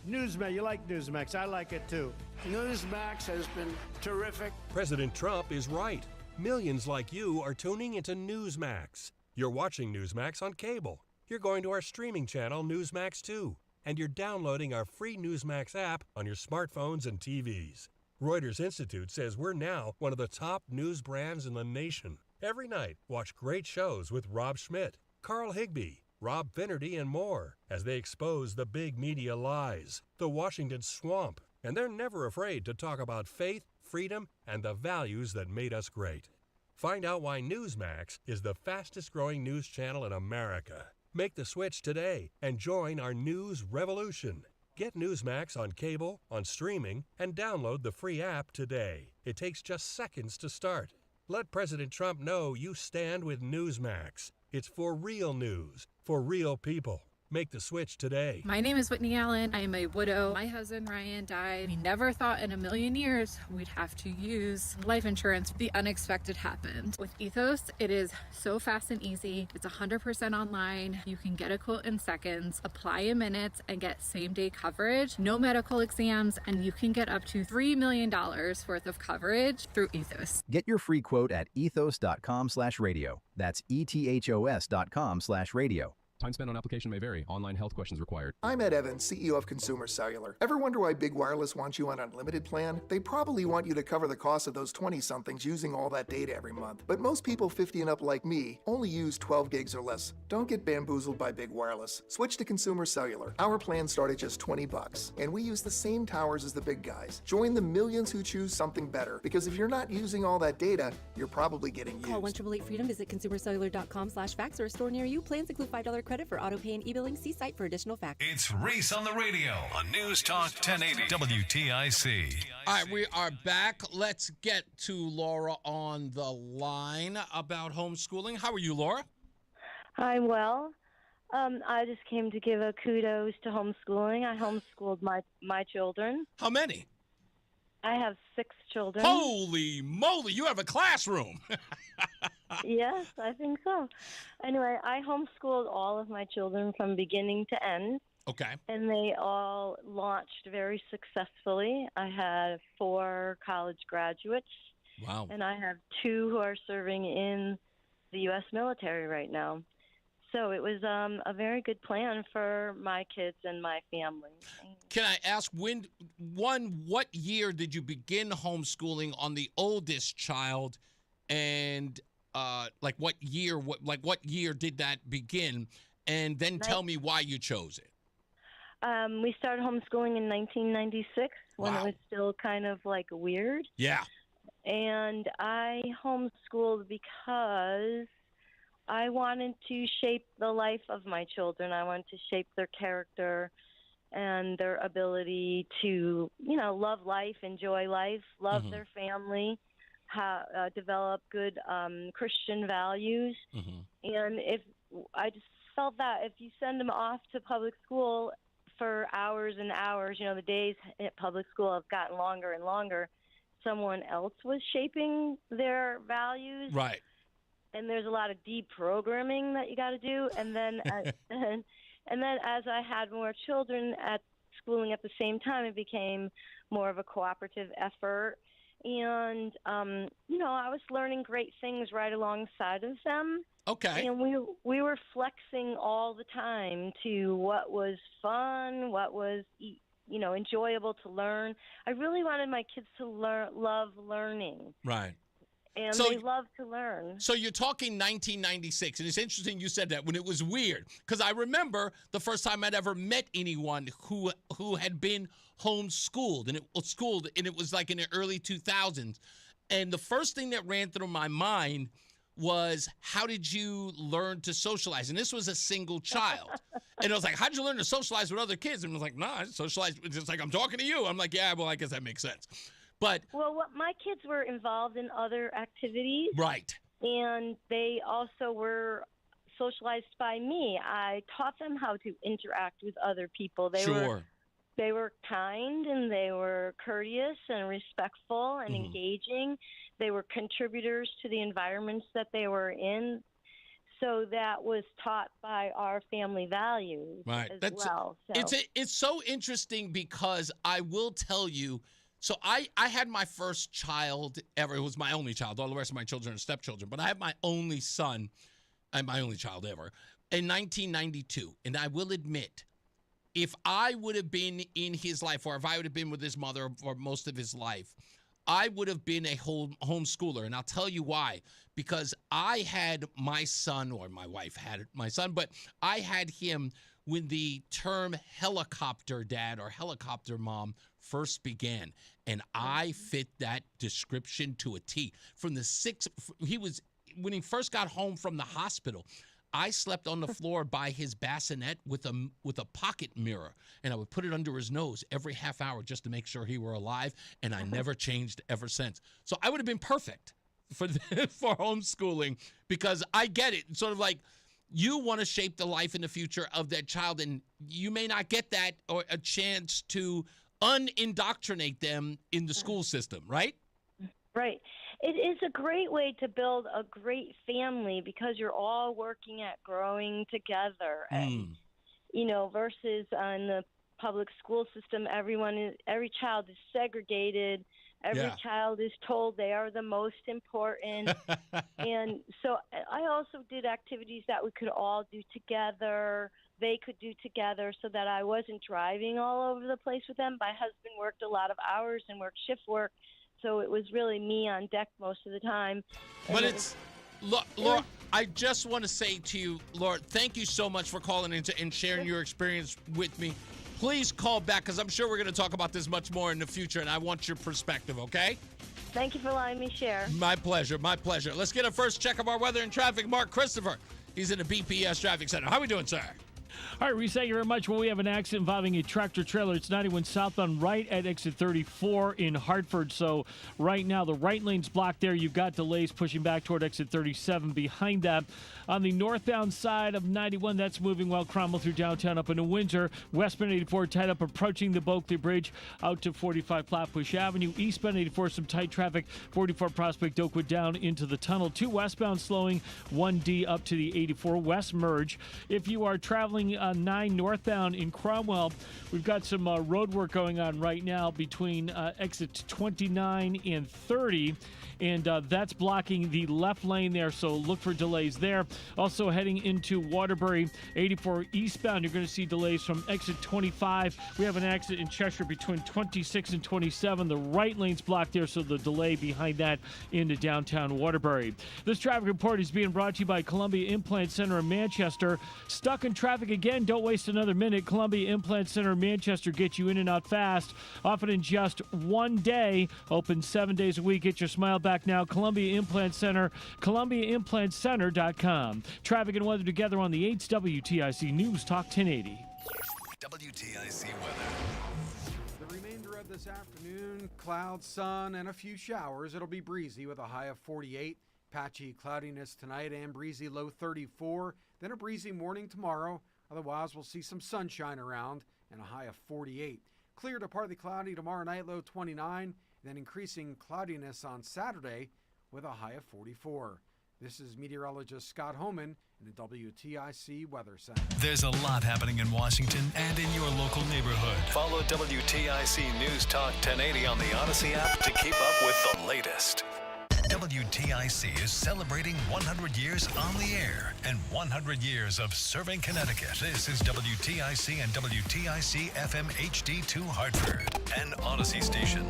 [SPEAKER 17] Newsmax, you like Newsmax. I like it too. Newsmax has been terrific.
[SPEAKER 18] President Trump is right. Millions like you are tuning into Newsmax. You're watching Newsmax on cable. You're going to our streaming channel, Newsmax 2. And you're downloading our free Newsmax app on your smartphones and TVs. Reuters Institute says we're now one of the top news brands in the nation. Every night, watch great shows with Rob Schmidt, Carl Higbie, Rob Finnerty, and more as they expose the big media lies, the Washington swamp, and they're never afraid to talk about faith, freedom, and the values that made us great. Find out why Newsmax is the fastest-growing news channel in America. Make the switch today and join our news revolution. Get Newsmax on cable, on streaming, and download the free app today. It takes just seconds to start. Let President Trump know you stand with Newsmax. It's for real news, for real people. Make the switch today.
[SPEAKER 5] My name is Whitney Allen. I am a widow. My husband, Ryan, died. We never thought in a million years we'd have to use life insurance. The unexpected happened. With Ethos, it is so fast and easy. It's 100% online. You can get a quote in seconds, apply in minutes, and get same-day coverage. No medical exams, and you can get up to $3 million worth of coverage through Ethos.
[SPEAKER 29] Get your free quote at ethos.com/radio. That's ETHOS.com/radio.
[SPEAKER 30] Time spent on application may vary. Online health questions required.
[SPEAKER 31] I'm Ed Evans, CEO of Consumer Cellular. Ever wonder why Big Wireless wants you on an unlimited plan? They probably want you to cover the cost of those 20-somethings using all that data every month. But most people 50 and up like me only use 12 gigs or less. Don't get bamboozled by Big Wireless. Switch to Consumer Cellular. Our plans start at just $20, and we use the same towers as the big guys. Join the millions who choose something better, because if you're not using all that data, you're probably getting used.
[SPEAKER 32] Call 1-888-FREEDOM, visit consumercellular.com/fax or a store near you. Plans include $5 credit for auto pay and e-billing. See site for additional facts.
[SPEAKER 7] It's Reese on the Radio on News Talk 1080 WTIC.
[SPEAKER 4] All right, we are back. Let's get to Laura on the line about homeschooling. How are you, Laura?
[SPEAKER 2] I'm well. I just came to give a kudos to homeschooling. I homeschooled my children.
[SPEAKER 4] How many?
[SPEAKER 2] I have 6 children.
[SPEAKER 4] Holy moly, you have a classroom.
[SPEAKER 2] Yes, I think so. Anyway, I homeschooled all of my children from beginning to end.
[SPEAKER 4] Okay.
[SPEAKER 2] And they all launched very successfully. I had 4 college graduates.
[SPEAKER 4] Wow.
[SPEAKER 2] And I have 2 who are serving in the U.S. military right now. So it was a very good plan for my kids and my family.
[SPEAKER 4] Can I ask, what year did you begin homeschooling on the oldest child, and what year did that begin? And then tell me why you chose it.
[SPEAKER 2] We started homeschooling in 1996 when
[SPEAKER 4] Wow.
[SPEAKER 2] it was still kind of like weird.
[SPEAKER 4] Yeah.
[SPEAKER 2] And I homeschooled because I wanted to shape the life of my children. I wanted to shape their character and their ability to, love life, enjoy life, love their family, develop good Christian values. And I just felt that if you send them off to public school for hours and hours, the days at public school have gotten longer and longer, someone else was shaping their values.
[SPEAKER 4] Right.
[SPEAKER 2] And there's a lot of deprogramming that you got to do. And then and then as I had more children at schooling at the same time, it became more of a cooperative effort. And, I was learning great things right alongside of them.
[SPEAKER 4] Okay.
[SPEAKER 2] And we were flexing all the time to what was fun, what was, enjoyable to learn. I really wanted my kids to love learning.
[SPEAKER 4] Right.
[SPEAKER 2] And
[SPEAKER 4] So-
[SPEAKER 2] they love to learn.
[SPEAKER 4] So you're talking 1996, and it's interesting you said that when it was weird, because I remember the first time I'd ever met anyone who had been homeschooled, and it was like in the early 2000s. And the first thing that ran through my mind was, how did you learn to socialize? And this was a single child. And I was like, how'd you learn to socialize with other kids? And I was like, I socialized. It's just like, I'm talking to you. I'm like, yeah, well, I guess that makes sense. But
[SPEAKER 2] my kids were involved in other activities.
[SPEAKER 4] Right.
[SPEAKER 2] And they also were socialized by me. I taught them how to interact with other people. They were kind, and they were courteous and respectful and engaging. They were contributors to the environments that they were in. So that was taught by our family values as well. So.
[SPEAKER 4] It's so interesting because I will tell you, so I had my first child ever. It was my only child. All the rest of my children are stepchildren. But I had my only son and my only child ever in 1992. And I will admit, if I would have been in his life, or if I would have been with his mother for most of his life, I would have been a homeschooler. And I'll tell you why. Because I had my son, or my wife had my son, but I had him when the term helicopter dad or helicopter mom first began. And I fit that description to a T. When he first got home from the hospital, I slept on the floor by his bassinet with a pocket mirror, and I would put it under his nose every half hour just to make sure he were alive, and I never changed ever since. So I would have been perfect for homeschooling, because I get it. It's sort of like, you want to shape the life in the future of that child, and you may not get that or a chance to unindoctrinate them in the school system, right?
[SPEAKER 2] Right. It is a great way to build a great family, because you're all working at growing together. And, versus in the public school system, every child is segregated. Every child is told they are the most important. And so I also did activities that we could all do together. They could do together, so that I wasn't driving all over the place with them. My husband worked a lot of hours and worked shift work. So it was really me on deck most of the time.
[SPEAKER 4] But Laura, I just want to say to you, Laura, thank you so much for calling in and sharing your experience with me. Please call back, because I'm sure we're going to talk about this much more in the future, and I want your perspective, okay?
[SPEAKER 2] Thank you for allowing me to share.
[SPEAKER 4] My pleasure, my pleasure. Let's get a first check of our weather and traffic. Mark Christopher, he's in the BPS Traffic Center. How are we doing, sir?
[SPEAKER 8] All right, Reese, thank you very much. Well, we have an accident involving a tractor-trailer. It's 91 southbound right at exit 34 in Hartford. So right now, the right lane's blocked there. You've got delays pushing back toward exit 37 behind that. On the northbound side of 91, that's moving well. Cromwell through downtown up into Windsor. Westbound 84 tied up approaching the Bulkley Bridge out to 45 Flatbush Avenue. Eastbound 84, some tight traffic. 44 Prospect Oakwood down into the tunnel. 2 westbound slowing. 1D up to the 84 West merge. If you are traveling 9 northbound in Cromwell, we've got some road work going on right now between exits 29 and 30. And that's blocking the left lane there, so look for delays there. Also heading into Waterbury, 84 eastbound, you're going to see delays from exit 25. We have an accident in Cheshire between 26 and 27. The right lane's blocked there, so the delay behind that into downtown Waterbury. This traffic report is being brought to you by Columbia Implant Center in Manchester. Stuck in traffic again. Don't waste another minute. Columbia Implant Center in Manchester gets you in and out fast, often in just one day. Open 7 days a week. Get your smile back now. Columbia Implant Center, ColumbiaImplantCenter.com. Traffic and weather together on the 8's WTIC News Talk 1080.
[SPEAKER 9] WTIC weather.
[SPEAKER 10] The remainder of this afternoon, clouds, sun, and a few showers. It'll be breezy with a high of 48. Patchy cloudiness tonight and breezy low 34. Then a breezy morning tomorrow. Otherwise, we'll see some sunshine around and a high of 48. Clear to partly cloudy tomorrow night, low 29. Then increasing cloudiness on Saturday with a high of 44. This is meteorologist Scott Homan in the WTIC Weather Center.
[SPEAKER 7] There's a lot happening in Washington and in your local neighborhood. Follow WTIC News Talk 1080 on the Odyssey app to keep up with the latest. WTIC is celebrating 100 years on the air and 100 years of serving Connecticut. This is WTIC and WTIC FM HD2 Hartford, an Odyssey station.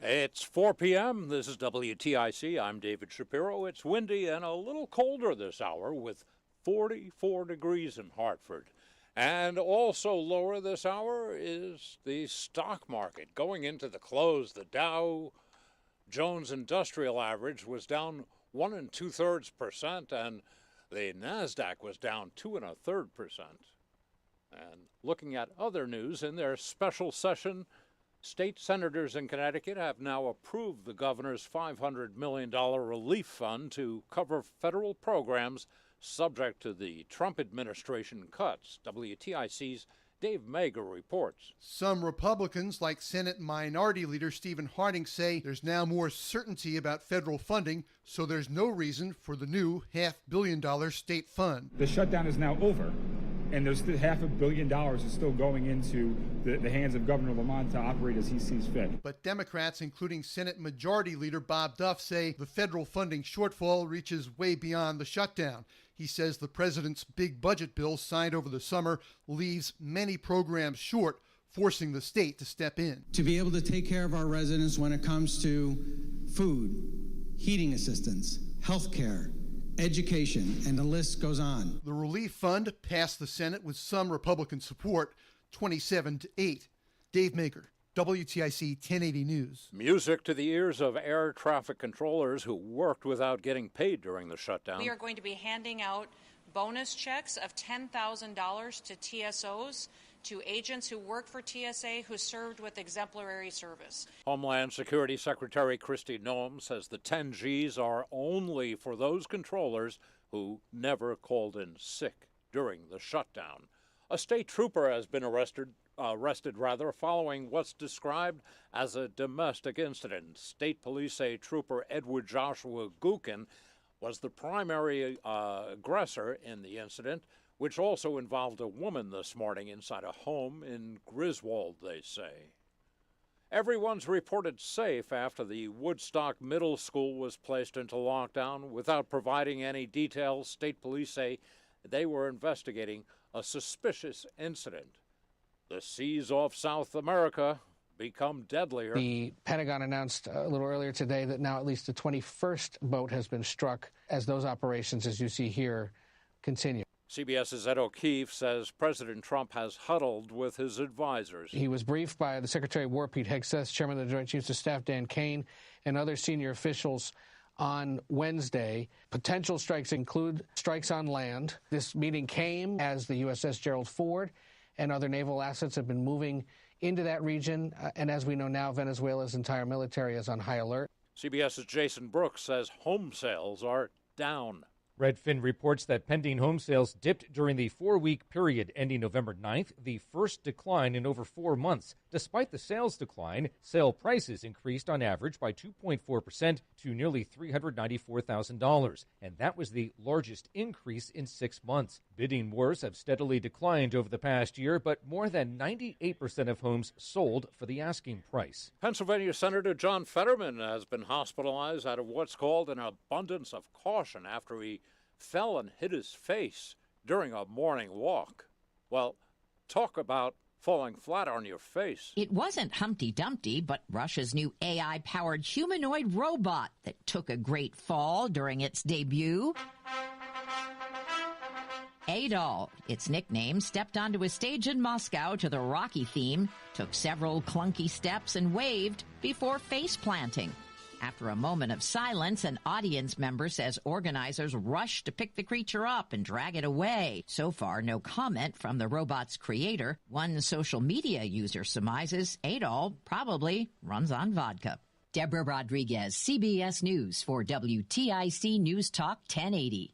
[SPEAKER 12] It's 4 p.m. This is WTIC. I'm David Shapiro. It's windy and a little colder this hour with 44 degrees in Hartford. And also lower this hour is the stock market. Going into the close, the Dow Jones Industrial Average was down 1 2/3%, and the NASDAQ was down 2 1/3%. And looking at other news, in their special session, state senators in Connecticut have now approved the governor's $500 million relief fund to cover federal programs subject to the Trump administration cuts. WTIC's Dave Mager reports.
[SPEAKER 13] Some Republicans, like Senate Minority Leader Stephen Harding, say there's now more certainty about federal funding, so there's no reason for the new $500 million state fund.
[SPEAKER 14] The shutdown is now over, and there's $500 million is still going into the hands of Governor Lamont to operate as he sees fit.
[SPEAKER 13] But Democrats, including Senate Majority Leader Bob Duff, say the federal funding shortfall reaches way beyond the shutdown. He says the president's big budget bill signed over the summer leaves many programs short, forcing the state to step in.
[SPEAKER 15] To be able to take care of our residents when it comes to food, heating assistance, health care, education, and the list goes on.
[SPEAKER 13] The relief fund passed the Senate with some Republican support, 27-8. Dave Mager, WTIC 1080 News.
[SPEAKER 12] Music to the ears of air traffic controllers who worked without getting paid during the shutdown.
[SPEAKER 19] We are going to be handing out bonus checks of $10,000 to TSOs, to agents who work for TSA who served with exemplary service.
[SPEAKER 12] Homeland Security Secretary Kristi Noem says the 10 Gs are only for those controllers who never called in sick during the shutdown. A state trooper has been arrested following what's described as a domestic incident. State police say Trooper Edward Joshua Gukin was the primary aggressor in the incident, which also involved a woman this morning inside a home in Griswold, they say. Everyone's reported safe after the Woodstock Middle School was placed into lockdown. Without providing any details, state police say they were investigating a suspicious incident. The seas off South America become deadlier.
[SPEAKER 20] The Pentagon announced a little earlier today that now at least the 21st boat has been struck as those operations, as you see here, continue.
[SPEAKER 12] CBS's Ed O'Keefe says President Trump has huddled with his advisors.
[SPEAKER 20] He was briefed by the Secretary of War, Pete Hegseth, Chairman of the Joint Chiefs of Staff, Dan Kane, and other senior officials on Wednesday. Potential strikes include strikes on land. This meeting came as the USS Gerald Ford and other naval assets have been moving into that region. And as we know now, Venezuela's entire military is on high alert.
[SPEAKER 12] CBS's Jason Brooks says home sales are down.
[SPEAKER 21] Redfin reports that pending home sales dipped during the 4-week period ending November 9th, the first decline in over 4 months. Despite the sales decline, sale prices increased on average by 2.4% to nearly $394,000, and that was the largest increase in 6 months. Bidding wars have steadily declined over the past year, but more than 98% of homes sold for the asking price.
[SPEAKER 12] Pennsylvania Senator John Fetterman has been hospitalized out of what's called an abundance of caution after he fell and hit his face during a morning walk. Well, talk about falling flat on your face.
[SPEAKER 22] It wasn't Humpty Dumpty, but Russia's new AI-powered humanoid robot that took a great fall during its debut. A-Doll, its nickname, stepped onto a stage in Moscow to the Rocky theme, took several clunky steps and waved before face planting. After a moment of silence, an audience member says organizers rushed to pick the creature up and drag it away. So far, no comment from the robot's creator. One social media user surmises A-Doll probably runs on vodka. Deborah Rodriguez, CBS News for WTIC News Talk 1080.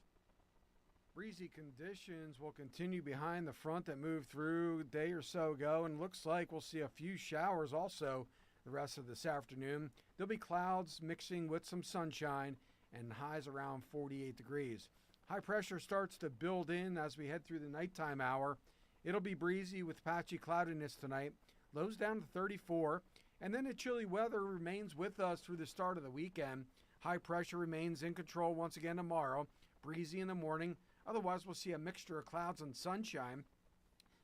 [SPEAKER 10] Breezy conditions will continue behind the front that moved through a day or so ago, and looks like we'll see a few showers also the rest of this afternoon. There'll be clouds mixing with some sunshine and highs around 48 degrees. High pressure starts to build in as we head through the nighttime hour. It'll be breezy with patchy cloudiness tonight. Lows down to 34. And then the chilly weather remains with us through the start of the weekend. High pressure remains in control once again tomorrow. Breezy in the morning. Otherwise, we'll see a mixture of clouds and sunshine.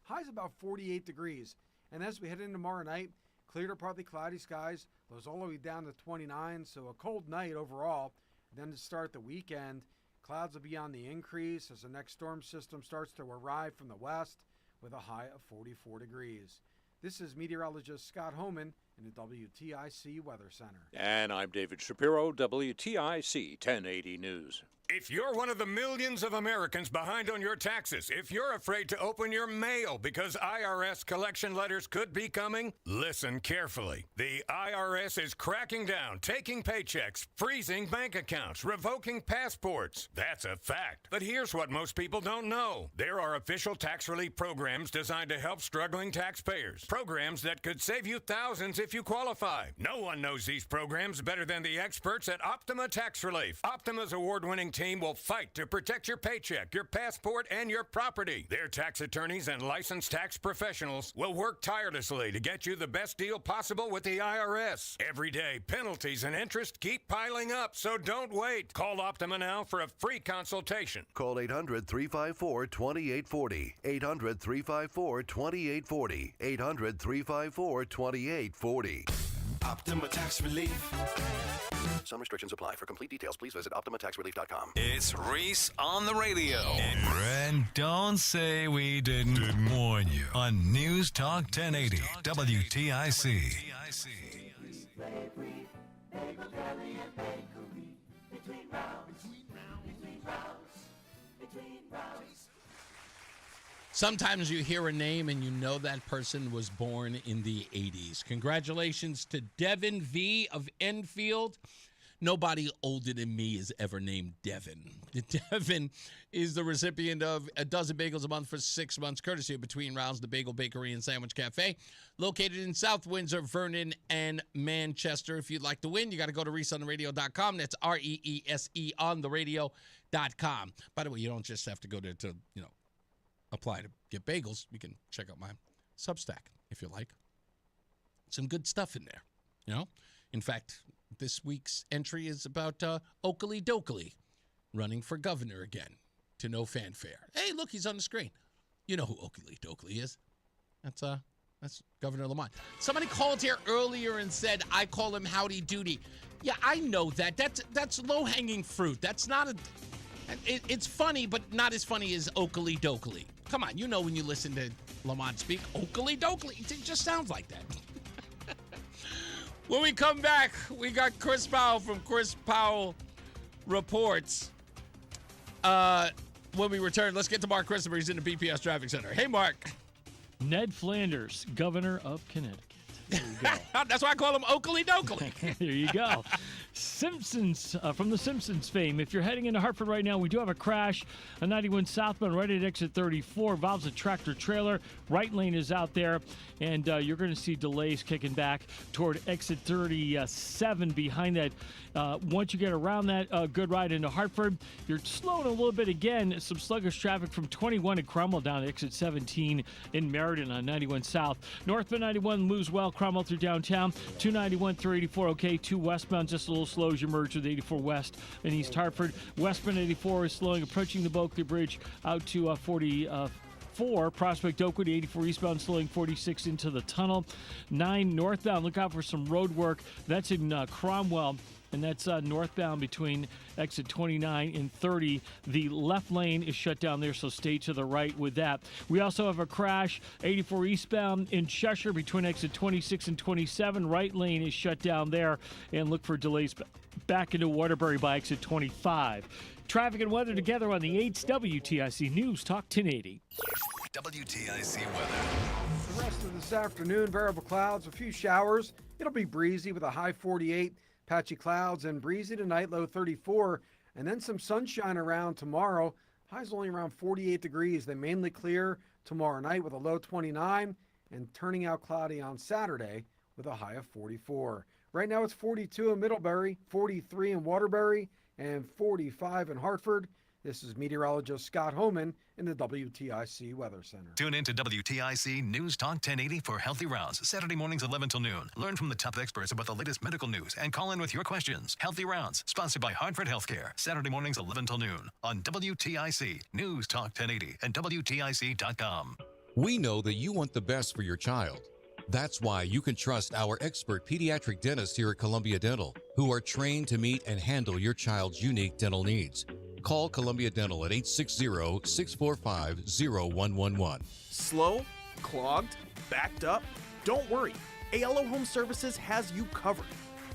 [SPEAKER 10] Highs about 48 degrees. And as we head into tomorrow night, clear to partly cloudy skies. Lows all the way down to 29, so a cold night overall. Then to start the weekend, clouds will be on the increase as the next storm system starts to arrive from the west with a high of 44 degrees. This is meteorologist Scott Homan in the WTIC Weather Center.
[SPEAKER 12] And I'm David Shapiro, WTIC 1080 News.
[SPEAKER 1] If you're one of the millions of Americans behind on your taxes, if you're afraid to open your mail because IRS collection letters could be coming, listen carefully. The IRS is cracking down, taking paychecks, freezing bank accounts, revoking passports. That's a fact. But here's what most people don't know. There are official tax relief programs designed to help struggling taxpayers. Programs that could save you thousands if you qualify. No one knows these programs better than the experts at Optima Tax Relief. Optima's award-winning team will fight to protect your paycheck, your passport, and your property. Their tax attorneys and licensed tax professionals will work tirelessly to get you the best deal possible with the IRS. Every day, penalties and interest keep piling up, so don't wait. Call Optima now for a free consultation.
[SPEAKER 3] Call 800-354-2840. 800-354-2840. 800-354-2840.
[SPEAKER 9] Optima Tax Relief.
[SPEAKER 3] Some restrictions apply. For complete details, please visit OptimaTaxRelief.com.
[SPEAKER 7] It's Reese on the radio. And don't say we didn't warn you on News Talk 1080 WTIC.
[SPEAKER 4] Sometimes you hear a name and you know that person was born in the 80s. Congratulations to Devin V. of Enfield. Nobody older than me is ever named Devin. Devin is the recipient of a dozen bagels a month for 6 months, courtesy of Between Rounds, the Bagel Bakery and Sandwich Cafe, located in South Windsor, Vernon, and Manchester. If you'd like to win, you got to go to ReeseOnTheRadio.com. That's REESE on the radio.com. By the way, you don't just have to go to apply to get bagels. You can check out my Substack if you like. Some good stuff in there, In fact, this week's entry is about Oakley Dokley running for governor again to no fanfare. Hey, look, he's on the screen. You know who Oakley Dokley is. That's Governor Lamont. Somebody called here earlier and said I call him Howdy Doody. Yeah, I know that. That's low-hanging fruit. That's not it's funny, but not as funny as Oakley Dokley. Come on, you know when you listen to Lamont speak, Oakley Dokley. It just sounds like that. When we come back, we got Chris Powell from Chris Powell Reports. When we return, let's get to Mark Christopher. He's in the BPS Traffic Center. Hey, Mark.
[SPEAKER 8] Ned Flanders, governor of Connecticut. There you go.
[SPEAKER 4] That's why I call him Oakley Dokley.
[SPEAKER 8] There you go. Simpsons, from the Simpsons fame. If you're heading into Hartford right now, we do have a crash on 91 southbound right at exit 34. Involves a tractor trailer. Right lane is out there, and you're going to see delays kicking back toward exit 37 behind that. Once you get around that good ride into Hartford, you're slowing a little bit again. Some sluggish traffic from 21 at Cromwell down to exit 17 in Meriden on 91 south. Northbound 91 moves well. Cromwell through downtown. 291 through 84 okay. 2 westbound just a little slow as you merge with 84 west in East Hartford. Westbound 84 is slowing, approaching the Bulkley Bridge out to 44 Prospect Oakwood, 84 eastbound slowing 46 into the tunnel. 9 northbound, look out for some road work. That's in Cromwell and that's northbound between exit 29 and 30. The left lane is shut down there, so stay to the right with that. We also have a crash, 84 eastbound in Cheshire between exit 26 and 27. Right lane is shut down there, and look for delays back into Waterbury by exit 25. Traffic and weather together on the 8's WTIC News Talk 1080.
[SPEAKER 5] WTIC weather.
[SPEAKER 10] The rest of this afternoon, variable clouds, a few showers. It'll be breezy with a high 48, patchy clouds and breezy tonight, low 34, and then some sunshine around tomorrow. Highs only around 48 degrees. They mainly clear tomorrow night with a low 29 and turning out cloudy on Saturday with a high of 44. Right now it's 42 in Middlebury, 43 in Waterbury, and 45 in Hartford. This is meteorologist Scott Homan in the WTIC Weather Center.
[SPEAKER 5] Tune in to WTIC News Talk 1080 for Healthy Rounds, Saturday mornings 11 till noon. Learn from the top experts about the latest medical news and call in with your questions. Healthy Rounds, sponsored by Hartford Healthcare, Saturday mornings 11 till noon on WTIC News Talk 1080 and WTIC.com.
[SPEAKER 6] We know that you want the best for your child. That's why you can trust our expert pediatric dentists here at Columbia Dental, who are trained to meet and handle your child's unique dental needs. Call Columbia Dental at 860-645-0111.
[SPEAKER 11] Slow? Clogged? Backed up? Don't worry. ALO Home Services has you covered.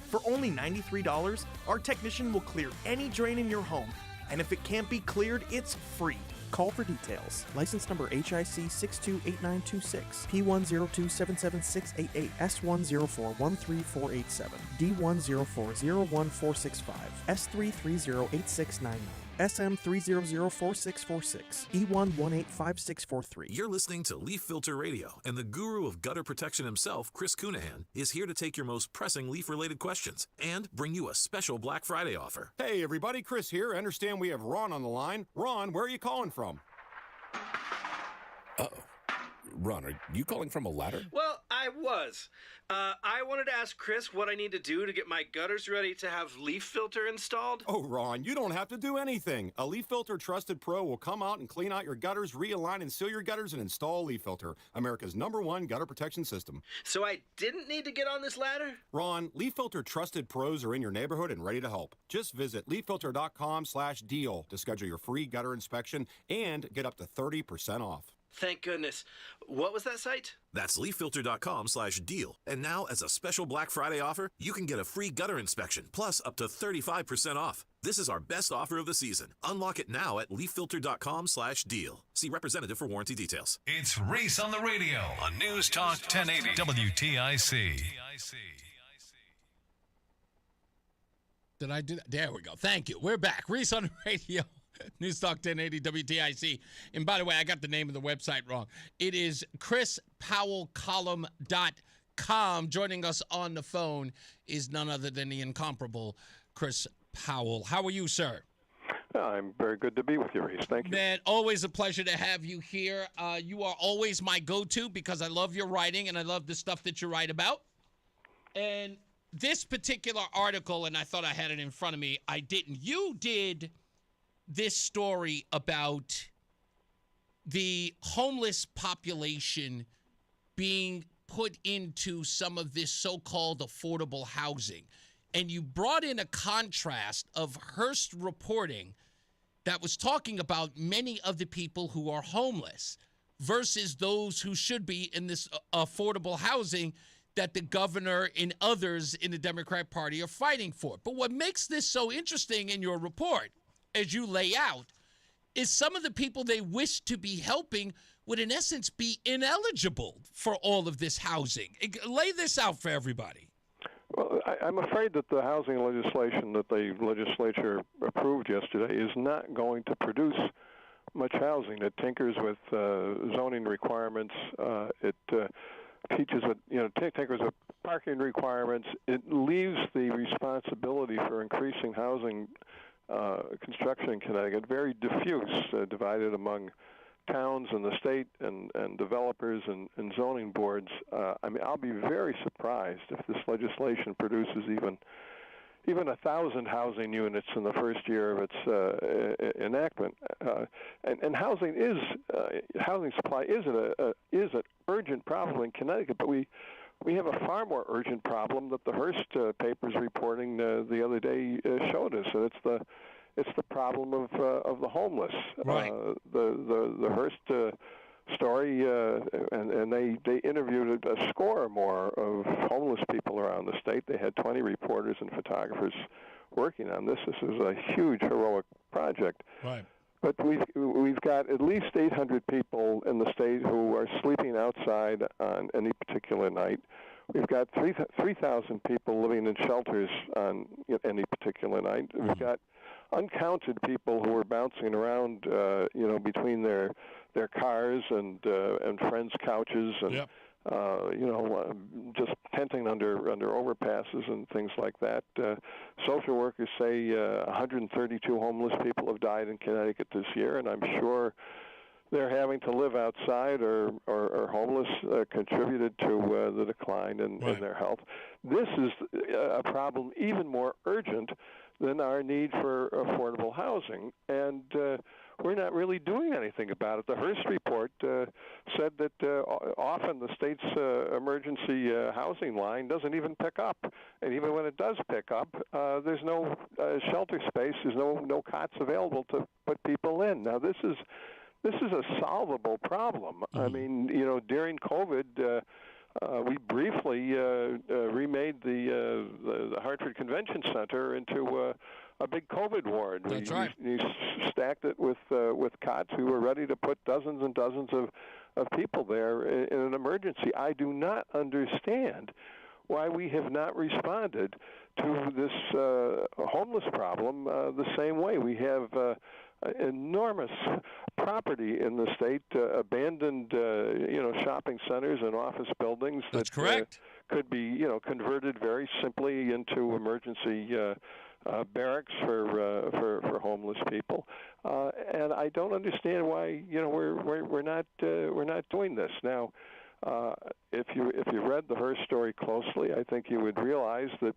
[SPEAKER 11] For only $93, our technician will clear any drain in your home. And if it can't be cleared, it's free. Call for details. License number HIC 628926, P10277688, S10413487, D10401465, S3308699, SM3004646, E1185643.
[SPEAKER 16] You're listening to Leaf Filter Radio, and the guru of gutter protection himself, Chris Cunahan, is here to take your most pressing leaf-related questions and bring you a special Black Friday offer.
[SPEAKER 17] Hey everybody, Chris here. I understand we have Ron on the line. Ron, where are you calling from?
[SPEAKER 18] Uh-oh. Ron, are you calling from a ladder?
[SPEAKER 23] Well, I was. I wanted to ask Chris what I need to do to get my gutters ready to have leaf filter installed.
[SPEAKER 17] Oh, Ron, you don't have to do anything. A Leaf Filter Trusted Pro will come out and clean out your gutters, realign and seal your gutters, and install a Leaf Filter, America's #1 gutter protection system.
[SPEAKER 23] So I didn't need to get on this ladder?
[SPEAKER 17] Ron, Leaf Filter Trusted Pros are in your neighborhood and ready to help. Just visit leaffilter.com/deal to schedule your free gutter inspection and get up to 30% off.
[SPEAKER 23] Thank goodness. What was that site?
[SPEAKER 16] That's leaffilter.com/deal. And now, as a special Black Friday offer, you can get a free gutter inspection, plus up to 35% off. This is our best offer of the season. Unlock it now at leaffilter.com/deal. See representative for warranty details.
[SPEAKER 7] It's Reese on the Radio on News Talk 1080 WTIC.
[SPEAKER 4] Did I do that? There we go. Thank you. We're back. Reese on the Radio. News Talk 1080 WTIC. And by the way, I got the name of the website wrong. It is ChrisPowellColumn.com. Joining us on the phone is none other than the incomparable Chris Powell. How are you, sir?
[SPEAKER 24] I'm very good to be with you, Reese. Thank you.
[SPEAKER 4] Man, always a pleasure to have you here. You are always my go-to because I love your writing and I love the stuff that you write about. And this particular article, and I thought I had it in front of me, I didn't. You did this story about the homeless population being put into some of this so-called affordable housing. And you brought in a contrast of Hearst reporting that was talking about many of the people who are homeless versus those who should be in this affordable housing that the governor and others in the Democrat Party are fighting for. But what makes this so interesting in your report, as you lay out, is some of the people they wish to be helping would, in essence, be ineligible for all of this housing. Lay this out for everybody.
[SPEAKER 24] Well, I'm afraid that the housing legislation that the legislature approved yesterday is not going to produce much housing. It tinkers with zoning requirements. It teaches tinkers with parking requirements. It leaves the responsibility for increasing housing construction in Connecticut very diffuse, divided among towns and the state and developers and zoning boards. I'll be very surprised if this legislation produces even 1,000 housing units in the first year of its enactment. And housing supply is an urgent problem in Connecticut, but we we have a far more urgent problem that the Hearst paper's reporting the other day showed us, and it's the problem of the homeless.
[SPEAKER 4] Right.
[SPEAKER 24] The Hearst story, and they interviewed a score or more of homeless people around the state. They had 20 reporters and photographers working on this. This is a huge, heroic project.
[SPEAKER 4] Right.
[SPEAKER 24] But we've got at least 800 people in the state who are sleeping outside on any particular night. We've got 3,000 people living in shelters on any particular night. We've got uncounted people who are bouncing around, between their cars and friends' couches and.
[SPEAKER 4] Yep.
[SPEAKER 24] Just tenting under overpasses and things like that. Social workers say 132 homeless people have died in Connecticut this year, and I'm sure they're having to live outside or homeless contributed to the decline in their health. This is a problem even more urgent than our need for affordable housing, and we're not really doing anything about it. The Hearst report said that often the state's emergency housing line doesn't even pick up, and even when it does pick up, there's no shelter space. There's no cots available to put people in. Now this is a solvable problem. Mm-hmm. I mean, during COVID. We briefly remade the Hartford Convention Center into a big COVID ward.
[SPEAKER 4] That's right.
[SPEAKER 24] We stacked it with cots. We were ready to put dozens and dozens of people there in an emergency. I do not understand why we have not responded to this homeless problem the same way. We have enormous property in the state, abandoned, shopping centers and office buildings.
[SPEAKER 4] That's correct.
[SPEAKER 24] Could be, converted very simply into emergency barracks for homeless people. And I don't understand why, we're not doing this now. If you read the Hearst story closely, I think you would realize that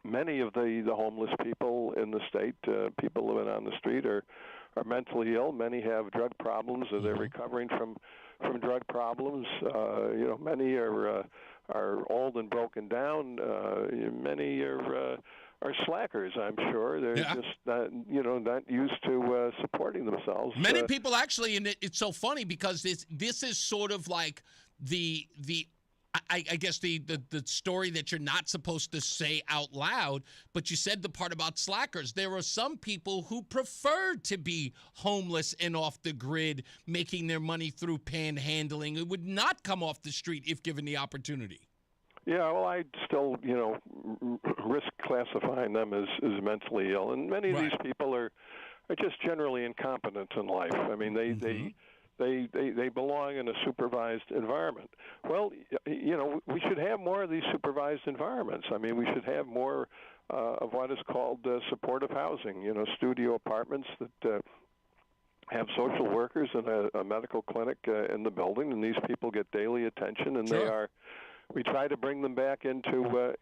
[SPEAKER 24] many of the homeless people in the state, people living on the street, are mentally ill. Many have drug problems, or they're recovering from drug problems. Many are old and broken down. Many are slackers. I'm sure they're just not used to supporting themselves.
[SPEAKER 4] Many people actually, and it's so funny because this is sort of like the I guess the story that you're not supposed to say out loud, but you said the part about slackers. There are some people who prefer to be homeless and off the grid, making their money through panhandling. It would not come off the street if given the opportunity.
[SPEAKER 24] Yeah, well, I'd still, risk classifying them as mentally ill. And many of these people are just generally incompetent in life. I mean, they belong in a supervised environment. Well, we should have more of these supervised environments. I mean, we should have more of what is called supportive housing, studio apartments that have social workers and a medical clinic in the building, and these people get daily attention, and we try to bring them back into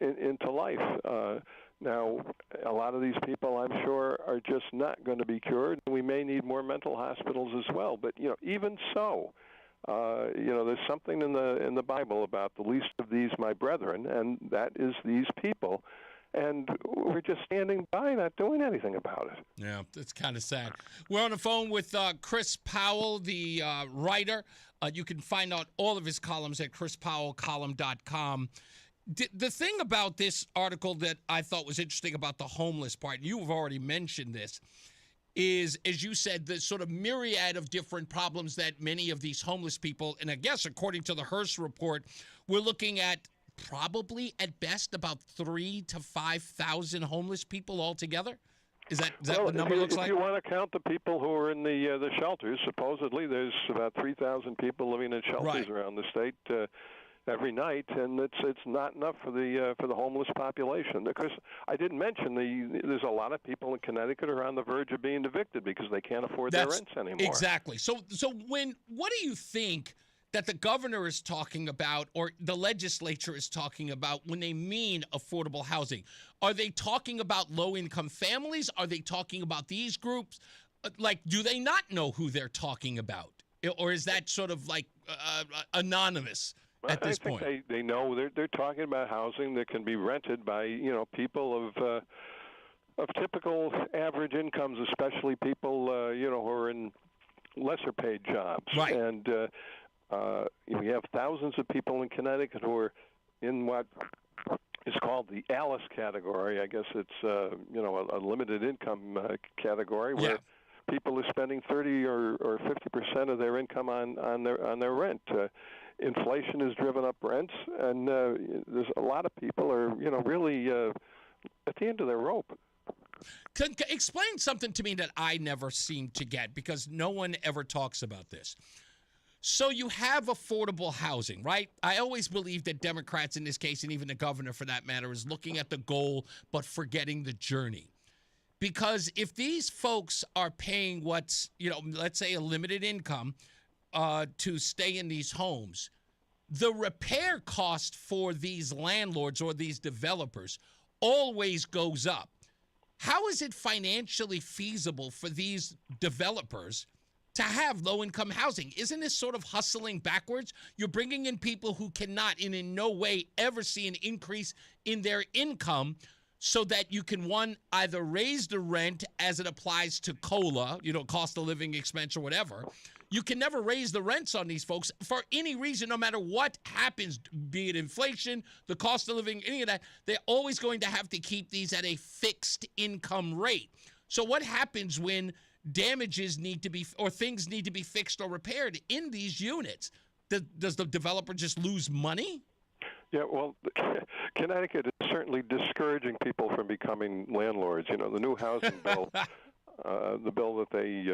[SPEAKER 24] life. Now, a lot of these people, I'm sure, are just not going to be cured. We may need more mental hospitals as well. But even so, there's something in the Bible about the least of these, my brethren, and that is these people. And we're just standing by, not doing anything about it.
[SPEAKER 4] Yeah, it's kind of sad. We're on the phone with Chris Powell, the writer. You can find out all of his columns at chrispowellcolumn.com. The thing about this article that I thought was interesting about the homeless part, you have already mentioned this, is, as you said, the sort of myriad of different problems that many of these homeless people, and I guess according to the Hearst report, we're looking at probably at best about 3,000 to 5,000 homeless people altogether. Is that what the number looks like?
[SPEAKER 24] If you want to count the people who are in the shelters, supposedly there's about 3,000 people living in shelters around the state every night, and it's not enough for the homeless population. Because I didn't mention there's a lot of people in Connecticut who are on the verge of being evicted because they can't afford their rents anymore.
[SPEAKER 4] Exactly. So what do you think that the governor is talking about, or the legislature is talking about, when they mean affordable housing? Are they talking about low-income families? Are they talking about these groups? Do they not know who they're talking about? Or is that sort of like anonymous at this
[SPEAKER 24] point?
[SPEAKER 4] point?
[SPEAKER 24] They know they're talking about housing that can be rented by people of typical average incomes, especially people who are in lesser paid jobs.
[SPEAKER 4] Right.
[SPEAKER 24] And we have thousands of people in Connecticut who are in what is called the Alice category. I guess it's a limited income category where people are spending 30 or 50% of their income on their rent. Inflation has driven up rents, and there's a lot of people are really at the end of their rope.
[SPEAKER 4] Explain something to me that I never seem to get, because no one ever talks about this. So you have affordable housing, right? I always believe that Democrats in this case, and even the governor for that matter, is looking at the goal but forgetting the journey. Because if these folks are paying what's, let's say a limited income to stay in these homes, the repair cost for these landlords or these developers always goes up. How is it financially feasible for these developers to have low-income housing? Isn't this sort of hustling backwards? You're bringing in people who cannot and in no way ever see an increase in their income so that you can, one, either raise the rent as it applies to COLA, cost of living expense or whatever. You can never raise the rents on these folks for any reason, no matter what happens, be it inflation, the cost of living, any of that. They're always going to have to keep these at a fixed income rate. So what happens when damages need to be, or things need to be fixed or repaired in these units? Does the developer just lose money?
[SPEAKER 24] Yeah, well, Connecticut is certainly discouraging people from becoming landlords. The new housing bill, the bill that they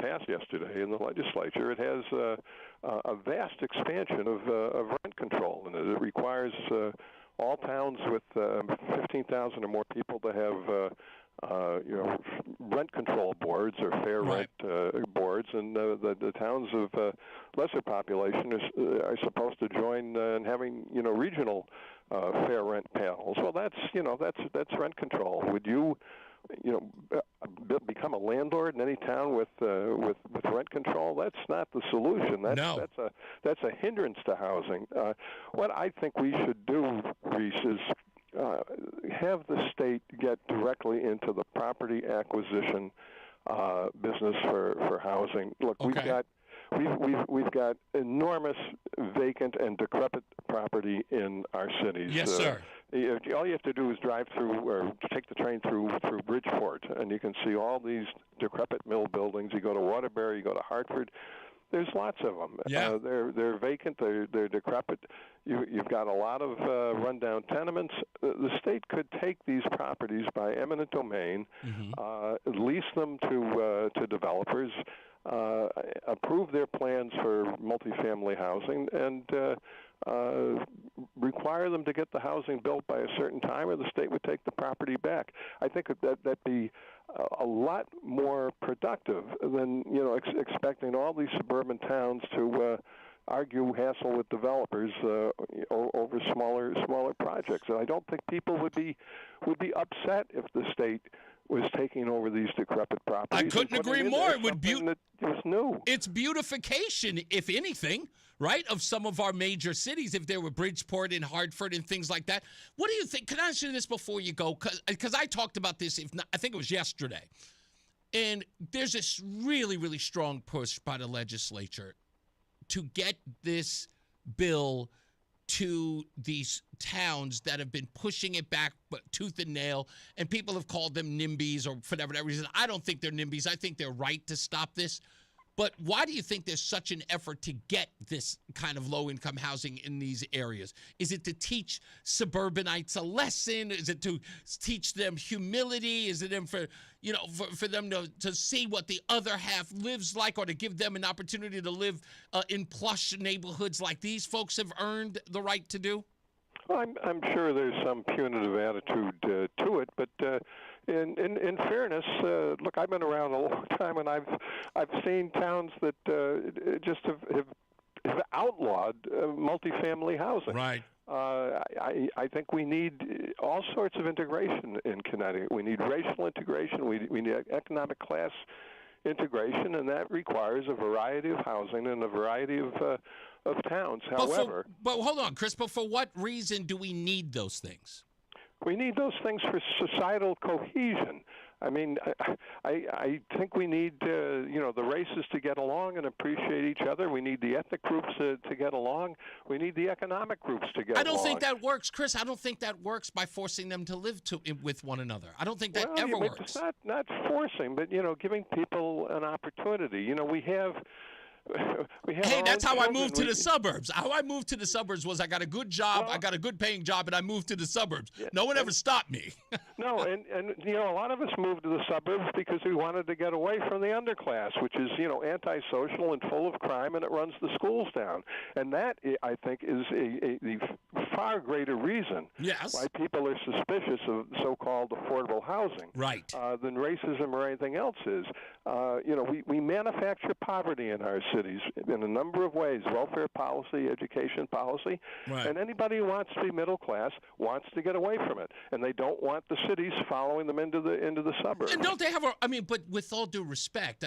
[SPEAKER 24] passed yesterday in the legislature, it has a vast expansion of rent control, and it requires all towns with 15,000 or more people to have rent control boards or fair rent boards, and the towns of lesser population are supposed to join in having regional fair rent panels. Well, that's rent control. Would you become a landlord in any town with rent control? That's not the solution. That's a hindrance to housing. What I think we should do, Reese, is have the state get directly into the property acquisition business for housing. Look, we've got enormous vacant and decrepit property in our cities.
[SPEAKER 4] Yes, sir.
[SPEAKER 24] All you have to do is drive through or take the train through Bridgeport, and you can see all these decrepit mill buildings. You go to Waterbury, you go to Hartford. There's lots of them.
[SPEAKER 4] Yeah.
[SPEAKER 24] They're vacant. They're decrepit. You've got a lot of rundown tenements. The state could take these properties by eminent domain, lease them to developers, approve their plans for multifamily housing, and require them to get the housing built by a certain time, or the state would take the property back. I think that'd be a lot more productive than expecting all these suburban towns to argue hassle with developers over smaller projects. And I don't think people would be upset if the state was taking over these decrepit properties.
[SPEAKER 4] I couldn't agree more. It would
[SPEAKER 24] that was new.
[SPEAKER 4] It's beautification, if anything, right, of some of our major cities, if there were Bridgeport and Hartford and things like that. What do you think? Can I ask you this before you go? Because I talked about this, I think it was yesterday. And there's this really, really strong push by the legislature to get this bill to these towns that have been pushing it back tooth and nail, and people have called them NIMBYs or for whatever reason. I don't think they're NIMBYs. I think they're right to stop this. But why do you think there's such an effort to get this kind of low-income housing in these areas? Is it to teach suburbanites a lesson? Is it to teach them humility? Is it for them to see what the other half lives like, or to give them an opportunity to live in plush neighborhoods like these folks have earned the right to do?
[SPEAKER 24] Well, I'm sure there's some punitive attitude to it, but in fairness, look, I've been around a long time, and I've seen towns that just have outlawed multifamily housing.
[SPEAKER 4] Right.
[SPEAKER 24] I think we need all sorts of integration in Connecticut. We need racial integration. We need economic class integration, and that requires a variety of housing and a variety of towns. However,
[SPEAKER 4] but hold on, Chris. But for what reason do we need those things?
[SPEAKER 24] We need those things for societal cohesion. I mean, I think we need the races to get along and appreciate each other. We need the ethnic groups to get along. We need the economic groups to get along.
[SPEAKER 4] I don't think that works, Chris. I don't think that works by forcing them to live with one another. I don't think that ever works.
[SPEAKER 24] It's not forcing, but giving people an opportunity. We have.
[SPEAKER 4] Hey, that's how I moved to the suburbs. How I moved to the suburbs was I got a good job, I got a good paying job, and I moved to the suburbs. No one ever stopped me.
[SPEAKER 24] No, and a lot of us moved to the suburbs because we wanted to get away from the underclass, which is antisocial and full of crime, and it runs the schools down. And that, I think, is a far greater reason why people are suspicious of so-called affordable housing, than racism or anything else is. We manufacture poverty in our cities in a number of ways: welfare policy, education policy, and anybody who wants to be middle class wants to get away from it, and they don't want the cities following them into the suburbs.
[SPEAKER 4] And don't they have but with all due respect,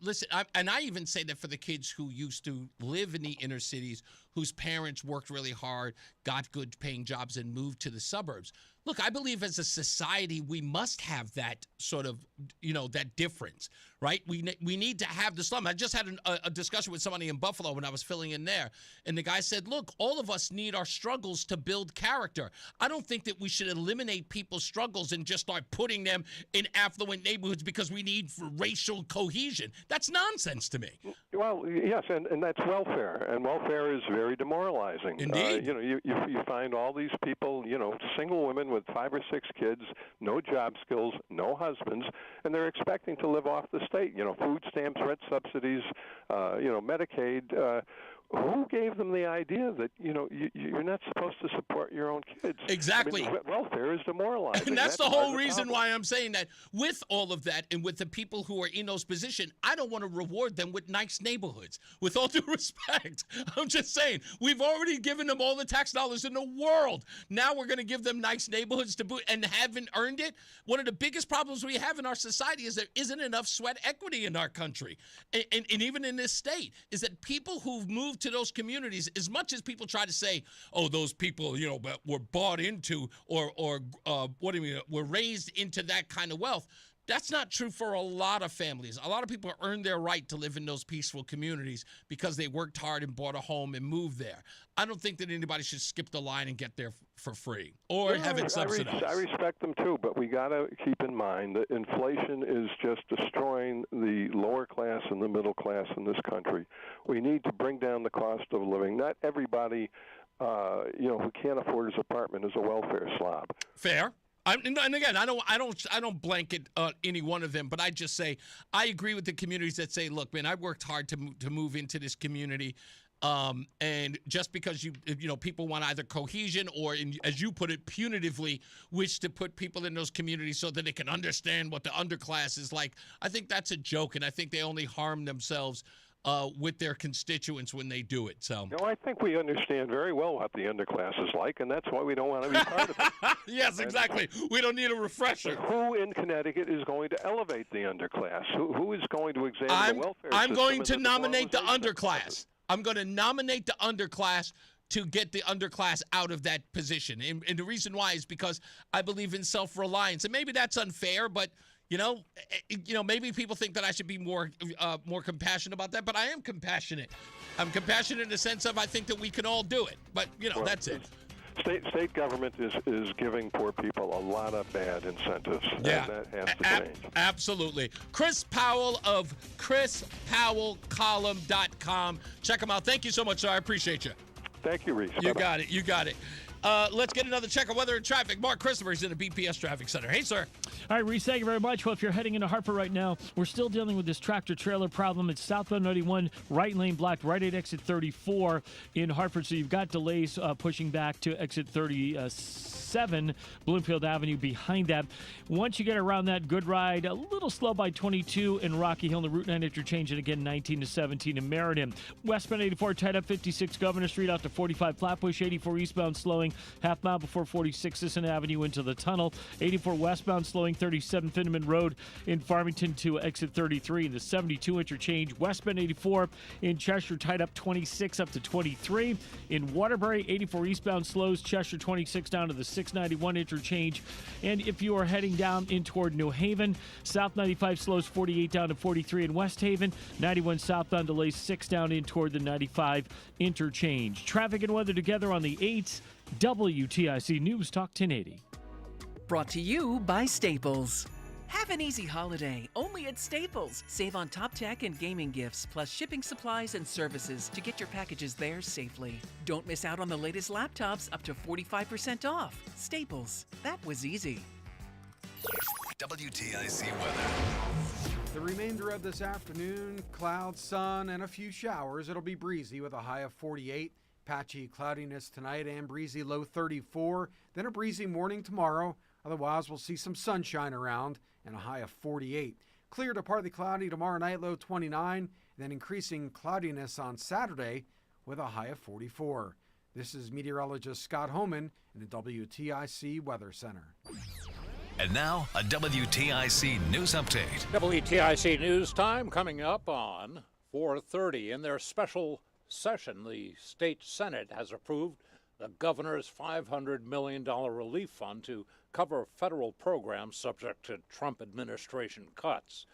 [SPEAKER 4] listen, I even say that for the kids who used to live in the inner cities, whose parents worked really hard, got good paying jobs, and moved to the suburbs. Look, I believe as a society, we must have that sort of, that difference, right? We need to have the slum. I just had a discussion with somebody in Buffalo when I was filling in there, and the guy said, look, all of us need our struggles to build character. I don't think that we should eliminate people's struggles and just start putting them in affluent neighborhoods because we need racial cohesion. That's nonsense to me.
[SPEAKER 24] Well, yes, and that's welfare, and welfare is very demoralizing.
[SPEAKER 4] Indeed.
[SPEAKER 24] You find all these people, single women with 5 or 6 kids, no job skills, no husbands, and they're expecting to live off the state. Food stamps, rent subsidies, Medicaid. Who gave them the idea that you're not supposed to support your own kids?
[SPEAKER 4] Exactly.
[SPEAKER 24] Welfare is demoralizing.
[SPEAKER 4] And that's the whole reason why I'm saying that. With all of that, and with the people who are in those positions, I don't want to reward them with nice neighborhoods. With all due respect, I'm just saying we've already given them all the tax dollars in the world. Now we're going to give them nice neighborhoods to boot, and haven't earned it. One of the biggest problems we have in our society is there isn't enough sweat equity in our country, and even in this state, is that people who've moved to those communities, as much as people try to say, oh, those people, were bought into or were raised into that kind of wealth. That's not true for a lot of families. A lot of people earned their right to live in those peaceful communities because they worked hard and bought a home and moved there. I don't think that anybody should skip the line and get there for free or have it subsidized.
[SPEAKER 24] I respect them too, but we got to keep in mind that inflation is just destroying the lower class and the middle class in this country. We need to bring down the cost of living. Not everybody, who can't afford his apartment is a welfare slob.
[SPEAKER 4] Fair. And again, I don't blanket any one of them, but I just say I agree with the communities that say, look, man, I worked hard to move into this community, and just because people want either cohesion or, as you put it, punitively wish to put people in those communities so that they can understand what the underclass is like, I think that's a joke, and I think they only harm themselves with their constituents when they do it. So
[SPEAKER 24] I think we understand very well what the underclass is like, and that's why we don't want to be part of it.
[SPEAKER 4] Yes, exactly. We don't need a refresher.
[SPEAKER 24] Who in Connecticut is going to elevate the underclass? Who is going to examine the welfare system?
[SPEAKER 4] I'm going to nominate the underclass. I'm going to nominate the underclass to get the underclass out of that position. And the reason why is because I believe in self-reliance. And maybe that's unfair, but maybe people think that I should be more compassionate about that, but I am compassionate. I'm compassionate in the sense of I think that we can all do it, but that's it.
[SPEAKER 24] State government is giving poor people a lot of bad incentives.
[SPEAKER 4] Yeah,
[SPEAKER 24] and that has to change.
[SPEAKER 4] Absolutely. Chris Powell of ChrisPowellColumn.com. Check him out. Thank you so much, sir. I appreciate you.
[SPEAKER 24] Thank you, Reese.
[SPEAKER 4] You got it. Let's get another check of weather and traffic. Mark Christopher is in the BPS Traffic Center. Hey, sir.
[SPEAKER 8] All right, Reese, thank you very much. Well, if you're heading into Hartford right now, we're still dealing with this tractor-trailer problem. It's southbound 91, right lane blocked right at exit 34 in Hartford. So you've got delays pushing back to exit 37, Bloomfield Avenue behind that. Once you get around that, good ride. A little slow by 22 in Rocky Hill, and the Route 9 interchange, and again 19 to 17 in Meriden. Westbound 84 tied up 56 Governor Street out to 45 Flatbush, 84 eastbound slowing half mile before 46 Sisson Avenue into the tunnel. 84 westbound slowing 37 Finneman Road in Farmington to exit 33. The 72 interchange westbound 84 in Cheshire tied up 26 up to 23. In Waterbury, 84 eastbound slows Cheshire 26 down to the 691 interchange. And if you are heading down in toward New Haven, South 95 slows 48 down to 43 in West Haven. 91 southbound delays 6 down in toward the 95 interchange. Traffic and weather together on the 8th. WTIC News Talk 1080.
[SPEAKER 2] Brought to you by Staples. Have an easy holiday, only at Staples. Save on top tech and gaming gifts, plus shipping supplies and services to get your packages there safely. Don't miss out on the latest laptops, up to 45% off. Staples. That was easy.
[SPEAKER 5] WTIC weather.
[SPEAKER 10] The remainder of this afternoon, clouds, sun, and a few showers. It'll be breezy with a high of 48. Patchy cloudiness tonight and breezy low 34. Then a breezy morning tomorrow. Otherwise, we'll see some sunshine around and a high of 48. Clear to partly cloudy tomorrow night, low 29. Then increasing cloudiness on Saturday with a high of 44. This is meteorologist Scott Homan in the WTIC Weather Center.
[SPEAKER 5] And now, a WTIC news update.
[SPEAKER 12] WTIC News Time coming up on 4:30. In their special session, the state Senate has approved the governor's $500 million relief fund to cover federal programs subject to Trump administration cuts.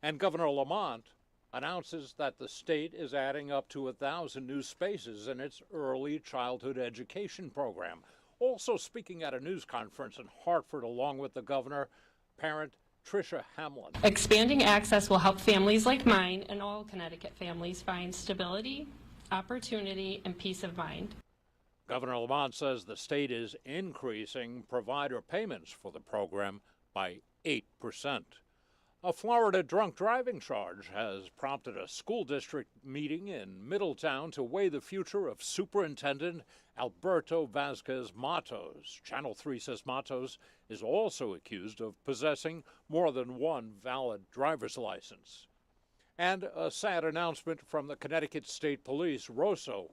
[SPEAKER 12] And Governor Lamont announces that the state is adding up to 1,000 new spaces in its early childhood education program. Also speaking at a news conference in Hartford along with the governor, parent Tricia Hamlin.
[SPEAKER 13] Expanding access will help families like mine and all Connecticut families find stability, opportunity, and peace of mind.
[SPEAKER 12] Governor Lamont says the state is increasing provider payments for the program by 8%. A Florida drunk driving charge has prompted a school district meeting in Middletown to weigh the future of Superintendent Alberto Vasquez Matos. Channel 3 says Matos is also accused of possessing more than one valid driver's license. And a sad announcement from the Connecticut State Police. Rosso,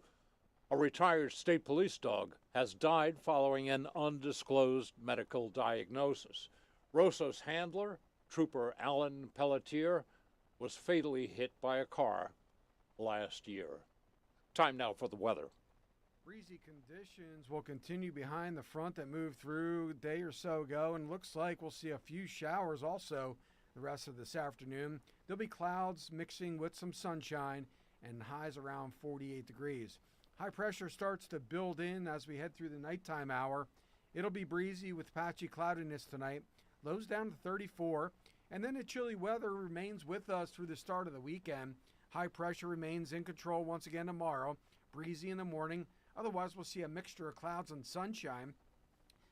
[SPEAKER 12] a retired state police dog, has died following an undisclosed medical diagnosis. Rosso's handler, Trooper Alan Pelletier, was fatally hit by a car last year. Time now for the weather.
[SPEAKER 10] Breezy conditions will continue behind the front that moved through a day or so ago, and looks like we'll see a few showers also the rest of this afternoon. There'll be clouds mixing with some sunshine and highs around 48 degrees. High pressure starts to build in as we head through the nighttime hour. It'll be breezy with patchy cloudiness tonight. Lows down to 34, and then the chilly weather remains with us through the start of the weekend. High pressure remains in control once again tomorrow. Breezy in the morning. Otherwise, we'll see a mixture of clouds and sunshine.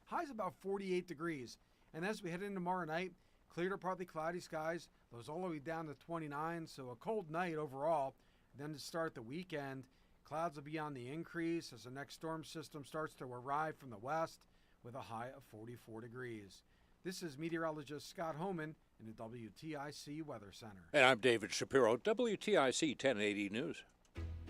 [SPEAKER 10] Highs about 48 degrees. And as we head into tomorrow night, clear to partly cloudy skies. Lows all the way down to 29, so a cold night overall. Then to start the weekend, clouds will be on the increase as the next storm system starts to arrive from the west with a high of 44 degrees. This is meteorologist Scott Homan in the WTIC Weather Center.
[SPEAKER 12] And I'm David Shapiro, WTIC 1080 News.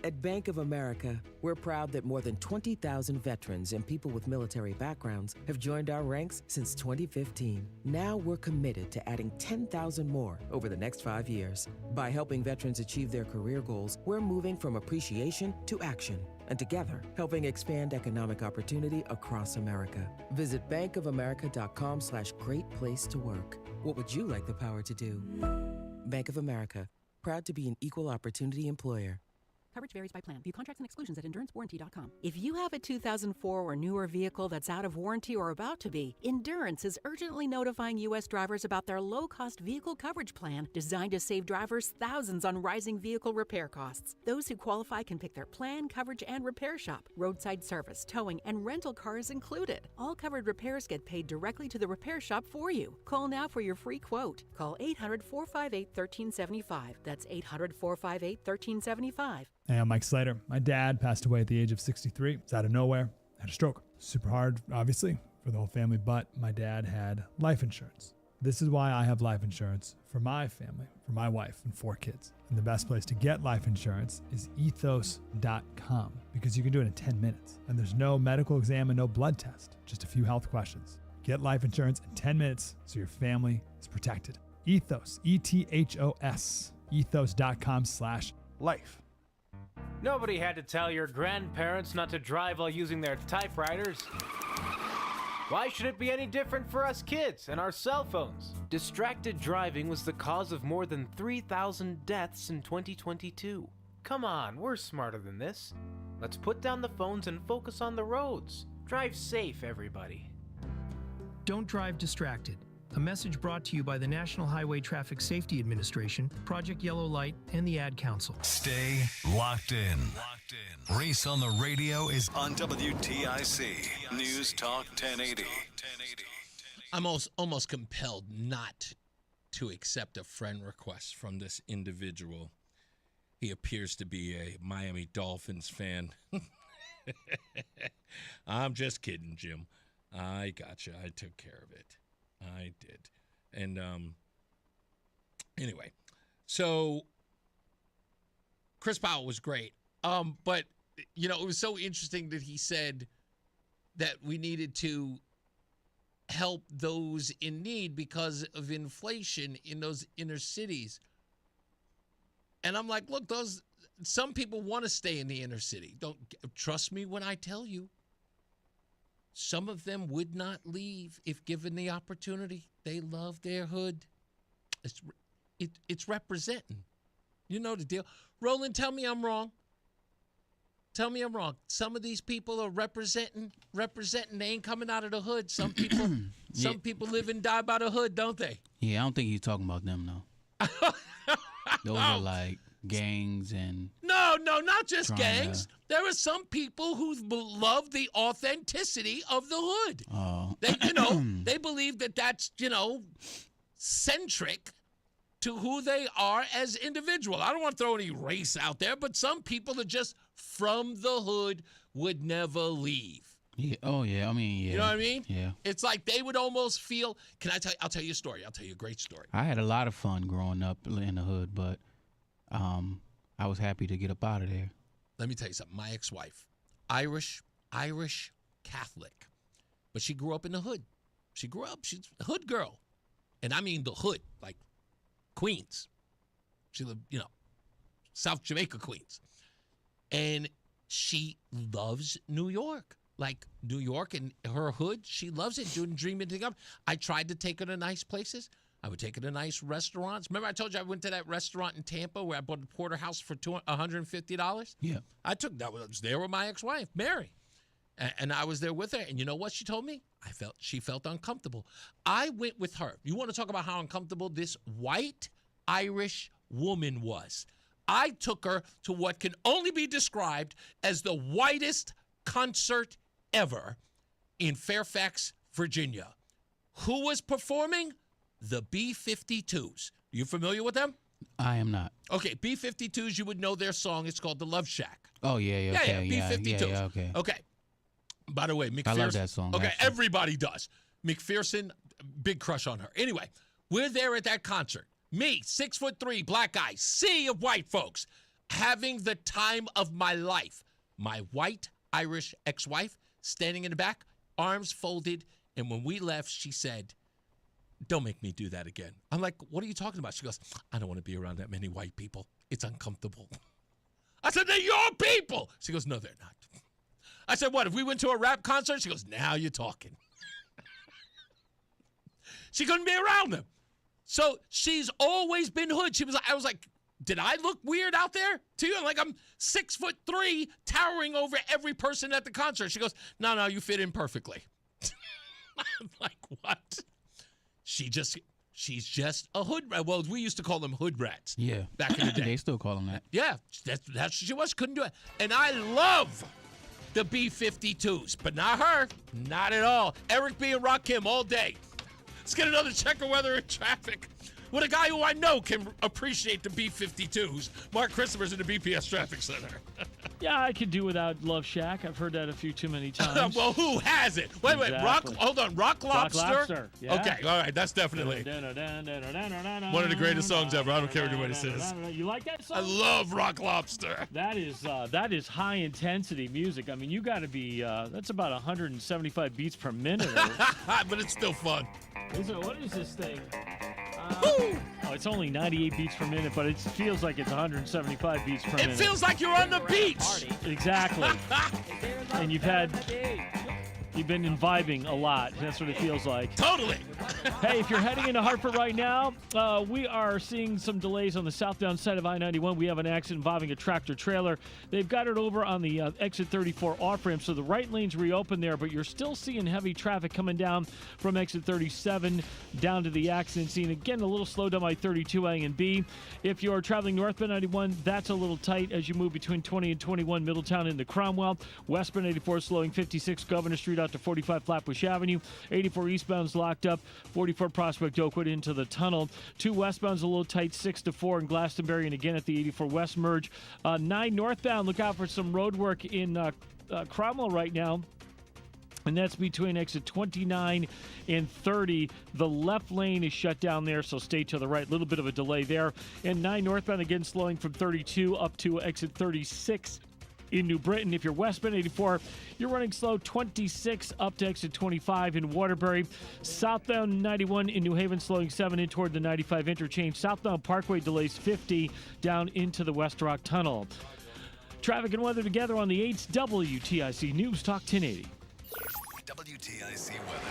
[SPEAKER 14] At Bank of America, we're proud that more than 20,000 veterans and people with military backgrounds have joined our ranks since 2015. Now we're committed to adding 10,000 more over the next 5 years. By helping veterans achieve their career goals, we're moving from appreciation to action, and together helping expand economic opportunity across America. Visit bankofamerica.com/great place to work. What would you like the power to do? Bank of America, proud to be an equal opportunity employer.
[SPEAKER 15] Coverage varies by plan. View contracts and exclusions at endurancewarranty.com. If you have a 2004 or newer vehicle that's out of warranty or about to be, Endurance is urgently notifying U.S. drivers about their low-cost vehicle coverage plan designed to save drivers thousands on rising vehicle repair costs. Those who qualify can pick their plan, coverage, and repair shop. Roadside service, towing, and rental cars included. All covered repairs get paid directly to the repair shop for you. Call now for your free quote. Call 800-458-1375. That's 800-458-1375.
[SPEAKER 25] Hey, I'm Mike Slater. My dad passed away at the age of 63. It's out of nowhere. Had a stroke. Super hard, obviously, for the whole family, but my dad had life insurance. This is why I have life insurance for my family, for my wife and 4 kids. And the best place to get life insurance is ethos.com because you can do it in 10 minutes. And there's no medical exam and no blood test, just a few health questions. Get life insurance in 10 minutes so your family is protected. Ethos, ETHOS, ethos.com/life.
[SPEAKER 1] Nobody had to tell your grandparents not to drive while using their typewriters. Why should it be any different for us kids and our cell phones? Distracted driving was the cause of more than 3,000 deaths in 2022. Come on, we're smarter than this. Let's put down the phones and focus on the roads. Drive safe, everybody.
[SPEAKER 19] Don't drive distracted. A message brought to you by the National Highway Traffic Safety Administration, Project Yellow Light, and the Ad Council.
[SPEAKER 7] Stay locked in. Reese on the Radio is on WTIC News Talk 1080.
[SPEAKER 4] I'm almost compelled not to accept a friend request from this individual. He appears to be a Miami Dolphins fan. I'm just kidding, Jim. I gotcha. I took care of it. I did. And anyway, so Chris Powell was great. But, you know, it was so interesting that he said that we needed to help those in need because of inflation in those inner cities. And I'm like, look, some people want to stay in the inner city. Don't trust me when I tell you. Some of them would not leave if given the opportunity. They love their hood. It's representing. You know the deal. Roland, tell me I'm wrong. Tell me I'm wrong. Some of these people are representing. They ain't coming out of the hood. Some people, some people live and die by the hood, don't they?
[SPEAKER 20] Yeah, I don't think he's talking about them, though. Those are like gangs and...
[SPEAKER 4] No, not just gangs. There are some people who love the authenticity of the hood.
[SPEAKER 20] Oh.
[SPEAKER 4] They believe that that's, centric to who they are as individuals. I don't want to throw any race out there, but some people are just from the hood would never leave.
[SPEAKER 20] Yeah. Oh, yeah. I mean, yeah.
[SPEAKER 4] You know what I mean?
[SPEAKER 20] Yeah.
[SPEAKER 4] It's like they would almost feel... I'll tell you a story. I'll tell you a great story.
[SPEAKER 20] I had a lot of fun growing up in the hood, but I was happy to get up out of there.
[SPEAKER 4] Let me tell you something. My ex-wife, Irish Catholic, but she grew up in the hood. She's a hood girl. And I mean the hood, like Queens. She lived, South Jamaica, Queens. And she loves New York. Like New York and her hood, she loves it. Doing dreaming thing up. I tried to take her to nice places. I would take her to nice restaurants. Remember I told you I went to that restaurant in Tampa where I bought a porterhouse for $150?
[SPEAKER 20] Yeah.
[SPEAKER 4] I was there with my ex-wife, Mary. And I was there with her. And you know what she told me? She felt uncomfortable. I went with her. You want to talk about how uncomfortable this white Irish woman was. I took her to what can only be described as the whitest concert ever in Fairfax, Virginia. Who was performing? The B-52s. You familiar with them?
[SPEAKER 20] I am not.
[SPEAKER 4] Okay, B-52s, you would know their song. It's called The Love Shack.
[SPEAKER 20] Oh, yeah. Okay.
[SPEAKER 4] B-52s.
[SPEAKER 20] Yeah, okay.
[SPEAKER 4] Okay. By the way, McPherson.
[SPEAKER 20] I love that song.
[SPEAKER 4] Okay,
[SPEAKER 20] actually.
[SPEAKER 4] Everybody does. McPherson, big crush on her. Anyway, we're there at that concert. Me, 6'3", black guy, sea of white folks, having the time of my life. My white Irish ex-wife standing in the back, arms folded, and when we left, she said, "Don't make me do that again." I'm like, "What are you talking about?" She goes, "I don't want to be around that many white people. It's uncomfortable." I said, "They're your people." She goes, "No, they're not." I said, "What, if we went to a rap concert?" She goes, "Now you're talking." She couldn't be around them. So she's always been hood. I was like, did I look weird out there to you? Like I'm 6'3", towering over every person at the concert. She goes, no, you fit in perfectly. I'm like, what? She's just a hood rat. Well, we used to call them hood rats.
[SPEAKER 20] Yeah.
[SPEAKER 4] Back in the day.
[SPEAKER 20] They still call them that.
[SPEAKER 4] Yeah, that's what she was. Couldn't do it. And I love the B-52s, but not her. Not at all. Eric B. and Rakim all day. Let's get another check of weather and traffic with a guy who I know can appreciate the B-52s. Mark Christopher's in the BPS Traffic Center.
[SPEAKER 8] Yeah, I could do without Love Shack. I've heard that a few too many times.
[SPEAKER 4] Well, who has it? Wait,
[SPEAKER 8] Exactly.
[SPEAKER 4] hold on. Rock Lobster?
[SPEAKER 8] Rock Lobster, yeah.
[SPEAKER 4] Okay, all right, that's definitely one of the greatest songs ever. I don't care what anybody says.
[SPEAKER 8] You like that song?
[SPEAKER 4] I love Rock Lobster.
[SPEAKER 8] That is high intensity music. I mean, you got to be. That's about 175 beats per minute.
[SPEAKER 4] But it's still fun.
[SPEAKER 8] What is this thing? Oh, it's only 98 beats per minute, but it feels like it's 175 beats per minute.
[SPEAKER 4] It feels like you're on the beach.
[SPEAKER 8] Exactly. And you've been vibing a lot. That's what it feels like.
[SPEAKER 4] Totally.
[SPEAKER 8] Hey, if you're heading into Hartford right now, we are seeing some delays on the southbound side of I-91. We have an accident involving a tractor-trailer. They've got it over on the exit 34 off-ramp, so the right lane's reopened there, but you're still seeing heavy traffic coming down from exit 37 down to the accident scene. Again, a little slow down by 32A and B. If you're traveling northbound 91, that's a little tight as you move between 20 and 21 Middletown into Cromwell. Westbound 84 slowing 56 Governor Street out to 45 Flatbush Avenue. 84 eastbound's locked up. 44 Prospect Oakwood into the tunnel. 2 westbound's a little tight, 6 to 4 in Glastonbury, and again at the 84 West merge. 9 northbound, look out for some road work in Cromwell right now. And that's between exit 29 and 30. The left lane is shut down there, so stay to the right. A little bit of a delay there. And 9 northbound, again slowing from 32 up to exit 36 in New Britain. If you're westbound 84, you're running slow 26 up to exit 25 in Waterbury. Southbound 91 in New Haven slowing 7 in toward the 95 interchange. Southbound Parkway delays 50 down into the West Rock Tunnel. Traffic and weather together on the 8th WTIC News Talk 1080.
[SPEAKER 7] WTIC weather.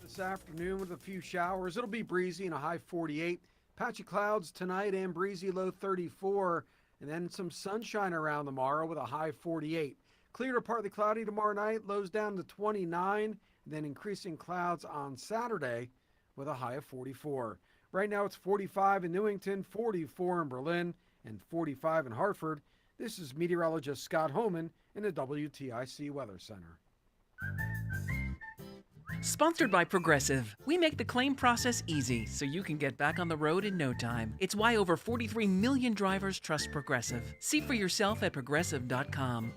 [SPEAKER 10] This afternoon with a few showers. It'll be breezy and a high 48. Patchy clouds tonight and breezy low 34. And then some sunshine around tomorrow with a high 48. Clear to partly cloudy tomorrow night, lows down to 29, and then increasing clouds on Saturday with a high of 44. Right now it's 45 in Newington, 44 in Berlin, and 45 in Hartford. This is meteorologist Scott Homan in the WTIC Weather Center.
[SPEAKER 2] Sponsored by Progressive. We make the claim process easy so you can get back on the road in no time. It's why over 43 million drivers trust Progressive. See for yourself at progressive.com.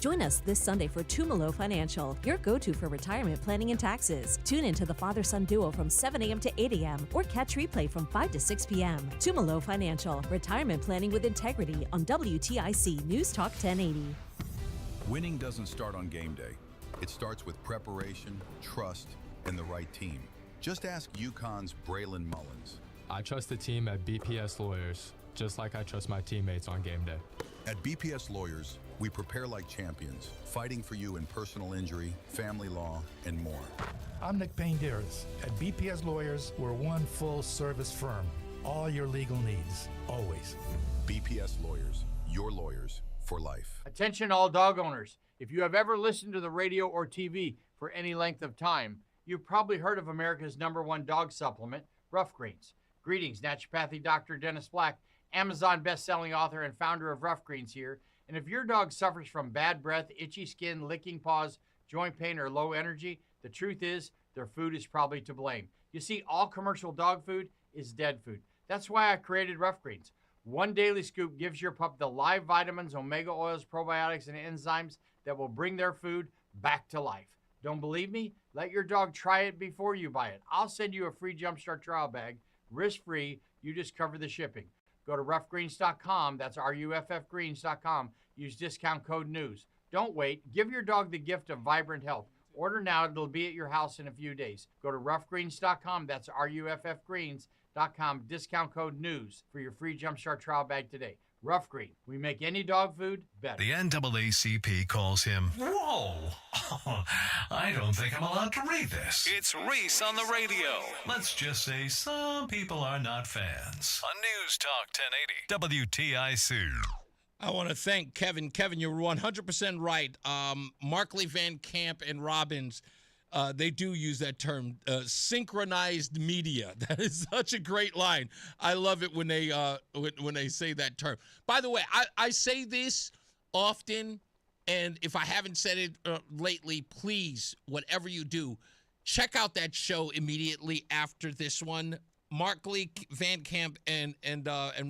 [SPEAKER 3] Join us this Sunday for Tumalo Financial, your go-to for retirement planning and taxes. Tune in to the father-son duo from 7 a.m. to 8 a.m. or catch replay from 5 to 6 p.m. Tumalo Financial, retirement planning with integrity on WTIC News Talk 1080.
[SPEAKER 6] Winning doesn't start on game day. It starts with preparation, trust, and the right team. Just ask UConn's Braylon Mullins.
[SPEAKER 9] I trust the team at BPS Lawyers, just like I trust my teammates on game day.
[SPEAKER 6] At BPS Lawyers, we prepare like champions, fighting for you in personal injury, family law, and more.
[SPEAKER 21] I'm Nick Painderas. At BPS Lawyers, we're one full-service firm. All your legal needs, always.
[SPEAKER 6] BPS Lawyers, your lawyers for life.
[SPEAKER 22] Attention all dog owners. If you have ever listened to the radio or TV for any length of time, you've probably heard of America's #1 dog supplement, Rough Greens. Greetings, naturopathy Dr. Dennis Black, Amazon best-selling author and founder of Rough Greens here. And if your dog suffers from bad breath, itchy skin, licking paws, joint pain, or low energy, the truth is their food is probably to blame. You see, all commercial dog food is dead food. That's why I created Rough Greens. One daily scoop gives your pup the live vitamins, omega oils, probiotics, and enzymes that will bring their food back to life. Don't believe me? Let your dog try it before you buy it. I'll send you a free Jumpstart trial bag, risk-free. You just cover the shipping. Go to roughgreens.com. That's RUFFgreens.com. Use discount code NEWS. Don't wait. Give your dog the gift of vibrant health. Order now. It'll be at your house in a few days. Go to roughgreens.com. That's RUFFgreens.com. Discount code NEWS for your free Jumpstart trial bag today. Rough Green. We make any dog food better.
[SPEAKER 7] The NAACP calls him, whoa, I don't think I'm allowed to read this. It's Reese on the Radio. Let's just say some people are not fans. On News Talk 1080, WTIC.
[SPEAKER 4] I want to thank Kevin. Kevin, you're 100% right. Markley, Van Camp, and Robbins, they do use that term, synchronized media. That is such a great line. I love it when they say that term. By the way, I say this often, and if I haven't said it lately, please, whatever you do, check out that show immediately after this one. Markley, Van Camp, and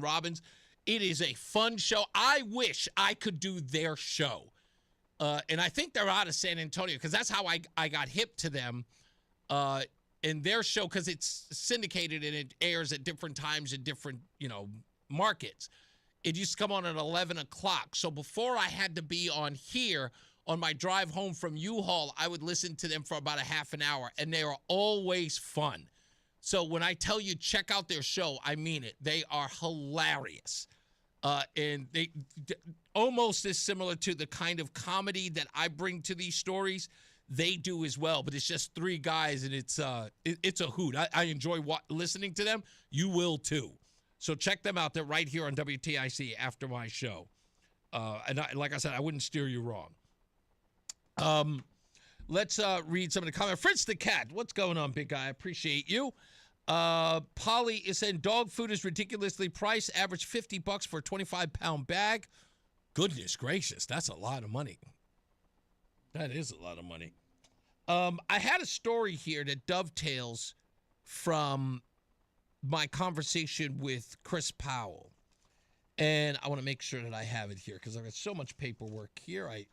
[SPEAKER 4] Robbins. It is a fun show. I wish I could do their show. And I think they're out of San Antonio because that's how I got hip to them in their show, because it's syndicated and it airs at different times in different, markets. It used to come on at 11 o'clock. So before I had to be on here, on my drive home from U-Haul, I would listen to them for about a half an hour, and they are always fun. So when I tell you check out their show, I mean it. They are hilarious. And they almost as similar to the kind of comedy that I bring to these stories, they do as well. But it's just three guys, and it's a hoot. I enjoy listening to them. You will too. So check them out. They're right here on WTIC after my show. And like I said, I wouldn't steer you wrong. Let's read some of the comments. Fritz the Cat, what's going on, big guy? I appreciate you. Polly is saying dog food is ridiculously priced. Average $50 for a 25-pound bag. Goodness gracious, that's a lot of money. That is a lot of money. I had a story here that dovetails from my conversation with Chris Powell. And I want to make sure that I have it here because I've got so much paperwork here. Hold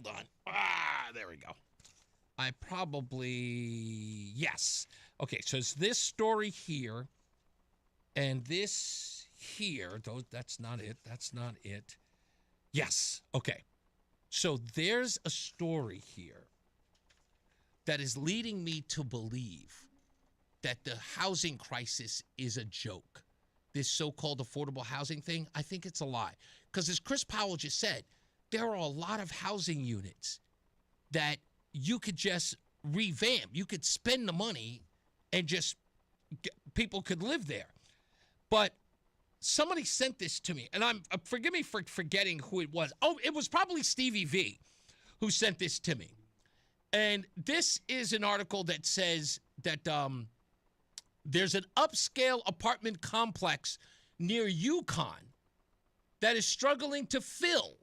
[SPEAKER 4] on. There we go. Yes. Okay, so it's this story here and this here. That's not it. Yes. Okay. So there's a story here that is leading me to believe that the housing crisis is a joke. This so-called affordable housing thing, I think it's a lie. Because as Chris Powell just said, there are a lot of housing units that you could just revamp. You could spend the money and just people could live there. But somebody sent this to me, and forgive me for forgetting who it was. Oh, it was probably Stevie V who sent this to me. And this is an article that says that there's an upscale apartment complex near Yukon that is struggling to fill.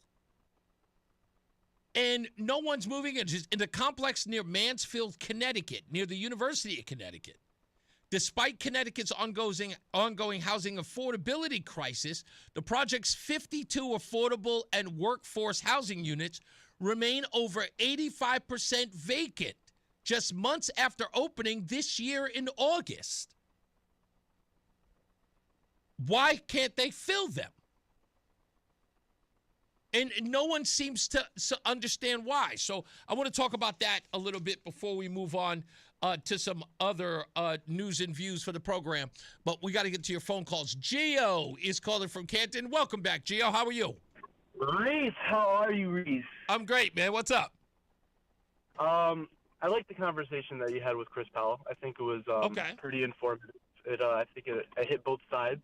[SPEAKER 4] And no one's moving in. It's in the complex near Mansfield, Connecticut, near the University of Connecticut. Despite Connecticut's ongoing housing affordability crisis, the project's 52 affordable and workforce housing units remain over 85% vacant just months after opening this year in August. Why can't they fill them? And no one seems to understand why. So I want to talk about that a little bit before we move on to some other news and views for the program. But we got to get to your phone calls. Gio is calling from Canton. Welcome back, Gio. How are you?
[SPEAKER 11] Reese, how are you, Reese?
[SPEAKER 4] I'm great, man. What's up?
[SPEAKER 11] I like the conversation that you had with Chris Powell. I think it was pretty informative. I think it hit both sides.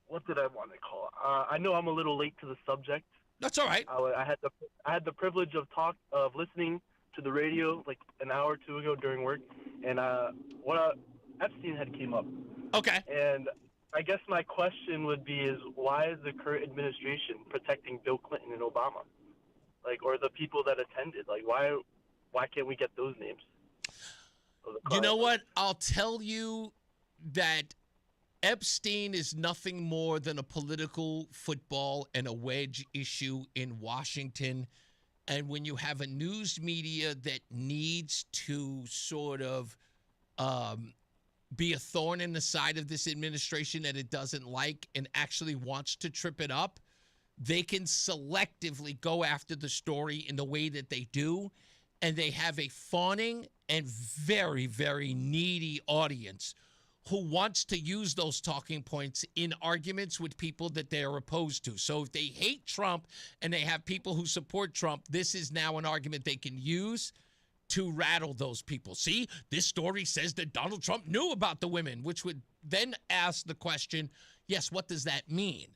[SPEAKER 11] What did I want to call? I know I'm a little late to the subject.
[SPEAKER 4] That's all right.
[SPEAKER 11] I had the privilege of listening to the radio like an hour or two ago during work, and Epstein had came up.
[SPEAKER 4] Okay.
[SPEAKER 11] And I guess my question would be is why is the current administration protecting Bill Clinton and Obama, or the people that attended? Why can't we get those names?
[SPEAKER 4] You know what? I'll tell you that Epstein is nothing more than a political football and a wedge issue in Washington. And when you have a news media that needs to sort of be a thorn in the side of this administration that it doesn't like and actually wants to trip it up, they can selectively go after the story in the way that they do. And they have a fawning and very, very needy audience who wants to use those talking points in arguments with people that they are opposed to. So if they hate Trump and they have people who support Trump, this is now an argument they can use to rattle those people. See, this story says that Donald Trump knew about the women, which would then ask the question, yes, what does that mean?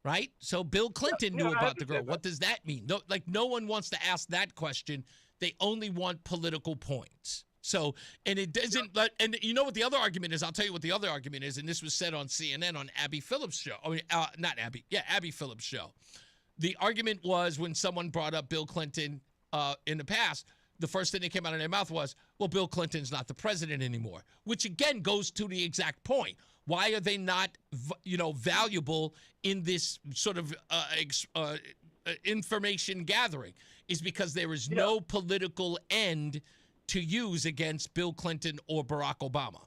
[SPEAKER 4] Right? So Bill Clinton knew about the girl. What does that mean? No one wants to ask that question. They only want political points. So, and it doesn't, and you know what the other argument is? I'll tell you what the other argument is, and this was said on CNN on Abby Phillips' show. Abby Phillips' show. The argument was when someone brought up Bill Clinton in the past, the first thing that came out of their mouth was, well, Bill Clinton's not the president anymore, which again goes to the exact point. Why are they not, valuable in this sort of information gathering? Is because there is no political end to use against Bill Clinton or Barack Obama.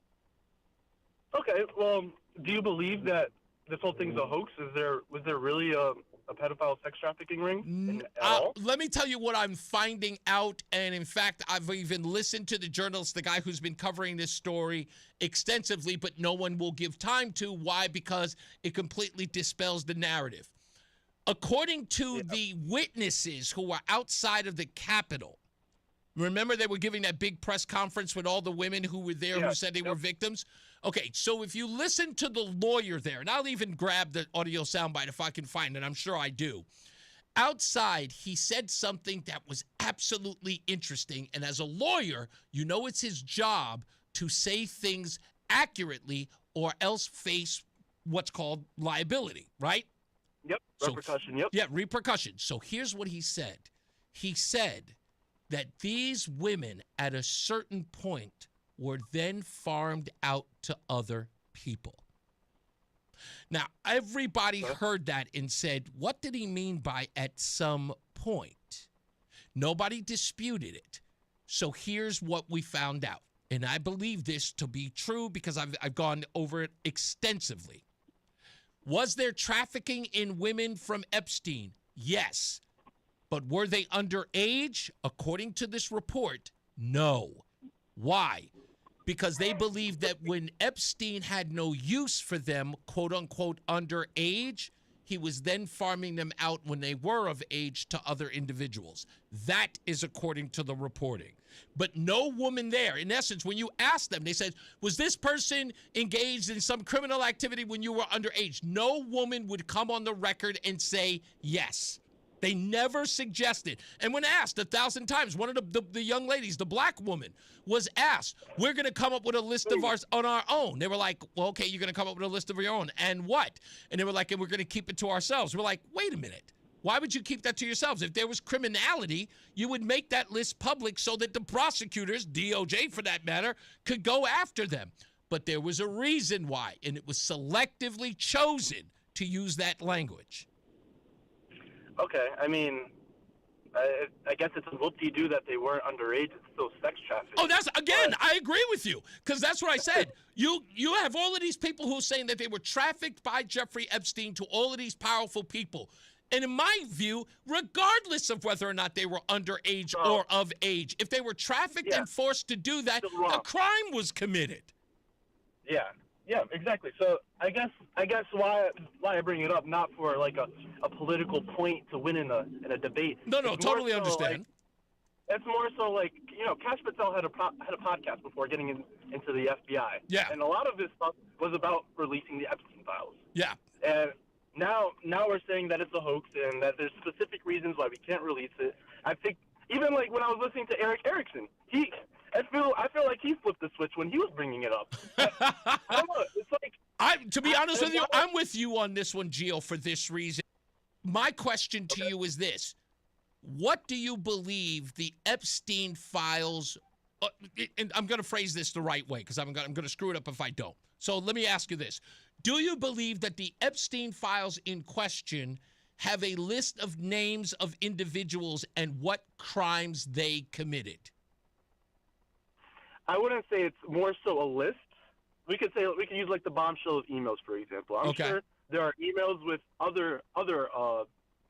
[SPEAKER 11] Okay, well, do you believe that this whole thing's a hoax? Was there really a pedophile sex trafficking ring at all?
[SPEAKER 4] Let me tell you what I'm finding out, and in fact, I've even listened to the journalist, the guy who's been covering this story extensively, but no one will give time to. Why? Because it completely dispels the narrative. According to the witnesses who were outside of the Capitol, remember they were giving that big press conference with all the women who were there who said they were victims? Okay, so if you listen to the lawyer there, and I'll even grab the audio soundbite if I can find it, I'm sure I do. Outside, he said something that was absolutely interesting, and as a lawyer, you know it's his job to say things accurately or else face what's called liability, right?
[SPEAKER 11] Yep, repercussion,
[SPEAKER 4] Yeah, repercussion. So here's what he said. He said that these women at a certain point were then farmed out to other people. Now, everybody heard that and said, what did he mean by at some point? Nobody disputed it. So here's what we found out. And I believe this to be true because I've gone over it extensively. Was there trafficking in women from Epstein? Yes. But were they underage? According to this report, no. Why? Because they believed that when Epstein had no use for them, quote unquote, underage, he was then farming them out when they were of age to other individuals. That is according to the reporting. But no woman there, in essence, when you asked them, they said, was this person engaged in some criminal activity when you were underage? No woman would come on the record and say yes. They never suggested. And when asked 1,000 times, one of the young ladies, the black woman, was asked, we're going to come up with a list of ours on our own. They were like, well, okay, you're going to come up with a list of your own. And what? And they were like, and we're going to keep it to ourselves. We're like, wait a minute. Why would you keep that to yourselves? If there was criminality, you would make that list public so that the prosecutors, DOJ for that matter, could go after them. But there was a reason why, and it was selectively chosen to use that language.
[SPEAKER 11] Okay, I mean, I guess it's a whoop-de-doo that they weren't underage. It's still sex trafficking.
[SPEAKER 4] Oh, that's, again, I agree with you, because that's what I said. You have all of these people who are saying that they were trafficked by Jeffrey Epstein to all of these powerful people. And in my view, regardless of whether or not they were underage or of age, if they were trafficked and forced to do that, a crime was committed.
[SPEAKER 11] Yeah, exactly. So I guess why I bring it up, not for like a political point to win in a debate.
[SPEAKER 4] No, totally so understand.
[SPEAKER 11] It's more so like, Cash Patel had a podcast before getting into the FBI.
[SPEAKER 4] Yeah.
[SPEAKER 11] And a lot of his stuff was about releasing the Epstein files.
[SPEAKER 4] Yeah.
[SPEAKER 11] And now we're saying that it's a hoax and that there's specific reasons why we can't release it. I think even like when I was listening to Eric Erickson, I feel like he flipped the switch when he was bringing it up. I don't know. It's like
[SPEAKER 4] to be honest with you, I'm with you on this one, Gio, for this reason. My question to you is this: what do you believe the Epstein files? And I'm going to phrase this the right way because I'm going to screw it up if I don't. So let me ask you this: do you believe that the Epstein files in question have a list of names of individuals and what crimes they committed?
[SPEAKER 11] I wouldn't say it's more so a list. We could use like the bombshell of emails, for example. I'm sure there are emails with other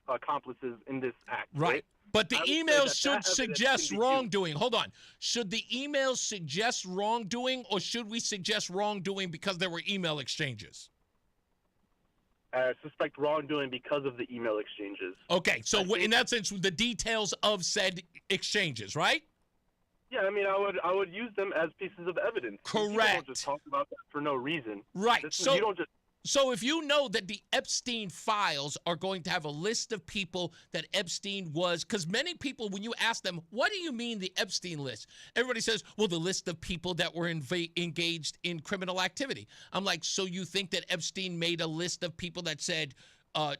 [SPEAKER 11] accomplices in this act.
[SPEAKER 4] Right. But the emails should suggest wrongdoing. Hold on. Should the emails suggest wrongdoing, or should we suggest wrongdoing because there were email exchanges?
[SPEAKER 11] I suspect wrongdoing because of the email exchanges.
[SPEAKER 4] Okay, so in that sense, the details of said exchanges, right?
[SPEAKER 11] Yeah, I mean, I would use them as pieces of evidence.
[SPEAKER 4] Correct.
[SPEAKER 11] You don't just talk about that for no reason.
[SPEAKER 4] Right.
[SPEAKER 11] You don't just.
[SPEAKER 4] So if you know that the Epstein files are going to have a list of people that Epstein was, because many people, when you ask them, what do you mean the Epstein list? Everybody says, well, the list of people that were engaged in criminal activity. I'm like, so you think that Epstein made a list of people that said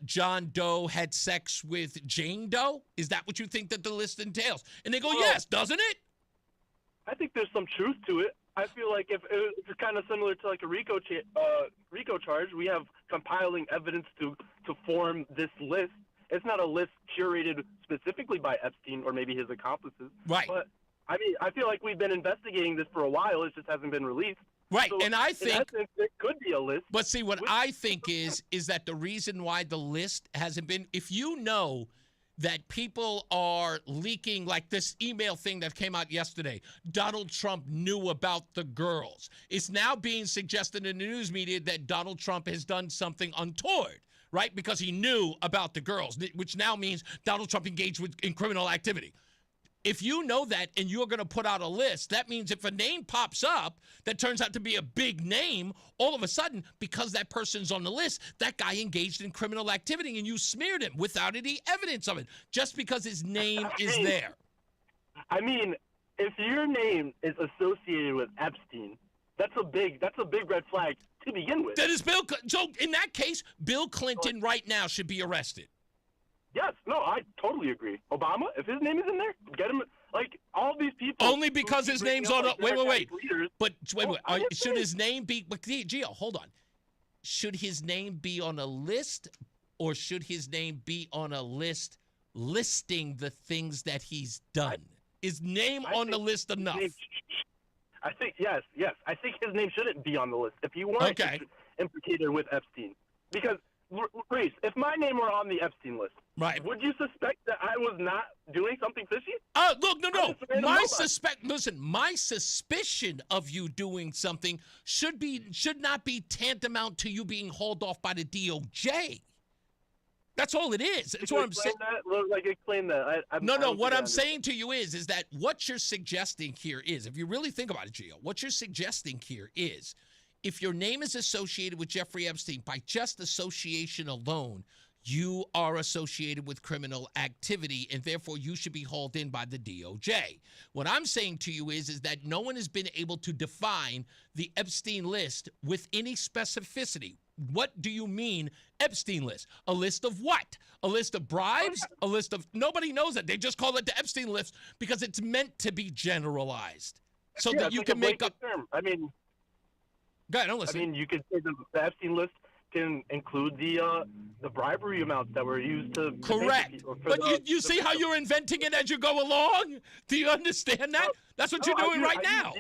[SPEAKER 4] John Doe had sex with Jane Doe? Is that what you think that the list entails? And they go, yes, doesn't it?
[SPEAKER 11] I think there's some truth to it. I feel like if it's kind of similar to like a RICO charge, we have compiling evidence to form this list. It's not a list curated specifically by Epstein or maybe his accomplices.
[SPEAKER 4] Right.
[SPEAKER 11] But I mean, I feel like we've been investigating this for a while. It just hasn't been released.
[SPEAKER 4] Right,
[SPEAKER 11] So,
[SPEAKER 4] and I think
[SPEAKER 11] in essence, it could be a list.
[SPEAKER 4] But see, what I think is that the reason why the list hasn't been, if you know that people are leaking, like this email thing that came out yesterday, Donald Trump knew about the girls. It's now being suggested in the news media that Donald Trump has done something untoward, right? Because he knew about the girls, which now means Donald Trump engaged in criminal activity. If you know that and you're going to put out a list, that means if a name pops up that turns out to be a big name, all of a sudden, because that person's on the list, that guy engaged in criminal activity and you smeared him without any evidence of it, just because his name is there.
[SPEAKER 11] I mean, if your name is associated with Epstein, that's a big red flag to begin with.
[SPEAKER 4] That is so in that case, Bill Clinton right now should be arrested.
[SPEAKER 11] Yes, no, I totally agree. Obama, if his name is in there, get him. Like all these people.
[SPEAKER 4] Only because his name's on a wait.
[SPEAKER 11] Leaders,
[SPEAKER 4] but wait. Should his name be? But Gio, hold on. Should his name be on a list, or should his name be on a list listing the things that he's done? Is name on the list enough?
[SPEAKER 11] I think yes. I think his name shouldn't be on the list if you weren't implicated with Epstein. Because Reese, if my name were on the Epstein list,
[SPEAKER 4] right,
[SPEAKER 11] would you suspect that I was not doing something fishy?
[SPEAKER 4] Look, no. My suspicion of you doing something should not be tantamount to you being hauled off by the DOJ. That's all it is. That's what I'm saying.
[SPEAKER 11] Explain that.
[SPEAKER 4] What I'm saying to you is that what you're suggesting here is, if you really think about it, Gio, what you're suggesting here is, if your name is associated with Jeffrey Epstein by just association alone, you are associated with criminal activity, and therefore you should be hauled in by the DOJ. What I'm saying to you is that no one has been able to define the Epstein list with any specificity. What do you mean Epstein list? A list of what? A list of bribes? A list of... Nobody knows it. They just call it the Epstein list because it's meant to be generalized so that you can make up...
[SPEAKER 11] Term. I mean...
[SPEAKER 4] Go ahead, don't listen.
[SPEAKER 11] I mean, you could say the Epstein list can include the bribery amounts that were used to...
[SPEAKER 4] Correct. But you see how you're inventing it as you go along? Do you understand that? That's what you're doing right now.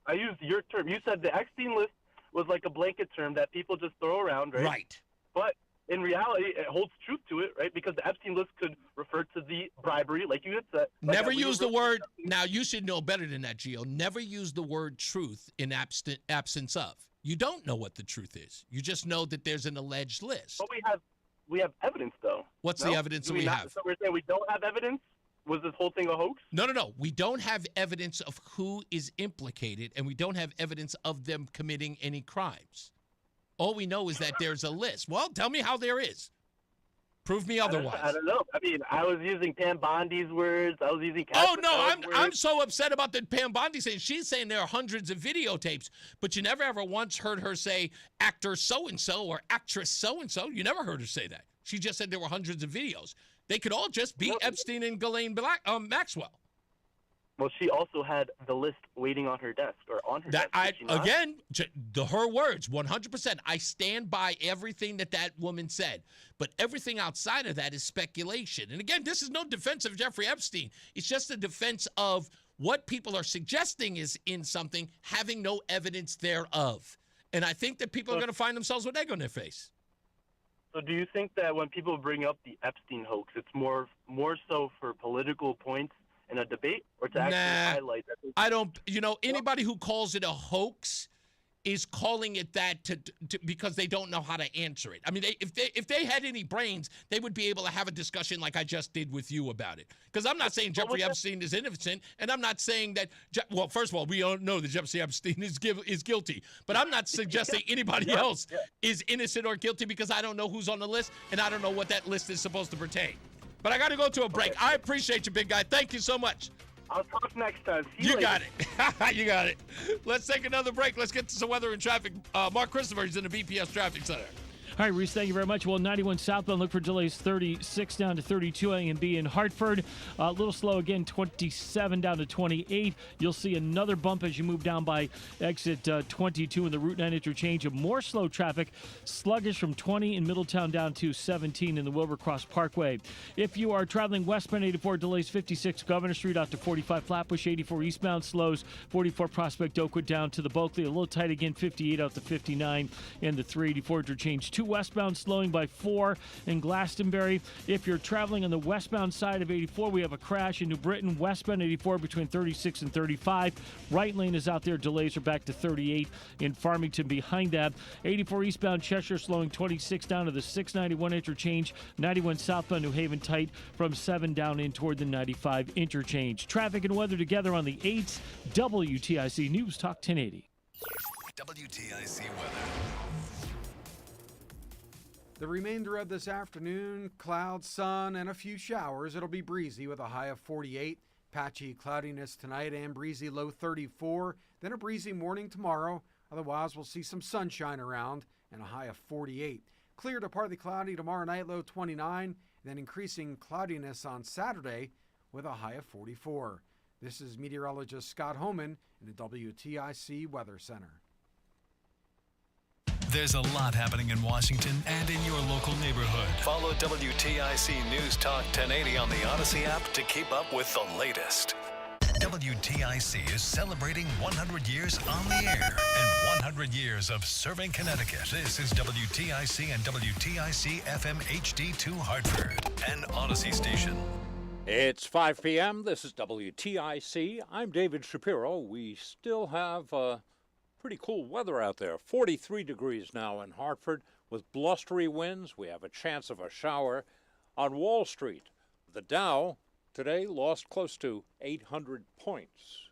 [SPEAKER 11] I used your term. You said the Epstein list was like a blanket term that people just throw around, right?
[SPEAKER 4] Right.
[SPEAKER 11] But in reality, it holds truth to it, right? Because the Epstein list could refer to the bribery, like you had said.
[SPEAKER 4] Never use the word... Now, you should know better than that, Gio. Never use the word truth in absence of. You don't know what the truth is. You just know that there's an alleged list.
[SPEAKER 11] But we have evidence, though.
[SPEAKER 4] What's the evidence that we have?
[SPEAKER 11] So we're saying we don't have evidence? Was this whole thing a hoax?
[SPEAKER 4] No. We don't have evidence of who is implicated, and we don't have evidence of them committing any crimes. All we know is that there's a list. Well, tell me how there is. Prove me otherwise.
[SPEAKER 11] I don't know. I mean, I was using Pam Bondi's words. I was using...
[SPEAKER 4] I'm so upset about the Pam Bondi saying. She's saying there are hundreds of videotapes, but you never ever once heard her say actor so-and-so or actress so-and-so. You never heard her say that. She just said there were hundreds of videos. They could all just be Epstein and Ghislaine Maxwell.
[SPEAKER 11] Well, she also had the list waiting on her desk or on her desk.
[SPEAKER 4] Her words, 100%. I stand by everything that woman said. But everything outside of that is speculation. And again, this is no defense of Jeffrey Epstein. It's just a defense of what people are suggesting is in something, having no evidence thereof. And I think that people are going to find themselves with egg on their face.
[SPEAKER 11] So do you think that when people bring up the Epstein hoax, it's more so for political points in a debate, or to actually highlight that?
[SPEAKER 4] I don't. Anybody who calls it a hoax is calling it that because they don't know how to answer it. I mean, if they had any brains, they would be able to have a discussion like I just did with you about it. Because I'm not saying Jeffrey Epstein is innocent, and I'm not saying that. Well, first of all, we all know that Jeffrey Epstein is guilty, but I'm not suggesting anybody else is innocent or guilty because I don't know who's on the list, and I don't know what that list is supposed to pertain. But I got to go to a break. I appreciate you, big guy. Thank you so much.
[SPEAKER 11] I'll talk next time.
[SPEAKER 4] You got it. You got it. Let's take another break. Let's get to some weather and traffic. Mark Christopher is in the BPS Traffic Center.
[SPEAKER 8] All right, Reese, thank you very much. Well, 91 southbound, look for delays 36 down to 32 A and B in Hartford. A little slow again, 27 down to 28. You'll see another bump as you move down by exit 22 in the Route 9 interchange. More slow traffic, sluggish from 20 in Middletown down to 17 in the Wilbur Cross Parkway. If you are traveling westbound 84, delays 56 Governor Street out to 45 Flatbush, 84 eastbound slows, 44 Prospect Oakwood down to the Bulkley. A little tight again, 58 out to 59 in the 384 interchange. 2 westbound slowing by 4 in Glastonbury. If you're traveling on the westbound side of 84, we have a crash in New Britain, westbound 84 between 36 and 35. Right lane is out there. Delays are back to 38 in Farmington behind that. 84 eastbound Cheshire slowing 26 down to the 691 interchange. 91 southbound New Haven tight from 7 down in toward the 95 interchange. Traffic and weather together on the 8th. WTIC News Talk 1080.
[SPEAKER 5] WTIC weather.
[SPEAKER 10] The remainder of this afternoon, clouds, sun, and a few showers. It'll be breezy with a high of 48. Patchy cloudiness tonight and breezy low 34. Then a breezy morning tomorrow. Otherwise, we'll see some sunshine around and a high of 48. Clear to partly cloudy tomorrow night, low 29. Then increasing cloudiness on Saturday with a high of 44. This is meteorologist Scott Homan in the WTIC Weather Center.
[SPEAKER 7] There's a lot happening in Washington and in your local neighborhood. Follow WTIC News Talk 1080 on the Odyssey app to keep up with the latest. WTIC is celebrating 100 years on the air and 100 years of serving Connecticut. This is WTIC and WTIC FM HD2 Hartford, an Odyssey station.
[SPEAKER 12] It's 5 p.m. This is WTIC. I'm David Shapiro. We still have pretty cool weather out there. 43 degrees now in Hartford with blustery winds. We have a chance of a shower on Wall Street. The Dow today lost close to 800 points.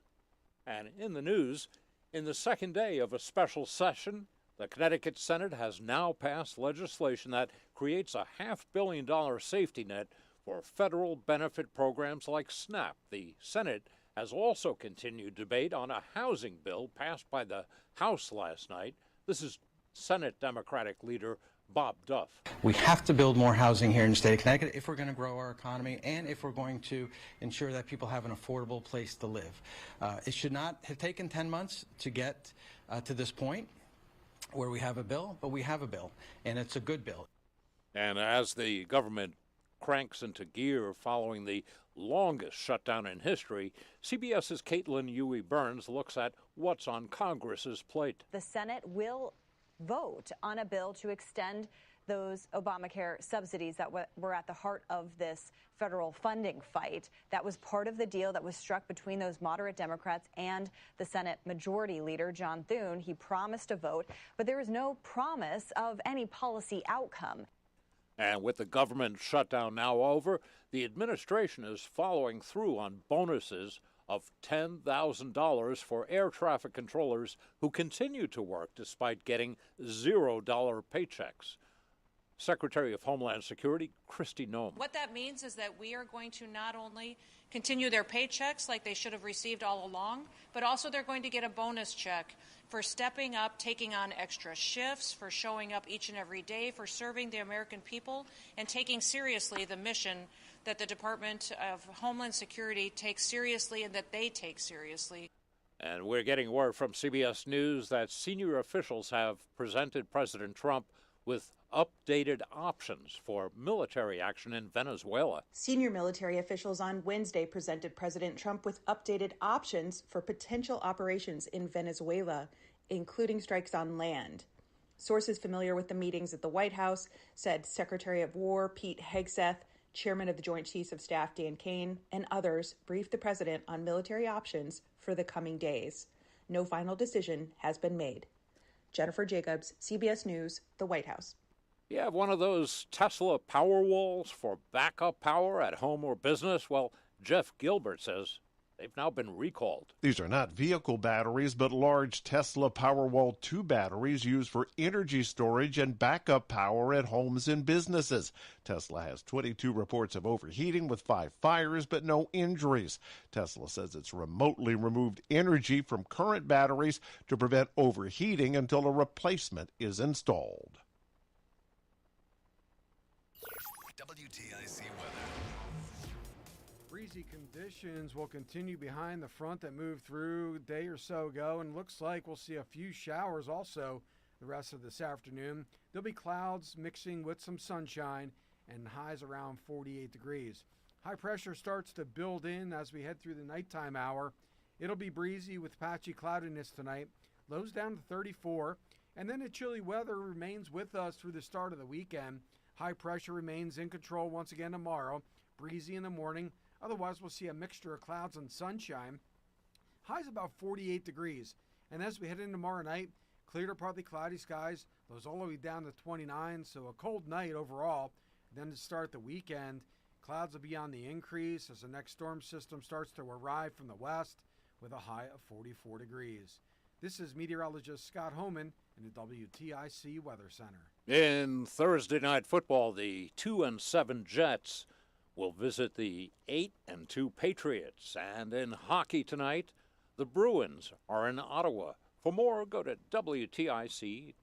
[SPEAKER 12] And in the news, in the second day of a special session, the Connecticut Senate has now passed legislation that creates a $500 million safety net for federal benefit programs like SNAP. The Senate has also continued debate on a housing bill passed by the House last night. This is Senate Democratic leader Bob Duff.
[SPEAKER 16] We have to build more housing here in the state of Connecticut if we're going to grow our economy and if we're going to ensure that people have an affordable place to live. It should not have taken 10 months to get to this point where we have a bill, but we have a bill, and it's a good bill.
[SPEAKER 12] And as the government cranks into gear following the longest shutdown in history, CBS's Caitlin Huey-Burns looks at what's on Congress's plate.
[SPEAKER 17] The Senate will vote on a bill to extend those Obamacare subsidies that were at the heart of this federal funding fight. That was part of the deal that was struck between those moderate Democrats and the Senate Majority Leader, John Thune. He promised a vote, but there is no promise of any policy outcome.
[SPEAKER 12] And with the government shutdown now over, the administration is following through on bonuses of $10,000 for air traffic controllers who continue to work despite getting $0 paychecks. Secretary of Homeland Security, Kristi Noem.
[SPEAKER 18] What that means is that we are going to not only continue their paychecks like they should have received all along, but also they're going to get a bonus check for stepping up, taking on extra shifts, for showing up each and every day, for serving the American people, and taking seriously the mission that the Department of Homeland Security takes seriously and that they take seriously.
[SPEAKER 12] And we're getting word from CBS News that senior officials have presented President Trump with updated options for military action in Venezuela.
[SPEAKER 23] Senior military officials on Wednesday presented President Trump with updated options for potential operations in Venezuela, including strikes on land. Sources familiar with the meetings at the White House said Secretary of War Pete Hegseth, Chairman of the Joint Chiefs of Staff Dan Kane, and others briefed the president on military options for the coming days. No final decision has been made. Jennifer Jacobs, CBS News, the White House.
[SPEAKER 12] You have one of those Tesla Powerwalls for backup power at home or business? Well, Jeff Gilbert says they've now been recalled.
[SPEAKER 24] These are not vehicle batteries, but large Tesla Powerwall 2 batteries used for energy storage and backup power at homes and businesses. Tesla has 22 reports of overheating with 5 fires, but no injuries. Tesla says it's remotely removed energy from current batteries to prevent overheating until a replacement is installed.
[SPEAKER 5] WTIC weather.
[SPEAKER 10] Breezy conditions will continue behind the front that moved through a day or so ago, and looks like we'll see a few showers also the rest of this afternoon. There'll be clouds mixing with some sunshine and highs around 48 degrees. High pressure starts to build in as we head through the nighttime hour. It'll be breezy with patchy cloudiness tonight. Lows down to 34, and then the chilly weather remains with us through the start of the weekend. High pressure remains in control once again tomorrow. Breezy in the morning. Otherwise, we'll see a mixture of clouds and sunshine. Highs about 48 degrees. And as we head into tomorrow night, clear to partly cloudy skies. Lows all the way down to 29, so a cold night overall. Then to start the weekend, clouds will be on the increase as the next storm system starts to arrive from the west with a high of 44 degrees. This is meteorologist Scott Homan in the WTIC Weather Center.
[SPEAKER 12] In Thursday night football, the 2-7 Jets will visit the 8-2 Patriots. And in hockey tonight, the Bruins are in Ottawa. For more, go to WTIC.com.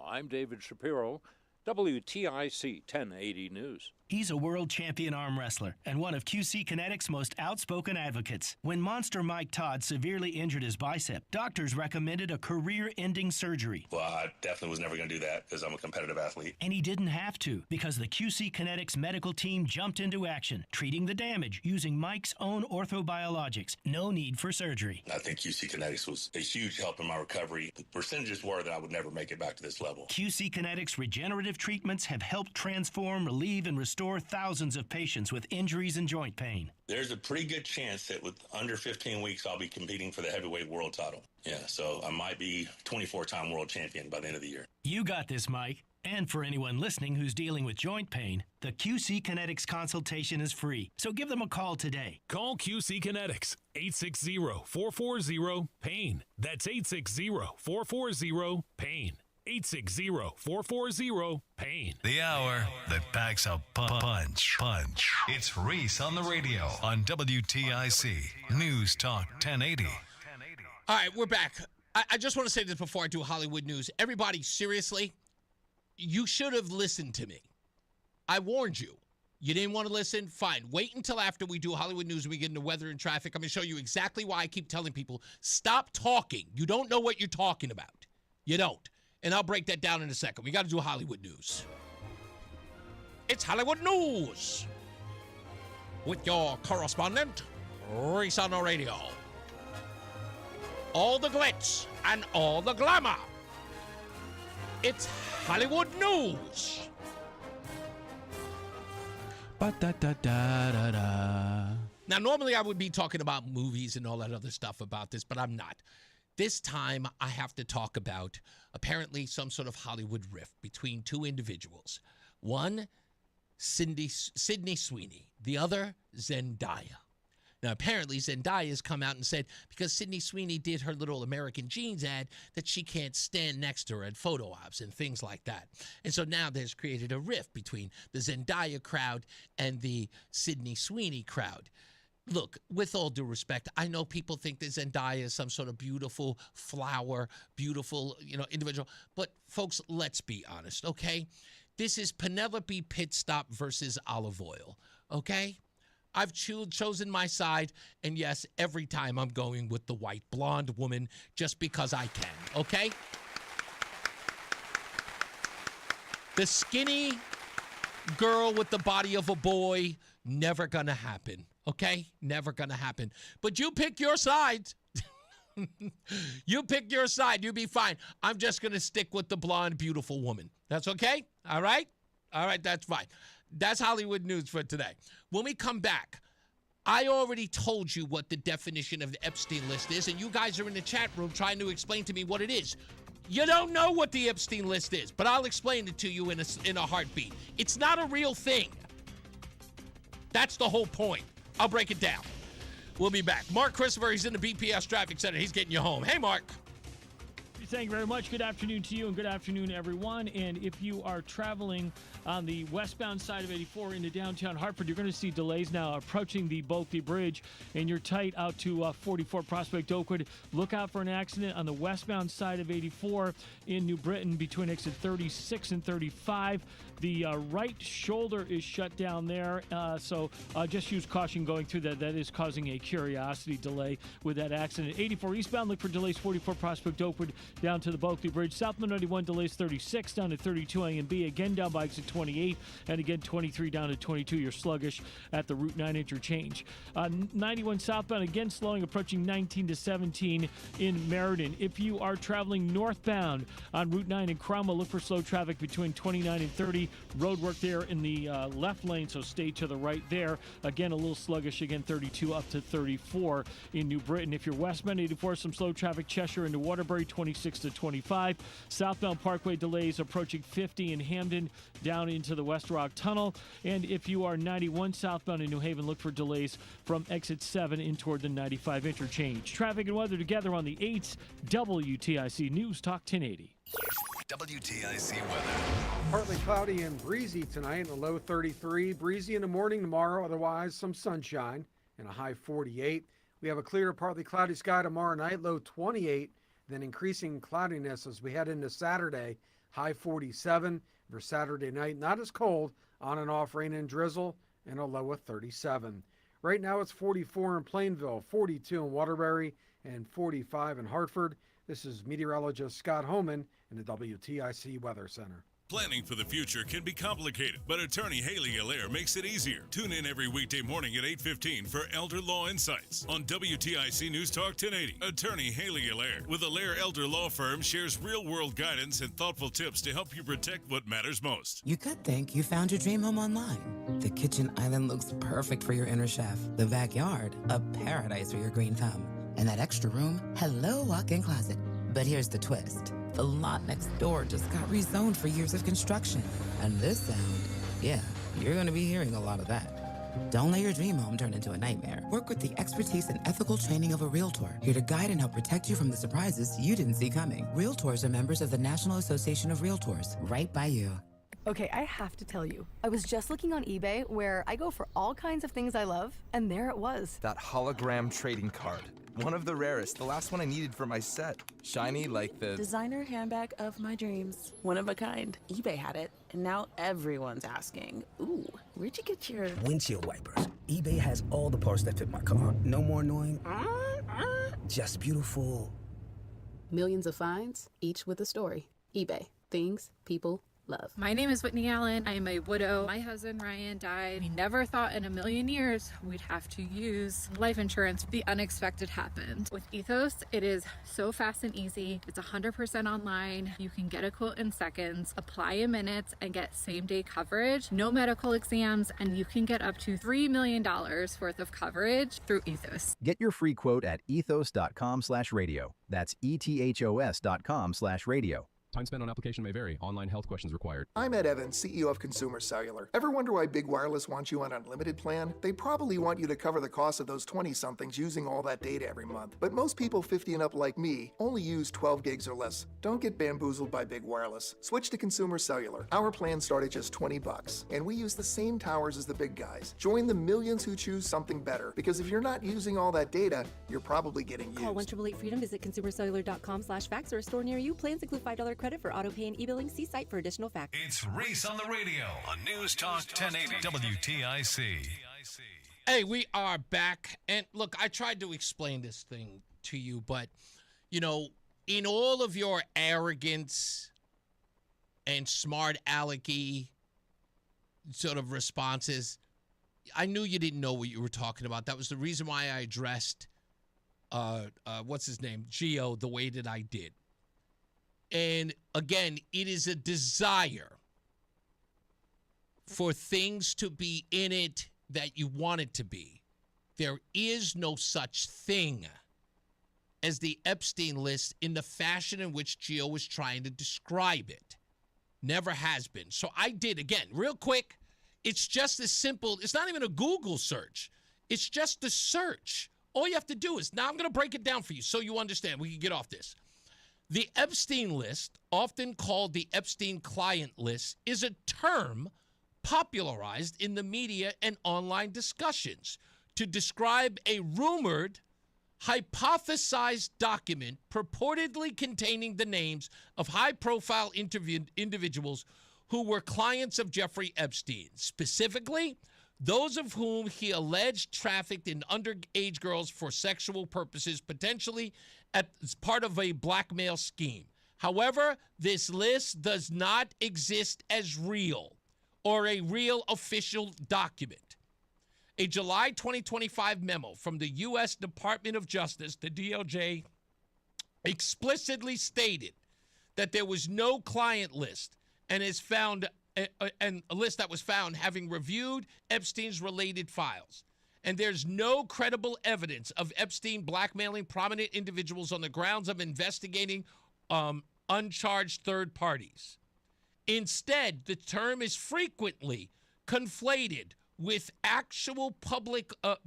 [SPEAKER 12] I'm David Shapiro, WTIC 1080 News.
[SPEAKER 1] He's a world champion arm wrestler and one of QC Kinetics' most outspoken advocates. When Monster Mike Todd severely injured his bicep, doctors recommended a career-ending surgery.
[SPEAKER 13] Well, I definitely was never going to do that because I'm a competitive athlete.
[SPEAKER 1] And he didn't have to because the QC Kinetics medical team jumped into action, treating the damage using Mike's own orthobiologics. No need for surgery.
[SPEAKER 13] I think QC Kinetics was a huge help in my recovery. The percentages were that I would never make it back to this level.
[SPEAKER 1] QC Kinetics regenerative treatments have helped transform, relieve, and restore thousands of patients with injuries and joint pain.
[SPEAKER 13] There's a pretty good chance that with under 15 weeks, I'll be competing for the heavyweight world title. Yeah, so I might be 24-time world champion by the end of the year.
[SPEAKER 1] You got this, Mike. And for anyone listening who's dealing with joint pain, the QC Kinetics consultation is free. So give them a call today.
[SPEAKER 14] Call QC Kinetics, 860-440-PAIN. That's 860-440-PAIN. 860-440-PAIN.
[SPEAKER 7] The hour that packs a punch. It's Reese on the Radio on WTIC News Talk 1080.
[SPEAKER 4] All right, we're back. I just want to say this before I do Hollywood news. Everybody, seriously, you should have listened to me. I warned you. You didn't want to listen? Fine. Wait until after we do Hollywood news and we get into weather and traffic. I'm going to show you exactly why I keep telling people, stop talking. You don't know what you're talking about. You don't. And I'll break that down in a second. We got to do Hollywood news. It's Hollywood news with your correspondent, Reese on the Radio. All the glitz and all the glamour. It's Hollywood news. Now, normally I would be talking about movies and all that other stuff about this, but I'm not. This time, I have to talk about apparently some sort of Hollywood rift between two individuals. One, Sydney Sweeney. The other, Zendaya. Now, apparently, Zendaya has come out and said because Sydney Sweeney did her little American Jeans ad that she can't stand next to her at photo ops and things like that. And so now there's created a rift between the Zendaya crowd and the Sydney Sweeney crowd. Look, with all due respect, I know people think that Zendaya is some sort of beautiful flower, beautiful, individual. But, folks, let's be honest, okay? This is Penelope Pitstop versus olive oil, okay? I've chosen my side, and yes, every time I'm going with the white blonde woman just because I can, okay? The skinny girl with the body of a boy, never gonna happen. Okay? Never gonna happen. But you pick your side. You pick your side. You be fine. I'm just gonna stick with the blonde, beautiful woman. That's okay? All right? All right, that's fine. That's Hollywood news for today. When we come back, I already told you what the definition of the Epstein list is, and you guys are in the chat room trying to explain to me what it is. You don't know what the Epstein list is, but I'll explain it to you in a heartbeat. It's not a real thing. That's the whole point. I'll break it down. We'll be back. Mark Christopher, he's in the BPS Traffic Center. He's getting you home. Hey, Mark.
[SPEAKER 8] Thank you very much. Good afternoon to you and good afternoon, everyone. And if you are traveling on the westbound side of 84 into downtown Hartford, you're going to see delays now approaching the Bulkley Bridge, and you're tight out to 44 Prospect Oakwood. Look out for an accident on the westbound side of 84 in New Britain between exit 36 and 35. The right shoulder is shut down there, so just use caution going through that. That is causing a curiosity delay with that accident. 84 eastbound, look for delays 44 Prospect Oakwood down to the Bulkley Bridge. Southbound 91 delays 36 down to 32 A&B. Again down by exit 28, and again 23 down to 22. You're sluggish at the Route 9 interchange. 91 southbound again slowing, approaching 19 to 17 in Meriden. If you are traveling northbound on Route 9 in Cromwell, look for slow traffic between 29 and 30. Road work there in the left lane, so stay to the right there. Again, a little sluggish, again 32 up to 34 in New Britain. If you're westbound 84, some slow traffic, Cheshire into Waterbury, 26 to 25. Southbound Parkway delays approaching 50 in Hamden down into the West Rock Tunnel. And if you are 91 southbound in New Haven, look for delays from exit 7 in toward the 95 interchange. Traffic and weather together on the 8th, WTIC News Talk 1080.
[SPEAKER 7] WTIC weather.
[SPEAKER 10] Partly cloudy and breezy tonight, a low 33. Breezy in the morning tomorrow, otherwise some sunshine and a high 48. We have a clear, partly cloudy sky tomorrow night, low 28. Then increasing cloudiness as we head into Saturday, high 47. For Saturday night, not as cold, on and off rain and drizzle, and a low of 37. Right now it's 44 in Plainville, 42 in Waterbury, and 45 in Hartford. This is meteorologist Scott Homan in the WTIC Weather Center.
[SPEAKER 2] Planning for the future can be complicated, but attorney Haley Allaire makes it easier. Tune in every weekday morning at 8:15 for Elder Law Insights on WTIC News Talk 1080. Attorney Haley Allaire with Allaire Elder Law Firm shares real-world guidance and thoughtful tips to help you protect what matters most.
[SPEAKER 15] You could think you found your dream home online. The kitchen island looks perfect for your inner chef. The backyard, a paradise for your green thumb. And that extra room, hello walk-in closet. But here's the twist. The lot next door just got rezoned for years of construction. And this sound, yeah, you're going to be hearing a lot of that. Don't let your dream home turn into a nightmare. Work with the expertise and ethical training of a Realtor, here to guide and help protect you from the surprises you didn't see coming. Realtors are members of the National Association of Realtors, right by you.
[SPEAKER 19] Okay, I have to tell you, I was just looking on eBay where I go for all kinds of things I love, and there it was.
[SPEAKER 20] That hologram trading card. One of the rarest, the last one I needed for my set. Shiny like the
[SPEAKER 25] designer handbag of my dreams. One of a kind. eBay had it, and now everyone's asking, ooh, where'd you get your
[SPEAKER 26] windshield wipers? eBay has all the parts that fit my car. No more annoying, just beautiful.
[SPEAKER 25] Millions of finds, each with a story. eBay. Things people love.
[SPEAKER 27] My name is Whitney Allen. I am a widow. My husband Ryan died. We never thought in a million years we'd have to use life insurance. The unexpected happened. With Ethos, it is so fast and easy. It's 100% online. You can get a quote in seconds, apply in minutes, and get same-day coverage. No medical exams, and you can get up to $3 million worth of coverage through Ethos.
[SPEAKER 28] Get your free quote at ethos.com/radio. That's ethos.com/radio.
[SPEAKER 9] Time spent on application may vary. Online health questions required.
[SPEAKER 29] I'm Ed Evans, CEO of Consumer Cellular. Ever wonder why Big Wireless wants you on an unlimited plan? They probably want you to cover the cost of those 20-somethings using all that data every month. But most people 50 and up like me only use 12 gigs or less. Don't get bamboozled by Big Wireless. Switch to Consumer Cellular. Our plans start at just $20, and we use the same towers as the big guys. Join the millions who choose something better, because if you're not using all that data, you're probably getting used.
[SPEAKER 30] Call 1-888-FREEDOM, visit consumercellular.com/fax or a store near you. Plans include $5 credit for auto pay and e-billing. See site for additional facts.
[SPEAKER 7] It's Reese on the Radio on News Talk 1080 WTIC.
[SPEAKER 4] Hey, we are back. And look, I tried to explain this thing to you, but, you know, in all of your arrogance and smart alecky sort of responses, I knew you didn't know what you were talking about. That was the reason why I addressed, what's his name, Gio, the way that I did. And again, it is a desire for things to be in it that you want it to be. There is no such thing as the Epstein list in the fashion in which Gio was trying to describe it. Never has been. So I did, again, real quick, it's just as simple. It's not even a Google search. It's just a search. All you have to do is, now I'm going to break it down for you so you understand. We can get off this. The Epstein list, often called the Epstein client list, is a term popularized in the media and online discussions to describe a rumored, hypothesized document purportedly containing the names of high-profile individuals who were clients of Jeffrey Epstein, specifically those of whom he alleged trafficked in underage girls for sexual purposes, potentially as part of a blackmail scheme. However, this list does not exist as real or a real official document. A July 2025 memo from the U.S. Department of Justice, the DOJ, explicitly stated that there was no client list and is found and a list that was found having reviewed Epstein's related files. And there's no credible evidence of Epstein blackmailing prominent individuals on the grounds of investigating uncharged third parties. Instead, the term is frequently conflated with actual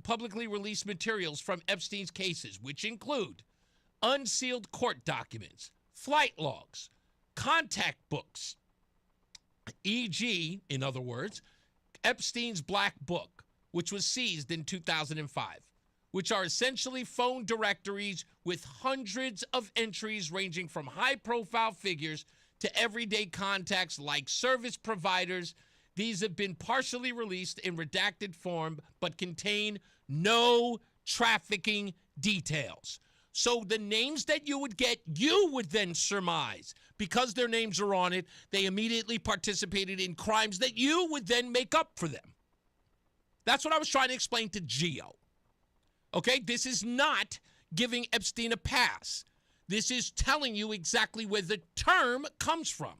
[SPEAKER 4] publicly released materials from Epstein's cases, which include unsealed court documents, flight logs, contact books, e.g., in other words, Epstein's Black Book, which was seized in 2005, which are essentially phone directories with hundreds of entries ranging from high-profile figures to everyday contacts like service providers. These have been partially released in redacted form but contain no trafficking details. So the names that you would get, you would then surmise, because their names are on it, they immediately participated in crimes that you would then make up for them. That's what I was trying to explain to Gio. Okay, this is not giving Epstein a pass. This is telling you exactly where the term comes from.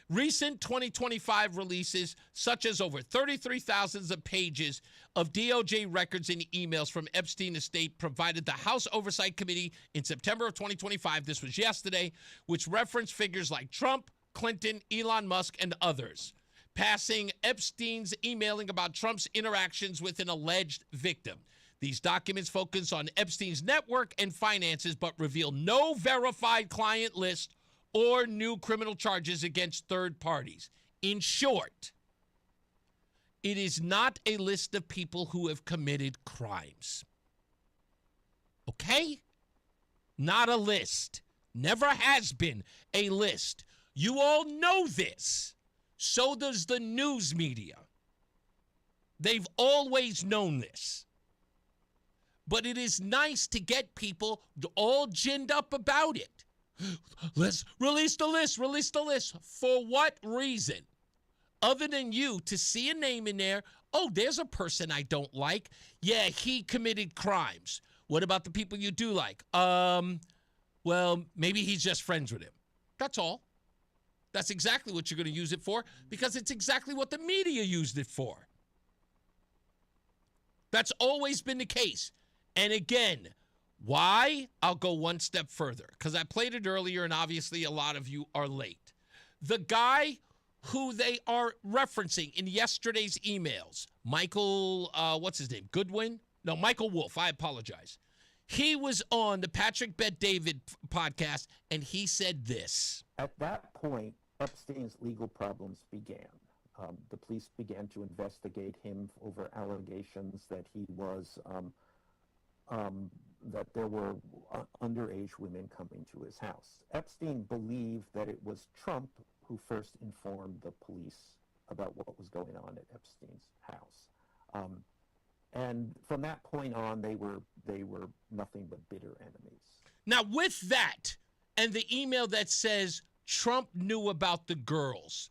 [SPEAKER 4] Recent 2025 releases, such as over 33,000 pages of DOJ records and emails from Epstein estate, provided the House Oversight Committee in September of 2025, this was yesterday, which referenced figures like Trump, Clinton, Elon Musk, and others, passing Epstein's emailing about Trump's interactions with an alleged victim. These documents focus on Epstein's network and finances, but reveal no verified client list or new criminal charges against third parties. In short, it is not a list of people who have committed crimes. Okay? Not a list. Never has been a list. You all know this. So does the news media. They've always known this. But it is nice to get people all ginned up about it. Let's release the list, release the list. For what reason? Other than you to see a name in there, oh, there's a person I don't like. Yeah, he committed crimes. What about the people you do like? Well, maybe he's just friends with him. That's all. That's exactly what you're going to use it for, because it's exactly what the media used it for. That's always been the case. And again, why? I'll go one step further, because I played it earlier, and obviously a lot of you are late. The guy who they are referencing in yesterday's emails, Michael, what's his name? Goodwin? No, Michael Wolff. I apologize. He was on the Patrick Bet-David podcast, and he said this.
[SPEAKER 3] At that point, Epstein's legal problems began. The police began to investigate him over allegations that he was... that there were underage women coming to his house. Epstein believed that it was Trump who first informed the police about what was going on at Epstein's house. And from that point on, they were nothing but bitter enemies.
[SPEAKER 4] Now, with that, and the email that says Trump knew about the girls,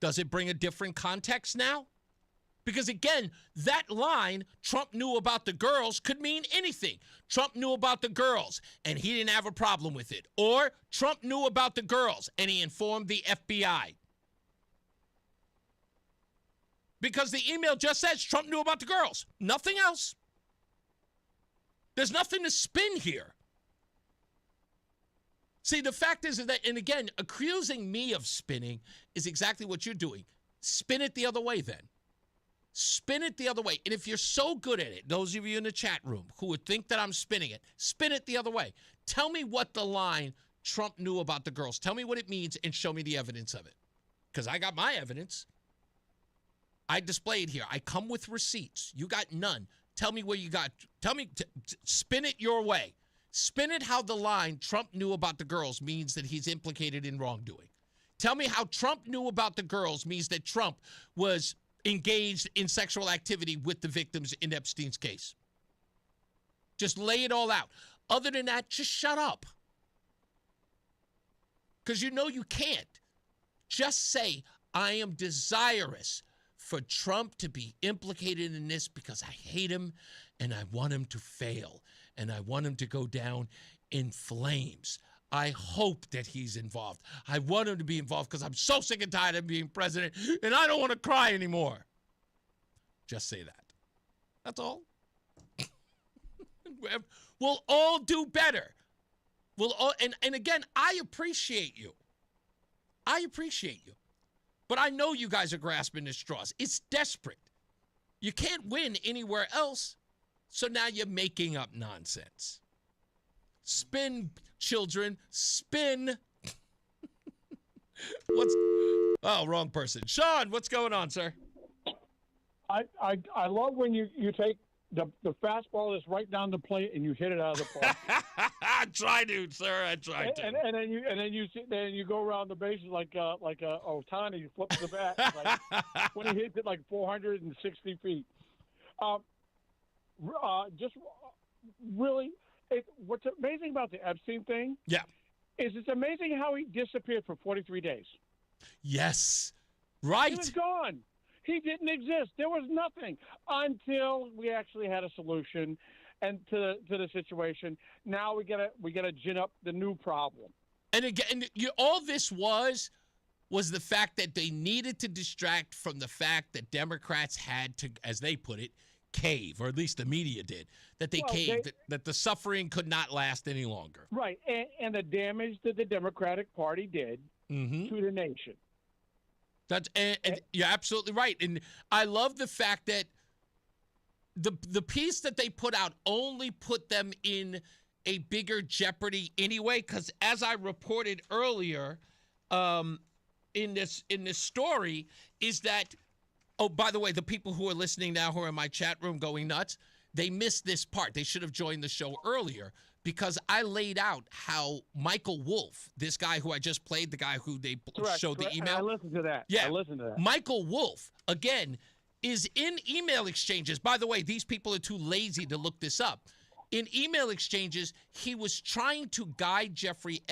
[SPEAKER 4] does it bring a different context now? Because again, that line, Trump knew about the girls, could mean anything. Trump knew about the girls and he didn't have a problem with it. Or Trump knew about the girls and he informed the FBI. Because the email just says Trump knew about the girls. Nothing else. There's nothing to spin here. See, the fact is that, and again, accusing me of spinning is exactly what you're doing. Spin it the other way then. Spin it the other way. And if you're so good at it, those of you in the chat room who would think that I'm spinning it, spin it the other way. Tell me what the line Trump knew about the girls. Tell me what it means and show me the evidence of it. Because I got my evidence. I display it here. I come with receipts. You got none. Tell me where you got. Tell me, spin it your way. Spin it how the line Trump knew about the girls means that he's implicated in wrongdoing. Tell me how Trump knew about the girls means that Trump was engaged in sexual activity with the victims in Epstein's case. Just lay it all out. Other than that, just shut up. Because you know you can't. Just say, I am desirous for Trump to be implicated in this because I hate him and I want him to fail and I want him to go down in flames. I hope that he's involved. I want him to be involved because I'm so sick and tired of being president and I don't want to cry anymore. Just say that. That's all. We'll all do better. And again, I appreciate you. But I know you guys are grasping at straws. It's desperate. You can't win anywhere else, so now you're making up nonsense. Spin, children, spin. Wrong person. Sean, what's going on, sir?
[SPEAKER 5] I love when you take the fastball that's right down the plate and you hit it out of the park.
[SPEAKER 4] I try to, sir. I try to.
[SPEAKER 5] And then you go around the bases like Ohtani. You flip the bat when he hits it like 460 feet. Just really, what's amazing about the Epstein thing?
[SPEAKER 4] Yeah,
[SPEAKER 5] is it's amazing how he disappeared for 43 days.
[SPEAKER 4] Yes, right.
[SPEAKER 5] He was gone. He didn't exist. There was nothing until we actually had a solution and to the situation. Now we gotta gin up the new problem.
[SPEAKER 4] And again, all this was the fact that they needed to distract from the fact that Democrats had to, as they put it, cave, or at least the media did, that they caved, that the suffering could not last any longer.
[SPEAKER 5] Right, and the damage that the Democratic Party did to the nation.
[SPEAKER 4] That's and you're absolutely right. And I love the fact that the piece that they put out only put them in a bigger jeopardy anyway, because as I reported earlier in this story is that, oh, by the way, the people who are listening now who are in my chat room going nuts, they missed this part. They should have joined the show earlier, because I laid out how Michael Wolff, this guy who I just played, the guy who they showed the email.
[SPEAKER 5] I listened to that.
[SPEAKER 4] Yeah.
[SPEAKER 5] I listened to that.
[SPEAKER 4] Michael Wolff, again, is in email exchanges. By the way, these people are too lazy to look this up. In email exchanges, he was trying to guide Jeffrey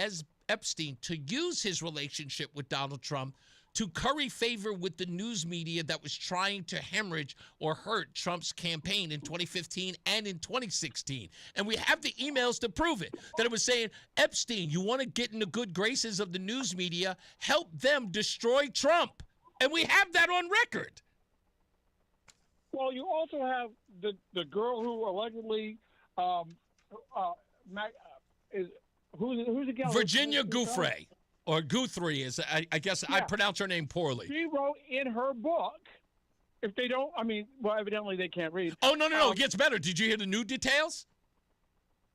[SPEAKER 4] Epstein to use his relationship with Donald Trump to curry favor with the news media that was trying to hemorrhage or hurt Trump's campaign in 2015 and in 2016. And we have the emails to prove it, that it was saying, Epstein, you want to get in the good graces of the news media, help them destroy Trump. And we have that on record.
[SPEAKER 5] Well, you also have the girl who allegedly who's the gal?
[SPEAKER 4] Virginia Giuffre. Or Guthrie, is I guess I pronounce her name poorly.
[SPEAKER 5] She wrote in her book, if they don't, evidently they can't read.
[SPEAKER 4] Oh, no, it gets better. Did you hear the new details?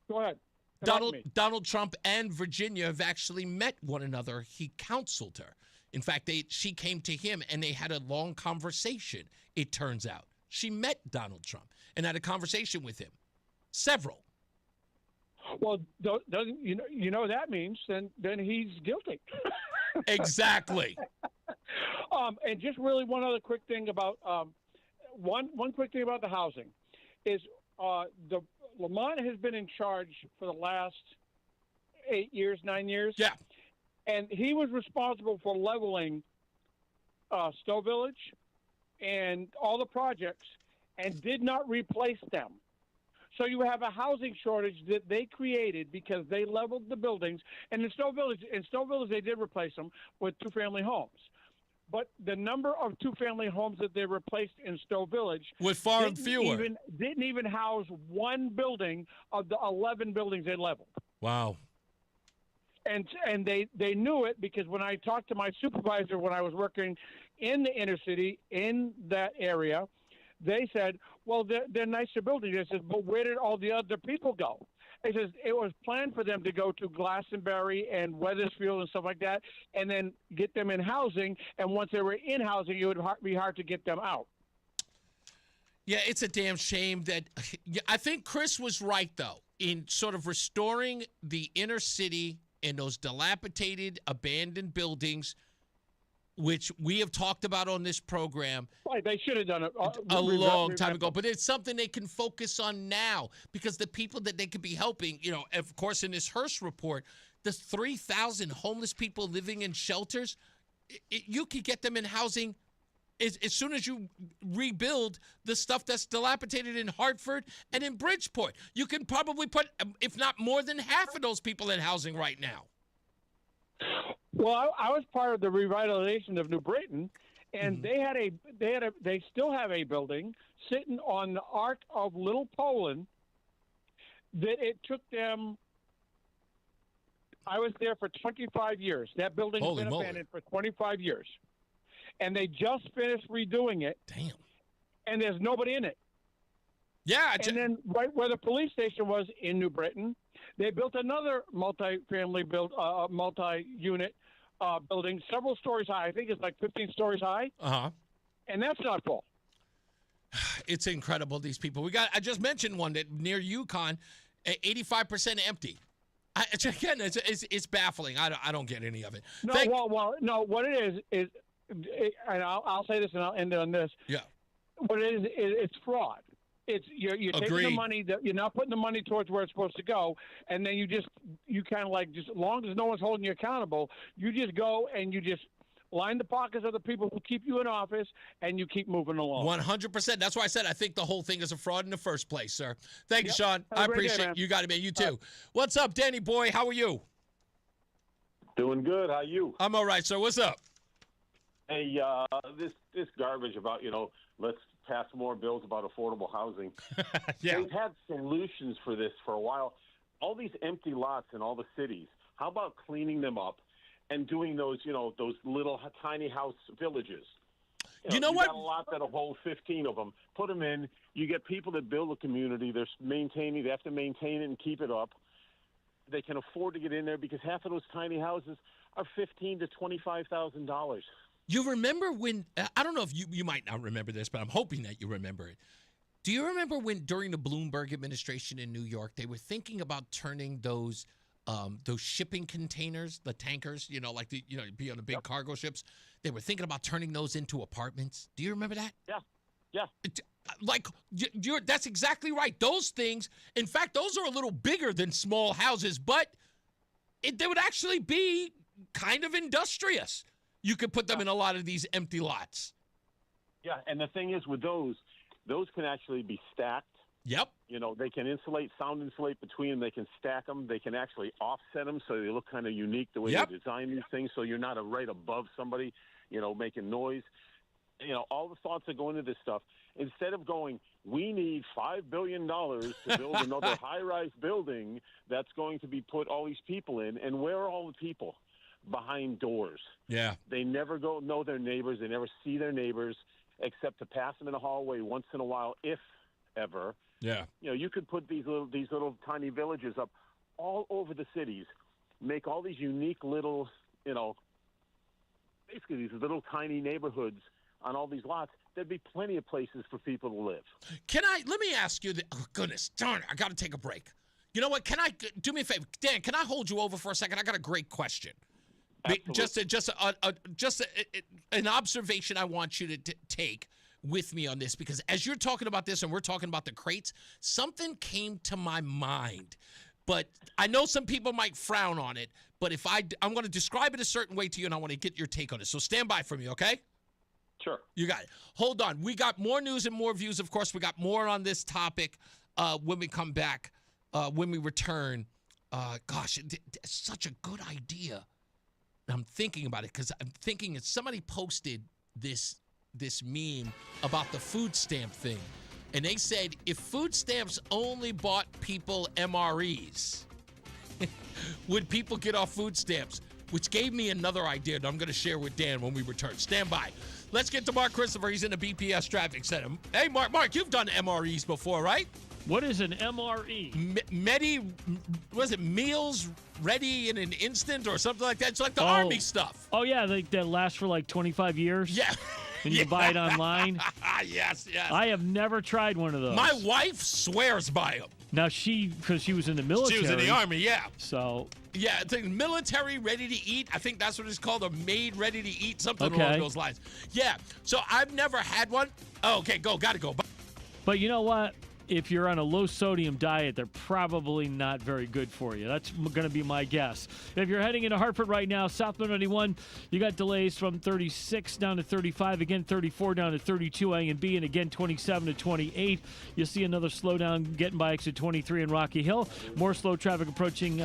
[SPEAKER 5] Go ahead.
[SPEAKER 4] Donald Trump and Virginia have actually met one another. He counseled her. In fact, she came to him and they had a long conversation, it turns out. She met Donald Trump and had a conversation with him. Several.
[SPEAKER 5] Well, doesn't you know that means then he's guilty.
[SPEAKER 4] Exactly.
[SPEAKER 5] And just really one other quick thing about one quick thing about the housing is the Lamont has been in charge for the last 9 years.
[SPEAKER 4] Yeah.
[SPEAKER 5] And he was responsible for leveling Stowe Village and all the projects and did not replace them. So you have a housing shortage that they created because they leveled the buildings. And in Stowe Village, they did replace them with two-family homes. But the number of two-family homes that they replaced in Stowe Village
[SPEAKER 4] with far and fewer
[SPEAKER 5] didn't even house one building of the 11 buildings they leveled.
[SPEAKER 4] Wow.
[SPEAKER 5] And they knew it because when I talked to my supervisor when I was working in the inner city in that area, they said, well, they're nicer buildings. I said, but where did all the other people go? He says it was planned for them to go to Glastonbury and Wethersfield and stuff like that, and then get them in housing. And once they were in housing, it would be hard to get them out.
[SPEAKER 4] Yeah, it's a damn shame that – I think Chris was right, though, in sort of restoring the inner city and those dilapidated, abandoned buildings which we have talked about on this program.
[SPEAKER 5] Right, they should have done it
[SPEAKER 4] a long time ago, but it's something they can focus on now because the people that they could be helping, of course, in this Hearst report, the 3,000 homeless people living in shelters, you could get them in housing as soon as you rebuild the stuff that's dilapidated in Hartford and in Bridgeport. You can probably put, if not more than half of those people in housing right now.
[SPEAKER 5] Well, I was part of the revitalization of New Britain, and they still have a building sitting on the Arc of Little Poland that it took them. I was there for 25 years. That building's been abandoned for 25 years. And they just finished redoing it.
[SPEAKER 4] Damn.
[SPEAKER 5] And there's nobody in it.
[SPEAKER 4] Yeah.
[SPEAKER 5] And then right where the police station was in New Britain, they built another multi-unit building, several stories high. I think it's like 15 stories high.
[SPEAKER 4] Uh-huh.
[SPEAKER 5] And that's not full.
[SPEAKER 4] It's incredible, these people. I just mentioned one that near Yukon, 85% empty. Again, it's baffling. I don't get any of it.
[SPEAKER 5] No, no. What it is, and I'll say this and I'll end on this.
[SPEAKER 4] Yeah.
[SPEAKER 5] What it is it's fraud. It's you're taking the money that you're not putting the money towards where it's supposed to go, and then you kind of like, just as long as no one's holding you accountable, you just go and you just line the pockets of the people who keep you in office, and you keep moving along. 100%.
[SPEAKER 4] That's why I said I think the whole thing is a fraud in the first place, sir. Thank you, Sean. I appreciate it. You got it, man. You too. What's up, Danny boy? How are you?
[SPEAKER 6] Doing good. How are you?
[SPEAKER 4] I'm all right, sir. What's up?
[SPEAKER 6] Hey, this garbage about, let's pass more bills about affordable housing.
[SPEAKER 4] Yeah.
[SPEAKER 6] They've had solutions for this for a while. All these empty lots in all the cities, how about cleaning them up and doing those, those little tiny house villages? You know what? Got a lot that'll hold 15 of them. Put them in. You get people that build a community. They have to maintain it and keep it up. They can afford to get in there because half of those tiny houses are $15,000 to $25,000.
[SPEAKER 4] You remember when, I don't know if you might not remember this, but I'm hoping that you remember it. Do you remember when during the Bloomberg administration in New York, they were thinking about turning those shipping containers, the tankers, like be on the big cargo ships. They were thinking about turning those into apartments. Do you remember that?
[SPEAKER 6] Yeah.
[SPEAKER 4] That's exactly right. Those things, in fact, those are a little bigger than small houses, but they would actually be kind of industrious. You could put them in a lot of these empty lots.
[SPEAKER 6] Yeah, and the thing is with those can actually be stacked.
[SPEAKER 4] Yep.
[SPEAKER 6] They can sound insulate between them. They can stack them. They can actually offset them so they look kind of unique the way they design these things, so you're not right above somebody, making noise. All the thoughts that go into this stuff. Instead of going, we need $5 billion to build another high-rise building that's going to be put all these people in, and where are all the people? Behind doors.
[SPEAKER 4] Yeah.
[SPEAKER 6] They never go know their neighbors. They never see their neighbors except to pass them in a hallway once in a while, if ever.
[SPEAKER 4] Yeah.
[SPEAKER 6] You could put these little tiny villages up all over the cities, make all these unique little, basically these little tiny neighborhoods on all these lots. There'd be plenty of places for people to live.
[SPEAKER 4] Let me ask you, oh, goodness, darn it, I got to take a break. You know what? Do me a favor? Dan, can I hold you over for a second? I got a great question.
[SPEAKER 6] Absolutely.
[SPEAKER 4] Just an observation I want you to take with me on this, because as you're talking about this and we're talking about the crates, something came to my mind. But I know some people might frown on it, but I'm going to describe it a certain way to you, and I want to get your take on it. So stand by for me, okay?
[SPEAKER 6] Sure.
[SPEAKER 4] You got it. Hold on. We got more news and more views. Of course, we got more on this topic when we come back, when we return. Gosh, it's such a good idea. I'm thinking about it because I'm thinking if somebody posted this meme about the food stamp thing, and they said if food stamps only bought people MREs, would people get off food stamps? Which gave me another idea that I'm going to share with Dan when we return. Stand by. Let's get to Mark Christopher. He's in the BPS Traffic Center. Hey, Mark, you've done MREs before, right?
[SPEAKER 8] What is an MRE?
[SPEAKER 4] Was it meals ready in an instant or something like that? It's like the Army stuff.
[SPEAKER 8] Oh, yeah, that lasts for like 25 years?
[SPEAKER 4] Yeah.
[SPEAKER 8] And you buy it online?
[SPEAKER 4] Yes.
[SPEAKER 8] I have never tried one of those.
[SPEAKER 4] My wife swears by them.
[SPEAKER 8] Now because she was in the military.
[SPEAKER 4] She was in the Army, yeah.
[SPEAKER 8] So.
[SPEAKER 4] Yeah, the military ready to eat. I think that's what it's called, a maid ready to eat, something along those lines. Yeah, so I've never had one. Oh, okay, gotta go.
[SPEAKER 8] But you know what? If you're on a low-sodium diet, they're probably not very good for you. That's going to be my guess. If you're heading into Hartford right now, southbound 91, you got delays from 36 down to 35, again 34 down to 32 A and B, and again 27 to 28. You'll see another slowdown getting by exit 23 in Rocky Hill. More slow traffic approaching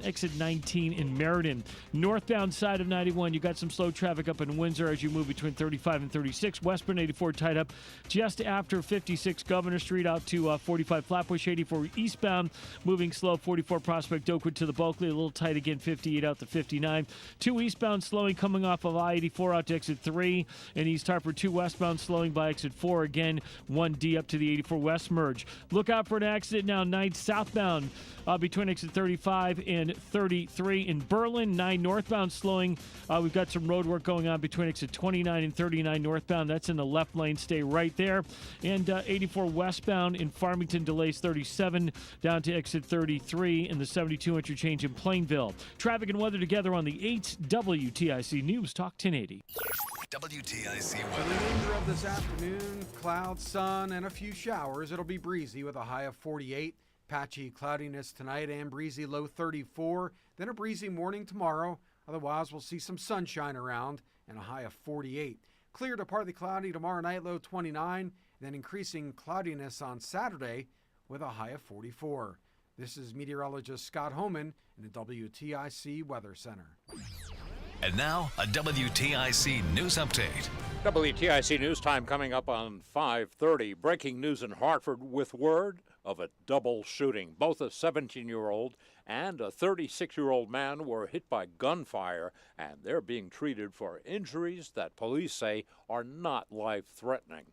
[SPEAKER 8] exit 19 in Meriden. Northbound side of 91, you got some slow traffic up in Windsor as you move between 35 and 36. Westbound 84 tied up just after 56 Governor Street out to 45 Flatbush, 84 eastbound, moving slow, 44 Prospect Oakwood to the Bulkley, a little tight again, 58 out to 59. 2 eastbound slowing coming off of I-84 out to exit 3, and East Hartford 2 westbound slowing by exit 4, again 1D up to the 84 west merge. Look out for an accident now, 9 southbound between exit 35 and 33 in Berlin. 9 northbound slowing. We've got some road work going on between exit 29 and 39 northbound. That's in the left lane. Stay right there. And 84 westbound in Farmington delays 37 down to exit 33 in the 72 interchange in Plainville. Traffic and weather together on the 8 WTIC News Talk 1080.
[SPEAKER 7] WTIC
[SPEAKER 10] The
[SPEAKER 7] weather.
[SPEAKER 10] remainder of this afternoon, clouds, sun, and a few showers. It'll be breezy with a high of 48. Patchy cloudiness tonight and breezy low 34. Then a breezy morning tomorrow. Otherwise, we'll see some sunshine around and a high of 48. Clear to partly cloudy tomorrow night, low 29. Then increasing cloudiness on Saturday with a high of 44. This is meteorologist Scott Homan in the WTIC Weather Center.
[SPEAKER 7] And now, a WTIC news update.
[SPEAKER 11] WTIC News Time coming up on 5:30. Breaking news in Hartford with word of a double shooting. Both a 17-year-old and a 36-year-old man were hit by gunfire, and they're being treated for injuries that police say are not life-threatening.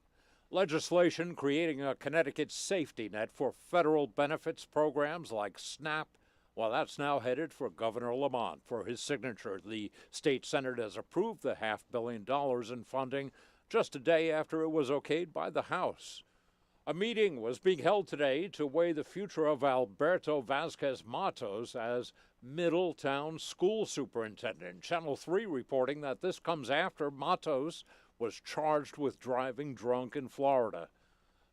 [SPEAKER 11] Legislation creating a Connecticut safety net for federal benefits programs like SNAP. Well, that's now headed for Governor Lamont for his signature. The state Senate has approved the $500 million in funding just a day after it was okayed by the House. A meeting was being held today to weigh the future of Alberto Vasquez Matos as Middletown school superintendent. Channel 3 reporting that this comes after Matos was charged with driving drunk in Florida.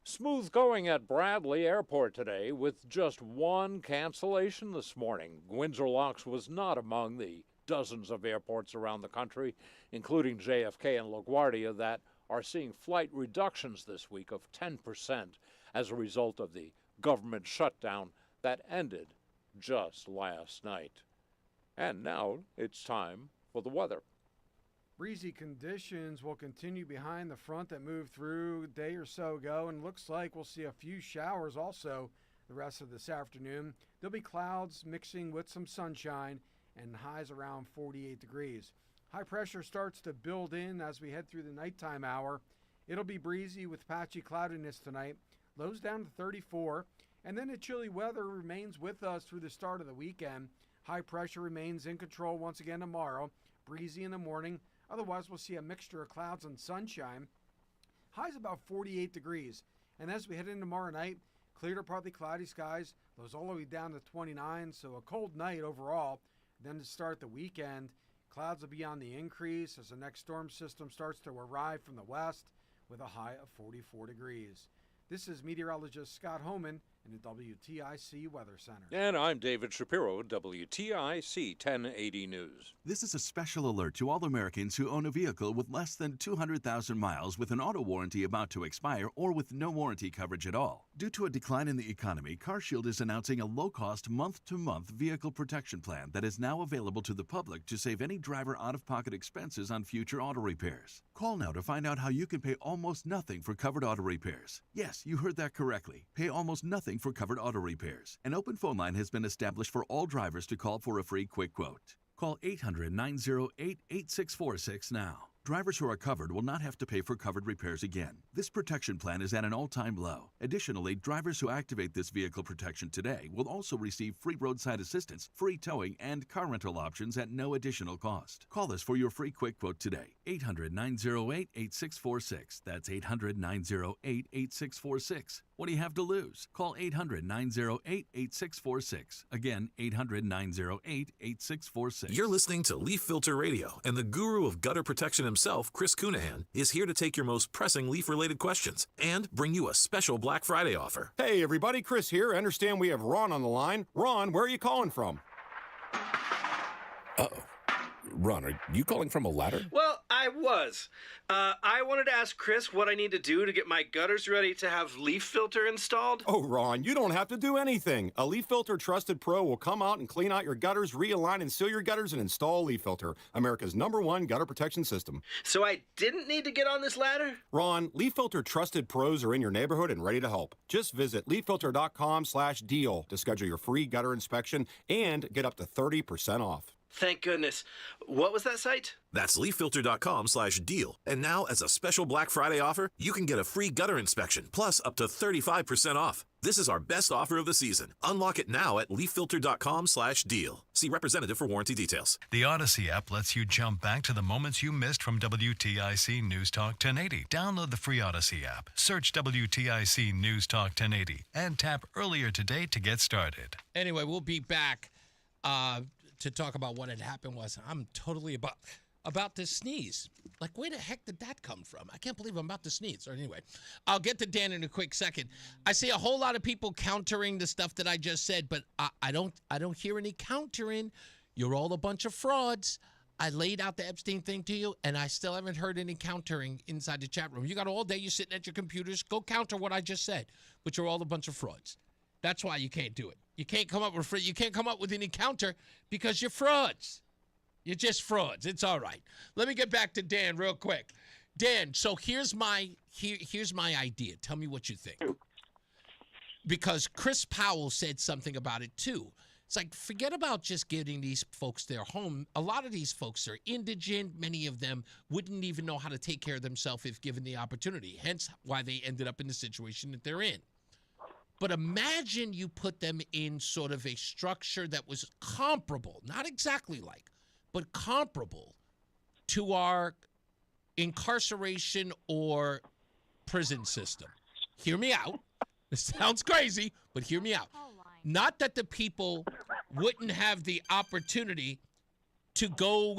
[SPEAKER 11] Smooth going at Bradley Airport today with just one cancellation this morning. Windsor Locks was not among the dozens of airports around the country, including JFK and LaGuardia, that are seeing flight reductions this week of 10% as a result of the government shutdown that ended just last night. And now it's time for the weather.
[SPEAKER 10] Breezy conditions will continue behind the front that moved through a day or so ago, and looks like we'll see a few showers also the rest of this afternoon. There'll be clouds mixing with some sunshine and highs around 48 degrees. High pressure starts to build in as we head through the nighttime hour. It'll be breezy with patchy cloudiness tonight, lows down to 34, and then the chilly weather remains with us through the start of the weekend. High pressure remains in control once again tomorrow, breezy in the morning. Otherwise, we'll see a mixture of clouds and sunshine. Highs about 48 degrees. And as we head into tomorrow night, clear to partly cloudy skies, lows all the way down to 29, so a cold night overall. Then to start the weekend, clouds will be on the increase as the next storm system starts to arrive from the west with a high of 44 degrees. This is meteorologist Scott Homan in the WTIC Weather Center.
[SPEAKER 11] And I'm David Shapiro, WTIC 1080 News.
[SPEAKER 12] This is a special alert to all Americans who own a vehicle with less than 200,000 miles with an auto warranty about to expire or with no warranty coverage at all. Due to a decline in the economy, CarShield is announcing a low-cost month-to-month vehicle protection plan that is now available to the public to save any driver out-of-pocket expenses on future auto repairs. Call now to find out how you can pay almost nothing for covered auto repairs. Yes, you heard that correctly. Pay almost nothing for covered auto repairs. An open phone line has been established for all drivers to call for a free quick quote. Call 800-908-8646 now. Drivers who are covered will not have to pay for covered repairs again. This protection plan is at an all-time low. Additionally, drivers who activate this vehicle protection today will also receive free roadside assistance, free towing, and car rental options at no additional cost. Call us for your free quick quote today. 800-908-8646. That's 800-908-8646. What do you have to lose? Call 800-908-8646. Again, 800-908-8646.
[SPEAKER 1] You're listening to Leaf Filter Radio, and the guru of gutter protection himself, Chris Cunahan, is here to take your most pressing leaf-related questions and bring you a special Black Friday offer.
[SPEAKER 13] Hey, everybody, Chris here. I understand we have Ron on the line. Ron, where are you calling from?
[SPEAKER 14] Uh-oh. Ron, are you calling from a ladder?
[SPEAKER 16] Well, I was. I wanted to ask Chris what I need to do to get my gutters ready to have leaf filter installed.
[SPEAKER 13] Oh, Ron, you don't have to do anything. A Leaf Filter Trusted Pro will come out and clean out your gutters, realign and seal your gutters, and install a Leaf Filter, America's #1 gutter protection system.
[SPEAKER 16] So I didn't need to get on this ladder?
[SPEAKER 13] Ron, Leaf Filter Trusted Pros are in your neighborhood and ready to help. Just visit leaffilter.com/deal to schedule your free gutter inspection and get up to 30% off.
[SPEAKER 16] Thank goodness. What was that site?
[SPEAKER 1] That's leaffilter.com/deal. And now, as a special Black Friday offer, you can get a free gutter inspection, plus up to 35% off. This is our best offer of the season. Unlock it now at leaffilter.com/deal. See representative for warranty details.
[SPEAKER 7] The Odyssey app lets you jump back to the moments you missed from WTIC News Talk 1080. Download the free Odyssey app, search WTIC News Talk 1080, and tap earlier today to get started.
[SPEAKER 4] Anyway, we'll be back to talk about what had happened. I'm totally about to sneeze. Like, where the heck did that come from? I can't believe I'm about to sneeze. Or anyway, I'll get to Dan in a quick second. I see a whole lot of people countering the stuff that I just said, but I don't hear any countering. You're all a bunch of frauds. I laid out the Epstein thing to you, and I still haven't heard any countering inside the chat room. You got all day. You're sitting at your computers. Go counter what I just said, but you're all a bunch of frauds. That's why you can't do it. You can't come up with any counter because you're frauds. You're just frauds. It's all right. Let me get back to Dan real quick. Dan, so here's my idea. Tell me what you think. Because Chris Powell said something about it too. It's like, forget about just giving these folks their home. A lot of these folks are indigent. Many of them wouldn't even know how to take care of themselves if given the opportunity. Hence why they ended up in the situation that they're in. But imagine you put them in sort of a structure that was comparable, not exactly like, but comparable to our incarceration or prison system. Hear me out. This sounds crazy, but hear me out. Not that the people wouldn't have the opportunity to go,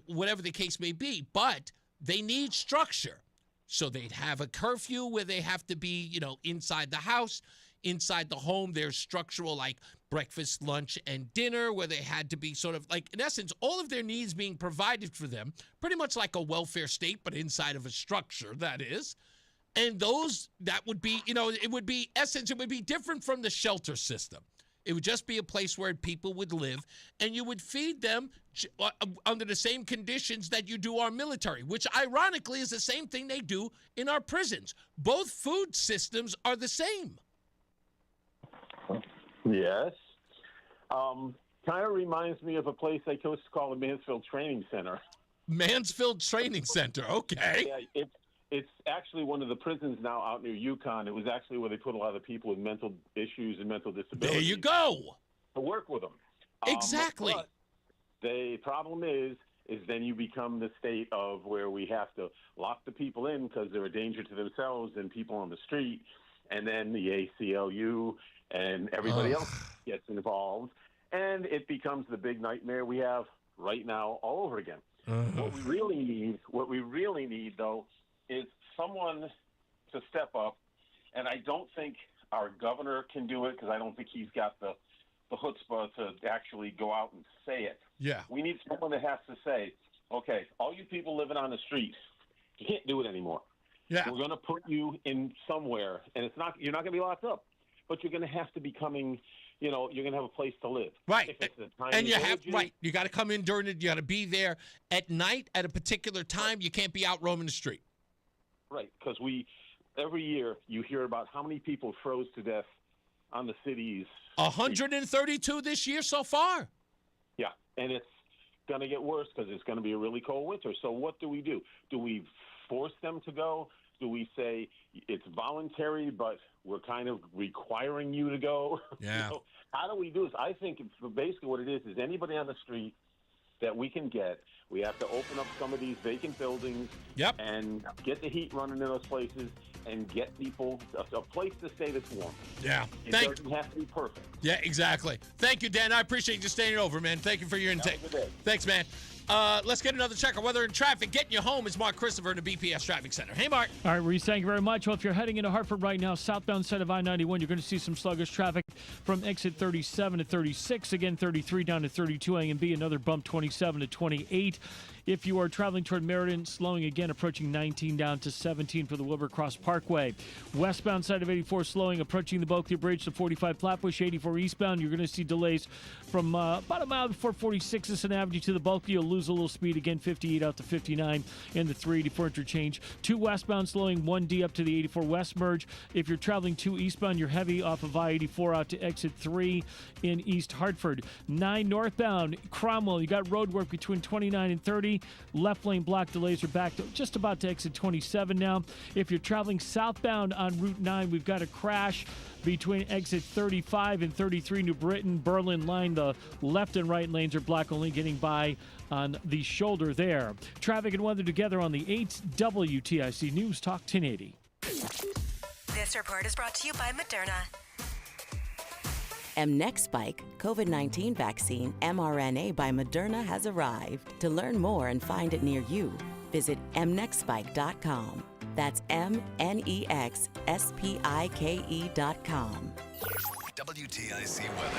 [SPEAKER 4] whatever the case may be, but they need structure. So they'd have a curfew where they have to be, inside the house. Inside the home, there's structural like breakfast, lunch, and dinner where they had to be sort of like, in essence, all of their needs being provided for them, pretty much like a welfare state, but inside of a structure, that is. And that would be, it would be different from the shelter system. It would just be a place where people would live, and you would feed them under the same conditions that you do our military, which ironically is the same thing they do in our prisons. Both food systems are the same.
[SPEAKER 6] Yes. Kind of reminds me of a place I used to call the Mansfield Training Center.
[SPEAKER 4] Mansfield Training Center, okay.
[SPEAKER 6] Yeah, it's actually one of the prisons now out near Yukon. It was actually where they put a lot of people with mental issues and mental disabilities.
[SPEAKER 4] There you go.
[SPEAKER 6] To work with them.
[SPEAKER 4] Exactly.
[SPEAKER 6] But the problem is then you become the state of where we have to lock the people in because they're a danger to themselves and people on the street, and then the ACLU and everybody else gets involved, and it becomes the big nightmare we have right now all over again. What we really need, though, is someone to step up, and I don't think our governor can do it because I don't think he's got the chutzpah to actually go out and say it.
[SPEAKER 4] Yeah.
[SPEAKER 6] We need someone that has to say, okay, all you people living on the street, you can't do it anymore.
[SPEAKER 4] Yeah.
[SPEAKER 6] We're going to put you in somewhere, and you're not going to be locked up, but you're going to have to be coming, you're going to have a place to live.
[SPEAKER 4] Right.
[SPEAKER 6] If it's a
[SPEAKER 4] and you got to come in during it. You got to be there at night at a particular time. You can't be out roaming the street.
[SPEAKER 6] Right, because every year you hear about how many people froze to death on the cities.
[SPEAKER 4] 132 this year so far.
[SPEAKER 6] Yeah, and it's going to get worse because it's going to be a really cold winter. So what do? Do we force them to go? Do we say it's voluntary, but we're kind of requiring you to go?
[SPEAKER 4] Yeah.
[SPEAKER 6] How do we do this? I think basically what it is anybody on the street that we can get, we have to open up some of these vacant buildings and get the heat running in those places and get people a place to stay that's warm.
[SPEAKER 4] Yeah.
[SPEAKER 6] It doesn't have to be perfect.
[SPEAKER 4] Yeah, exactly. Thank you, Dan. I appreciate you staying over, man. Thank you for your intake.
[SPEAKER 6] Have a good day.
[SPEAKER 4] Thanks, man. Let's get another check on weather and traffic. Getting you home is Mark Christopher in the BPS Traffic Center. Hey, Mark.
[SPEAKER 8] All right, Reese, thank you very much. Well, if you're heading into Hartford right now, southbound side of I-91, you're going to see some sluggish traffic from exit 37 to 36. Again, 33 down to 32 A and B. Another bump, 27 to 28. If you are traveling toward Meriden, slowing again, approaching 19 down to 17 for the Wilbur Cross Parkway. Westbound side of 84 slowing, approaching the Bulkley Bridge to 45 Flatbush. 84 eastbound, you're going to see delays from about a mile before 46 Avenue to the Bulkley. You'll lose a little speed again, 58 out to 59 in the 384 interchange. 2 westbound slowing, 1D up to the 84 west merge. If you're traveling 2 eastbound, you're heavy off of I-84 out to exit 3 in East Hartford. 9 northbound, Cromwell, you got road work between 29 and 30. Left lane block delays are back to just about to exit 27 now. If you're traveling southbound on Route 9, we've got a crash between exit 35 and 33 New Britain, Berlin line. The left and right lanes are blocked, only getting by on the shoulder there. Traffic and weather together on the 8th WTIC News Talk 1080.
[SPEAKER 2] This report is brought to you by Moderna.
[SPEAKER 15] Mnexspike COVID-19 vaccine mRNA by Moderna has arrived. To learn more and find it near you, visit mnexspike.com. That's MNEXSPIKE.com.
[SPEAKER 17] WTIC weather.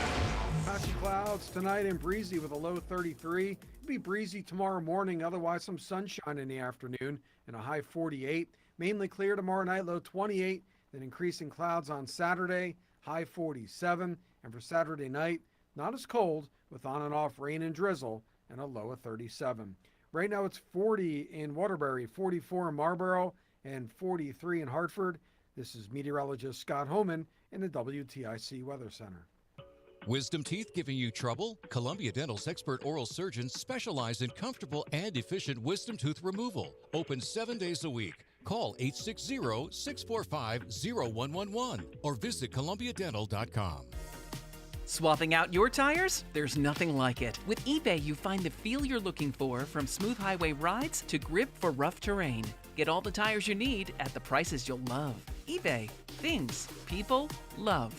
[SPEAKER 10] Patchy clouds tonight and breezy with a low 33. It'll be breezy tomorrow morning, otherwise some sunshine in the afternoon and a high 48. Mainly clear tomorrow night, low 28. Then increasing clouds on Saturday, high 47. And for Saturday night, not as cold with on and off rain and drizzle and a low of 37. Right now it's 40 in Waterbury, 44 in Marlboro, and 43 in Hartford. This is meteorologist Scott Homan in the WTIC Weather Center.
[SPEAKER 18] Wisdom teeth giving you trouble? Columbia Dental's expert oral surgeons specialize in comfortable and efficient wisdom tooth removal. Open 7 days a week. Call 860-645-0111 or visit columbiadental.com.
[SPEAKER 19] Swapping out your tires? There's nothing like it. With eBay, you find the feel you're looking for, from smooth highway rides to grip for rough terrain. Get all the tires you need at the prices you'll love. eBay. Things people love.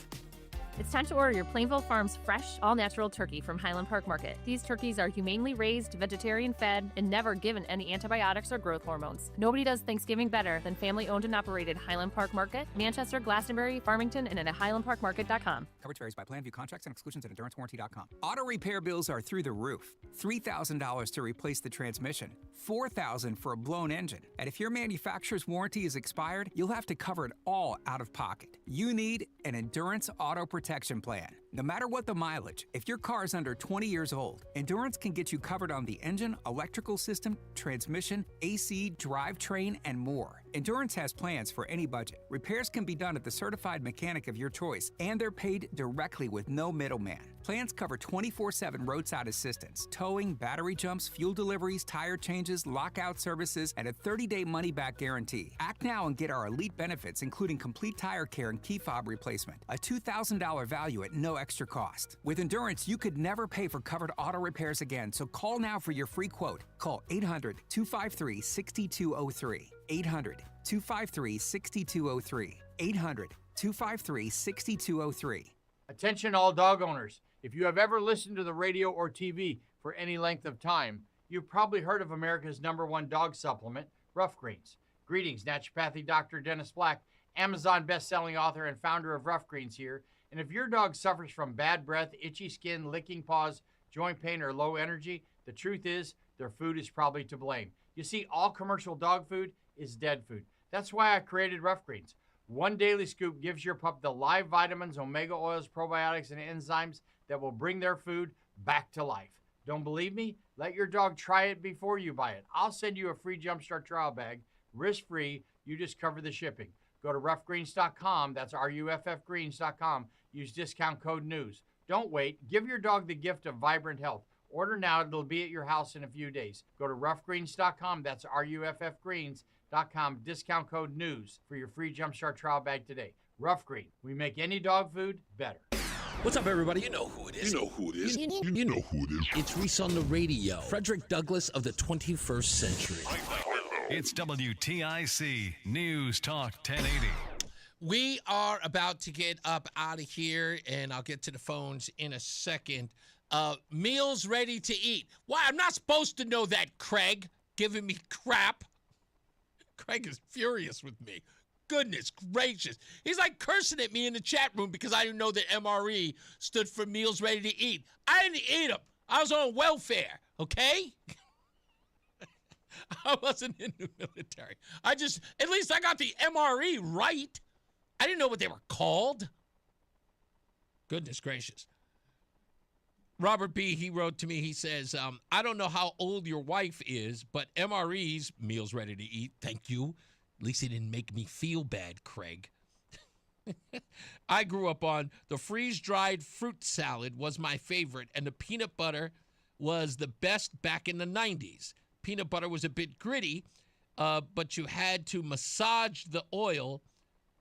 [SPEAKER 20] It's time to order your Plainville Farms fresh, all-natural turkey from Highland Park Market. These turkeys are humanely raised, vegetarian-fed, and never given any antibiotics or growth hormones. Nobody does Thanksgiving better than family-owned and operated Highland Park Market, Manchester, Glastonbury, Farmington, and at highlandparkmarket.com.
[SPEAKER 21] Coverage varies by plan. View contracts and exclusions at endurancewarranty.com. Auto repair bills are through the roof. $3,000 to replace the transmission. $4,000 for a blown engine. And if your manufacturer's warranty is expired, you'll have to cover it all out of pocket. You need an Endurance Auto Protection Plan. No matter what the mileage, if your car is under 20 years old, Endurance can get you covered on the engine, electrical system, transmission, AC, drivetrain, and more. Endurance has plans for any budget. Repairs can be done at the certified mechanic of your choice, and they're paid directly with no middleman. Plans cover 24/7 roadside assistance, towing, battery jumps, fuel deliveries, tire changes, lockout services, and a 30-day money-back guarantee. Act now and get our elite benefits, including complete tire care and key fob replacement. A $2,000 value at no extra cost. With Endurance, you could never pay for covered auto repairs again, so call now for your free quote. Call 800-253-6203. 800-253-6203. 800-253-6203.
[SPEAKER 22] Attention all dog owners. If you have ever listened to the radio or TV for any length of time, you've probably heard of America's #1 dog supplement, Rough Greens. Greetings, naturopathy Dr. Dennis Black, Amazon best-selling author and founder of Rough Greens here. And if your dog suffers from bad breath, itchy skin, licking paws, joint pain, or low energy, the truth is their food is probably to blame. You see, all commercial dog food is dead food. That's why I created Rough Greens. One daily scoop gives your pup the live vitamins, omega oils, probiotics, and enzymes that will bring their food back to life. Don't believe me? Let your dog try it before you buy it. I'll send you a free Jumpstart trial bag, risk-free. You just cover the shipping. Go to roughgreens.com. That's RUFFgreens.com. Use discount code NEWS. Don't wait. Give your dog the gift of vibrant health. Order now. It'll be at your house in a few days. Go to roughgreens.com. That's RUFFgreens.com. Discount code NEWS for your free Jumpstart trial bag today. Rough Green. We make any dog food better.
[SPEAKER 21] What's up, everybody? You know who it is.
[SPEAKER 14] You know who it is. You know who it is.
[SPEAKER 21] It's Reese on the Radio. Frederick Douglass of the 21st century.
[SPEAKER 14] I know.
[SPEAKER 7] It's WTIC News Talk 1080.
[SPEAKER 4] We are about to get up out of here, and I'll get to the phones in a second. Meals ready to eat. Why? I'm not supposed to know that, Craig. Giving me crap. Craig is furious with me. Goodness gracious. He's like cursing at me in the chat room because I didn't know that MRE stood for Meals Ready to Eat. I didn't eat them. I was on welfare, okay? I wasn't in the military. At least I got the MRE right. I didn't know what they were called. Goodness gracious. Robert B., he wrote to me, he says, I don't know how old your wife is, but MRE's Meals Ready to Eat, thank you. At least he didn't make me feel bad, Craig. I grew up on the freeze-dried fruit salad was my favorite, and the peanut butter was the best back in the 90s. Peanut butter was a bit gritty, but you had to massage the oil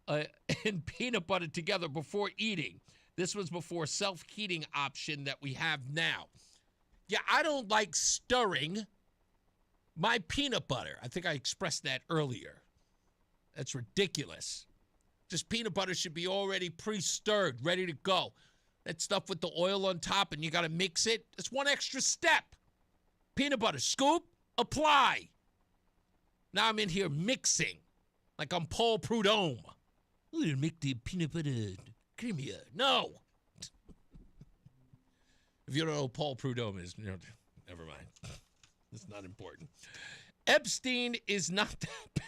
[SPEAKER 4] and peanut butter together before eating. This was before self-heating option that we have now. Yeah, I don't like stirring my peanut butter. I think I expressed that earlier. That's ridiculous. Just peanut butter should be already pre-stirred, ready to go. That stuff with the oil on top and you got to mix it. It's one extra step. Peanut butter, scoop, apply. Now I'm in here mixing like I'm Paul Prudhomme. I'm going to make the peanut butter creamier. No. If you don't know who Paul Prudhomme is, never mind. It's not important. Epstein is not that bad.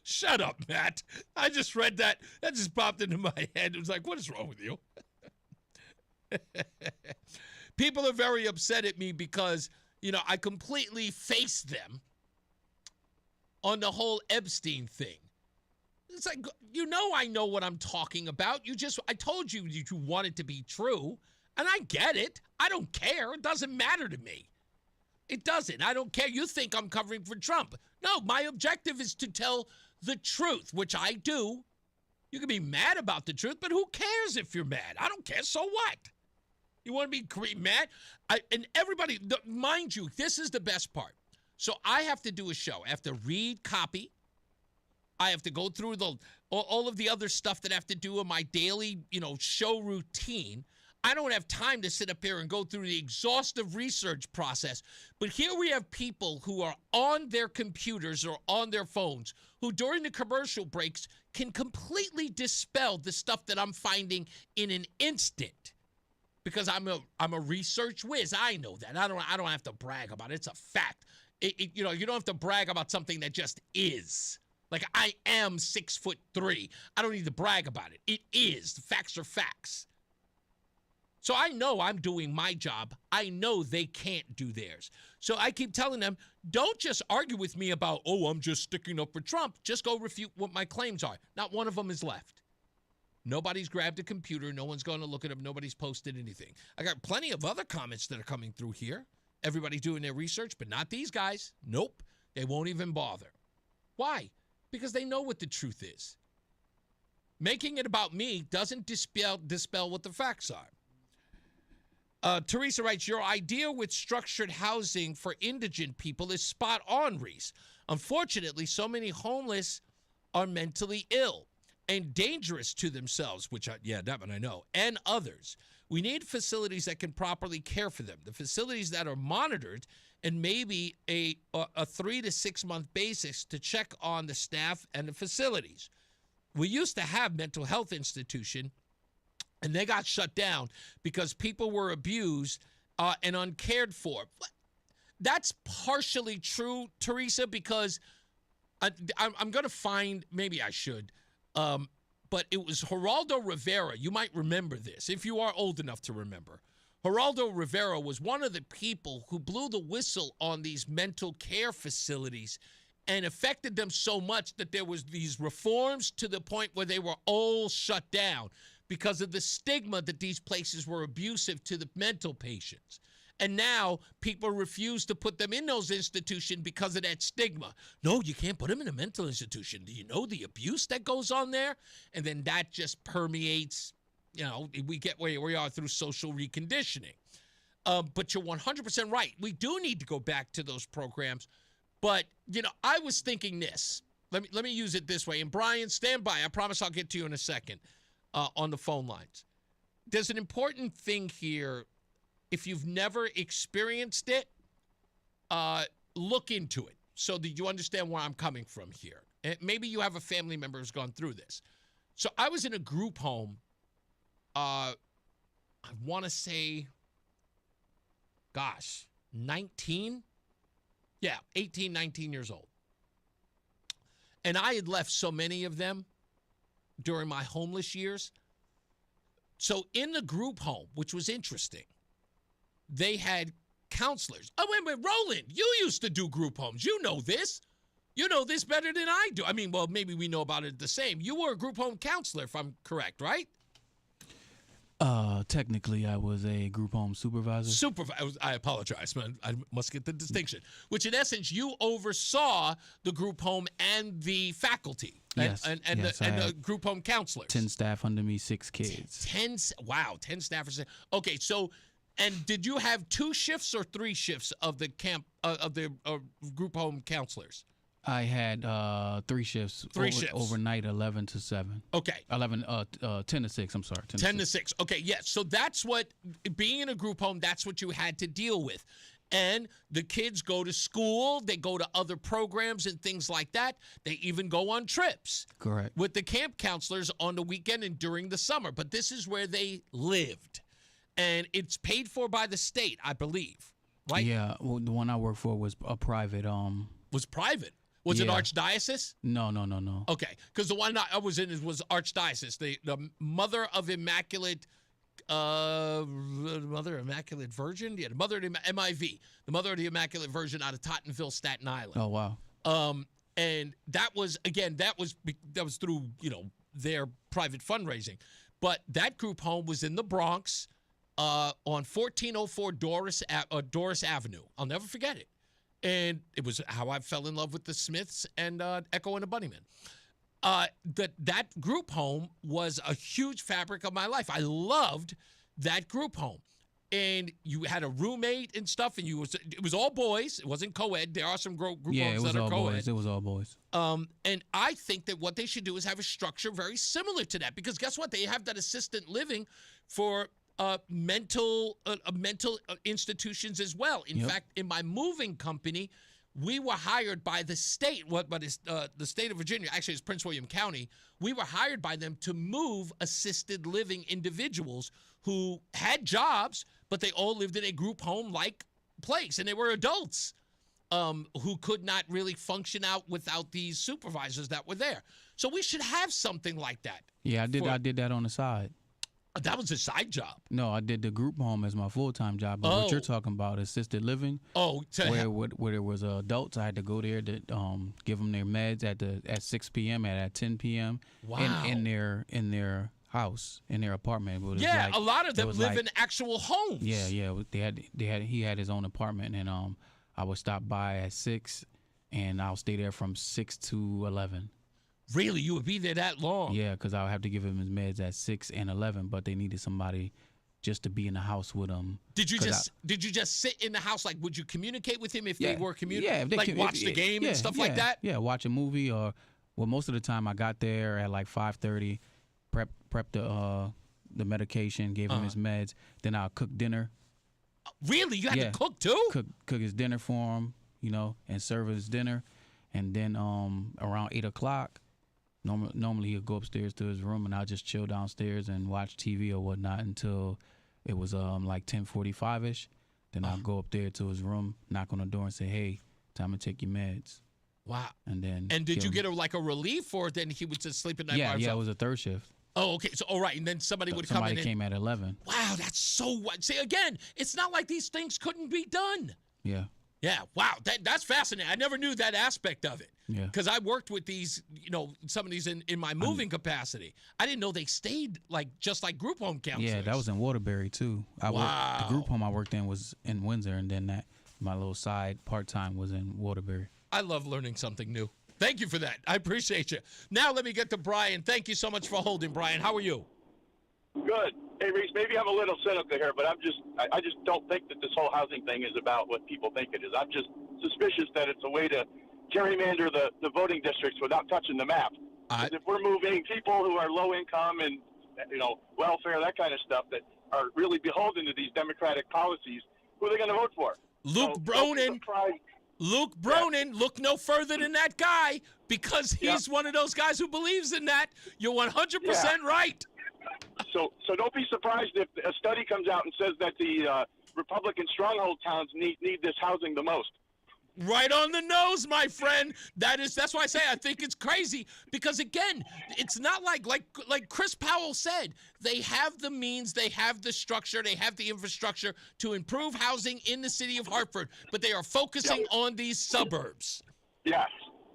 [SPEAKER 4] Shut up, Matt. I just read that. That just popped into my head. It was like, what is wrong with you? People are very upset at me because, I completely faced them on the whole Epstein thing. It's like, I know what I'm talking about. I told you you want it to be true, and I get it. I don't care. It doesn't matter to me. It doesn't. I don't care. You think I'm covering for Trump. No, my objective is to tell the truth, which I do. You can be mad about the truth, but who cares if you're mad? I don't care. So what? You want to be mad? And everybody, mind you, this is the best part. So I have to do a show. I have to read copy. I have to go through all of the other stuff that I have to do in my daily, show routine. I don't have time to sit up here and go through the exhaustive research process. But here we have people who are on their computers or on their phones who during the commercial breaks can completely dispel the stuff that I'm finding in an instant. Because I'm a research whiz. I know that. I don't have to brag about it. It's a fact. You don't have to brag about something that just is. Like, I am 6'3". I don't need to brag about it. It is. The facts are facts. So I know I'm doing my job. I know they can't do theirs. So I keep telling them, don't just argue with me about, I'm just sticking up for Trump. Just go refute what my claims are. Not one of them is left. Nobody's grabbed a computer. No one's going to look at them. Nobody's posted anything. I got plenty of other comments that are coming through here. Everybody doing their research, but not these guys. Nope. They won't even bother. Why? Because they know what the truth is. Making it about me doesn't dispel what the facts are. Teresa writes, your idea with structured housing for indigent people is spot on, Reese. Unfortunately, so many homeless are mentally ill and dangerous to themselves, that one I know, and others. We need facilities that can properly care for them. The facilities that are monitored and maybe a 3 to 6 month basis to check on the staff and the facilities. We used to have mental health institution, and they got shut down because people were abused and uncared for. That's partially true, Teresa, because I'm going to find, maybe I should, but it was Geraldo Rivera. You might remember this, if you are old enough to remember. Geraldo Rivera was one of the people who blew the whistle on these mental care facilities and affected them so much that there was these reforms to the point where they were all shut down because of the stigma that these places were abusive to the mental patients. And now people refuse to put them in those institutions because of that stigma. No, you can't put them in a mental institution. Do you know the abuse that goes on there? And then that just permeates, we get where we are through social reconditioning. But you're 100% right. We do need to go back to those programs But, I was thinking this. Let me use it this way. And Brian, stand by. I promise I'll get to you in a second on the phone lines. There's an important thing here. If you've never experienced it, look into it so that you understand where I'm coming from here. And maybe you have a family member who's gone through this. So I was in a group home, I want to say, 19? Yeah, 18, 19 years old. And I had left so many of them during my homeless years. So in the group home, which was interesting, they had counselors. Oh, wait, Roland, you used to do group homes. You know this. You know this better than I do. I mean, well, maybe we know about it the same. You were a group home counselor, if I'm correct, right?
[SPEAKER 3] Technically, I was a group home supervisor.
[SPEAKER 4] I apologize, man. I must get the distinction. Which, in essence, you oversaw the group home and the faculty.
[SPEAKER 3] Yes.
[SPEAKER 4] And the group home counselors.
[SPEAKER 3] 10 staff under me, 6 kids.
[SPEAKER 4] 10 staffers. Okay, so, and did you have 2 shifts or 3 shifts of the group home counselors?
[SPEAKER 3] I had 3 shifts.
[SPEAKER 4] 3 shifts.
[SPEAKER 3] Overnight, 11 to 7.
[SPEAKER 4] Okay.
[SPEAKER 3] 10 to 6, I'm sorry.
[SPEAKER 4] 10 to 6. Okay, yes. So that's what, being in a group home, that's what you had to deal with. And the kids go to school, they go to other programs and things like that. They even go on trips.
[SPEAKER 3] Correct.
[SPEAKER 4] With the camp counselors on the weekend and during the summer. But this is where they lived. And it's paid for by the state, I believe. Right?
[SPEAKER 3] Yeah, well, the one I worked for was a private.
[SPEAKER 4] Was private? Was it Archdiocese?
[SPEAKER 3] No.
[SPEAKER 4] Okay, because the one I was in was Archdiocese. The Mother of Immaculate, Virgin? Yeah, the Mother of the MIV. The Mother of the Immaculate Virgin out of Tottenville, Staten Island.
[SPEAKER 3] Oh, wow.
[SPEAKER 4] And that was through, their private fundraising. But that group home was in the Bronx on 1404 Doris Avenue. I'll never forget it. And it was how I fell in love with the Smiths and Echo and the Bunnymen. That group home was a huge fabric of my life. I loved that group home. And you had a roommate and stuff, and it was all boys. It wasn't co-ed. There are some group homes that are co-ed.
[SPEAKER 3] It was all boys.
[SPEAKER 4] And I think that what they should do is have a structure very similar to that. Because guess what? They have that assistant living for mental institutions as well. In fact, in my moving company, we were hired by the state. But it's the state of Virginia. Actually, it's Prince William County. We were hired by them to move assisted living individuals who had jobs, but they all lived in a group home-like place, and they were adults who could not really function out without these supervisors that were there. So we should have something like that.
[SPEAKER 3] Yeah, I did that on the side.
[SPEAKER 4] That was a side job.
[SPEAKER 3] No, I did the group home as my full-time job. But what you're talking about, assisted living, where there was adults, I had to go there to give them their meds at 6 p.m. at 10 p.m.
[SPEAKER 4] Wow.
[SPEAKER 3] in their house, in their apartment. But
[SPEAKER 4] a lot of them live in actual homes.
[SPEAKER 3] Yeah. He had his own apartment, and I would stop by at 6, and I'll stay there from 6 to 11.
[SPEAKER 4] Really? You would be there that long?
[SPEAKER 3] Yeah, because I would have to give him his meds at 6 and 11, but they needed somebody just to be in the house with him.
[SPEAKER 4] Did you just sit in the house? Like, would you communicate with him if they were communicating?
[SPEAKER 3] Yeah,
[SPEAKER 4] like watch the game and stuff like that?
[SPEAKER 3] Yeah, watch a movie, or most of the time I got there at like 5:30, prep the medication, gave him his meds, then I'll cook dinner.
[SPEAKER 4] Really? You had to cook too?
[SPEAKER 3] Cook his dinner for him, and serve his dinner, and then around 8 o'clock. Normally he'll go upstairs to his room, and I'll just chill downstairs and watch TV or whatnot until it was like 10:45ish. Then I'll go up there to his room, knock on the door, and say, "Hey, time to take your meds."
[SPEAKER 4] Wow.
[SPEAKER 3] And
[SPEAKER 4] did you get a relief, or then he would just sleep at night by himself?
[SPEAKER 3] Yeah, it was a third shift.
[SPEAKER 4] Oh, okay. So, all right, and then somebody would come in.
[SPEAKER 3] Somebody came at 11.
[SPEAKER 4] Wow, that's so. See, again, it's not like these things couldn't be done.
[SPEAKER 3] Yeah.
[SPEAKER 4] Yeah, wow, that's fascinating. I never knew that aspect of it.
[SPEAKER 3] Yeah.
[SPEAKER 4] Because I worked with these, some of these in my moving capacity. I didn't know they stayed just like group home counselors.
[SPEAKER 3] Yeah, that was in Waterbury too. The group home I worked in was in Windsor, and then my little side part-time was in Waterbury.
[SPEAKER 4] I love learning something new. Thank you for that. I appreciate you. Now let me get to Brian. Thank you so much for holding, Brian. How are you?
[SPEAKER 9] Good. Hey, Reese, maybe I'm a little cynical here, but I just don't think that this whole housing thing is about what people think it is. suspicious that it's a way to gerrymander the voting districts without touching the map. If we're moving people who are low income and, welfare, that kind of stuff, that are really beholden to these Democratic policies, who are they going to vote for?
[SPEAKER 4] Luke Bronin. Luke Bronin, look no further than that guy, because he's one of those guys who believes in that. You're 100% right.
[SPEAKER 9] So don't be surprised if a study comes out and says that the Republican stronghold towns need this housing the most.
[SPEAKER 4] Right on the nose, my friend. That's why I say I think it's crazy, because again, it's not like Chris Powell said, they have the means, they have the structure, they have the infrastructure to improve housing in the city of Hartford, but they are focusing on these suburbs.
[SPEAKER 9] Yes.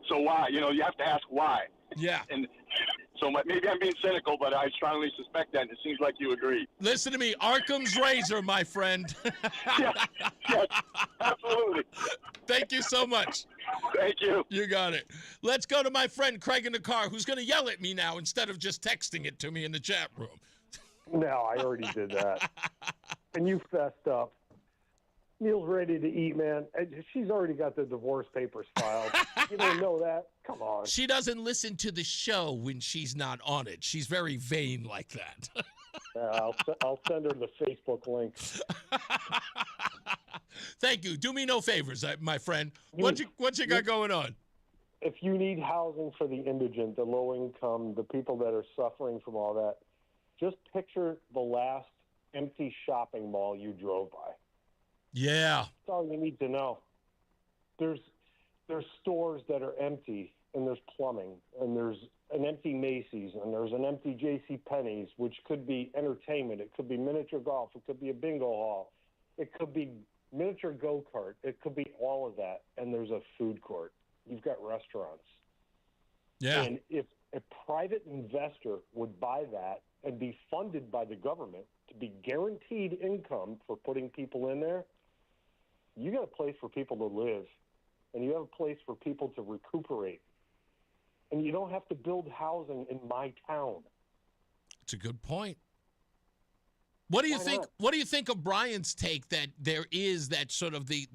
[SPEAKER 9] So why? You have to ask why.
[SPEAKER 4] Yeah.
[SPEAKER 9] And so maybe I'm being cynical, but I strongly suspect that, and it seems like you agree.
[SPEAKER 4] Listen to me, Arkham's razor, my friend.
[SPEAKER 9] yes, absolutely.
[SPEAKER 4] Thank you so much.
[SPEAKER 9] Thank you.
[SPEAKER 4] You got it. Let's go to my friend Craig in the car, who's going to yell at me now instead of just texting it to me in the chat room.
[SPEAKER 5] No, I already did that. And you fessed up. Neil's ready to eat, man. She's already got the divorce papers filed. You don't know that? Come on.
[SPEAKER 4] She doesn't listen to the show when she's not on it. She's very vain like that.
[SPEAKER 5] I'll send her the Facebook link.
[SPEAKER 4] Thank you. Do me no favors, my friend. What you got going on?
[SPEAKER 5] If you need housing for the indigent, the low income, the people that are suffering from all that, just picture the last empty shopping mall you drove by.
[SPEAKER 4] Yeah.
[SPEAKER 5] That's all you need to know. There's stores that are empty, and there's plumbing, and there's an empty Macy's, and there's an empty J.C. Penney's, which could be entertainment. It could be miniature golf. It could be a bingo hall. It could be miniature go-kart. It could be all of that, and there's a food court. You've got restaurants.
[SPEAKER 4] Yeah.
[SPEAKER 5] And if a private investor would buy that and be funded by the government to be guaranteed income for putting people in there, you got a place for people to live, and you have a place for people to recuperate. And you don't have to build housing in my town.
[SPEAKER 4] It's a good point. What do you think? What do you think of Brian's take that there is that sort of the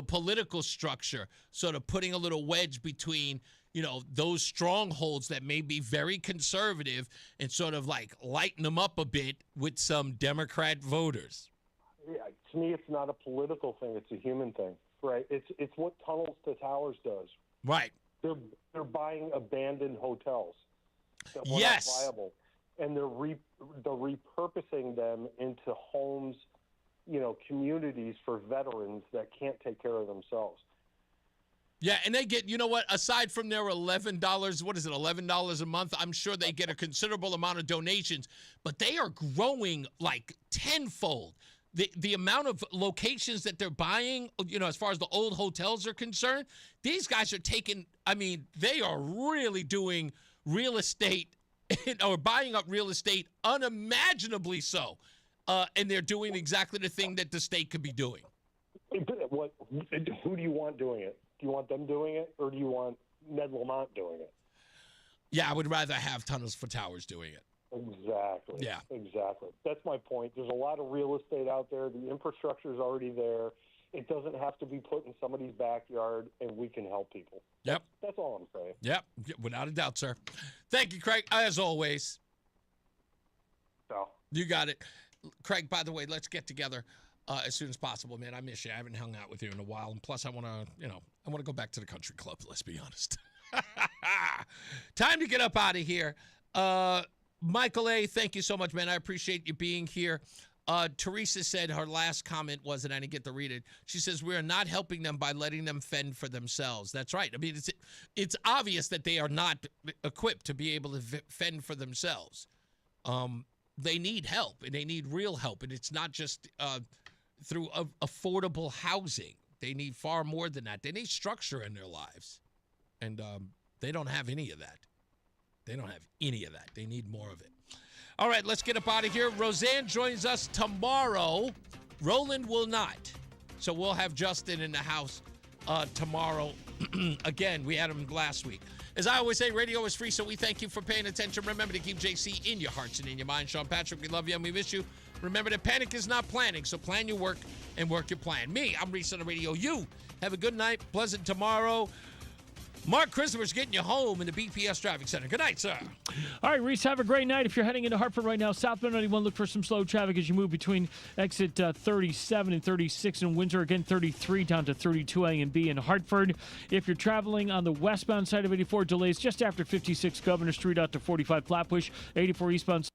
[SPEAKER 4] political structure sort of putting a little wedge between, those strongholds that may be very conservative and sort of like lighten them up a bit with some Democrat voters?
[SPEAKER 5] Yeah, to me, it's not a political thing; it's a human thing, right? It's what Tunnels to Towers does.
[SPEAKER 4] Right.
[SPEAKER 5] They're buying abandoned hotels that were not viable, and they're repurposing them into homes, communities for veterans that can't take care of themselves.
[SPEAKER 4] Yeah, and they get, aside from their $11, what is it, $11 a month, I'm sure they get a considerable amount of donations, but they are growing like tenfold. The amount of locations that they're buying, as far as the old hotels are concerned, these guys are they are really doing real estate or buying up real estate unimaginably so. And they're doing exactly the thing that the state could be doing.
[SPEAKER 5] Who do you want doing it? Do you want them doing it, or do you want Ned Lamont doing it?
[SPEAKER 4] Yeah, I would rather have Tunnels for Towers doing it.
[SPEAKER 5] Exactly.
[SPEAKER 4] Yeah.
[SPEAKER 5] Exactly. That's my point. There's a lot of real estate out there. The infrastructure is already there. It doesn't have to be put in somebody's backyard, and we can help people.
[SPEAKER 4] Yep.
[SPEAKER 5] That's all I'm saying.
[SPEAKER 4] Yep. Without a doubt, sir. Thank you, Craig, as always.
[SPEAKER 5] So.
[SPEAKER 4] You got it. Craig, by the way, let's get together as soon as possible, man. I miss you. I haven't hung out with you in a while, and plus I want to go back to the country club, let's be honest. Time to get up out of here. Michael A., thank you so much, man. I appreciate you being here. Teresa said her last comment was, and I didn't get to read it, she says, we are not helping them by letting them fend for themselves. That's right. I mean, it's obvious that they are not equipped to be able to fend for themselves. They need help, and they need real help, and it's not just through affordable housing. They need far more than that. They need structure in their lives, and they don't have any of that. They don't have any of that. They need more of it. All right, let's get up out of here. Roseanne joins us tomorrow. Roland will not. So we'll have Justin in the house tomorrow. Again, we had him last week. As I always say, radio is free, so we thank you for paying attention. Remember to keep JC in your hearts and in your mind. Sean Patrick, we love you and we miss you. Remember that panic is not planning, so plan your work and work your plan. Me, I'm Reese on the Radio. You have a good night, pleasant tomorrow. Mark Christopher's getting you home in the BPS Traffic Center. Good night, sir.
[SPEAKER 8] All right, Reese, have a great night. If you're heading into Hartford right now, southbound 91, look for some slow traffic as you move between exit 37 and 36 in Windsor. Again, 33 down to 32 A and B in Hartford. If you're traveling on the westbound side of 84, delays just after 56 Governor Street out to 45 Flatbush, 84 eastbound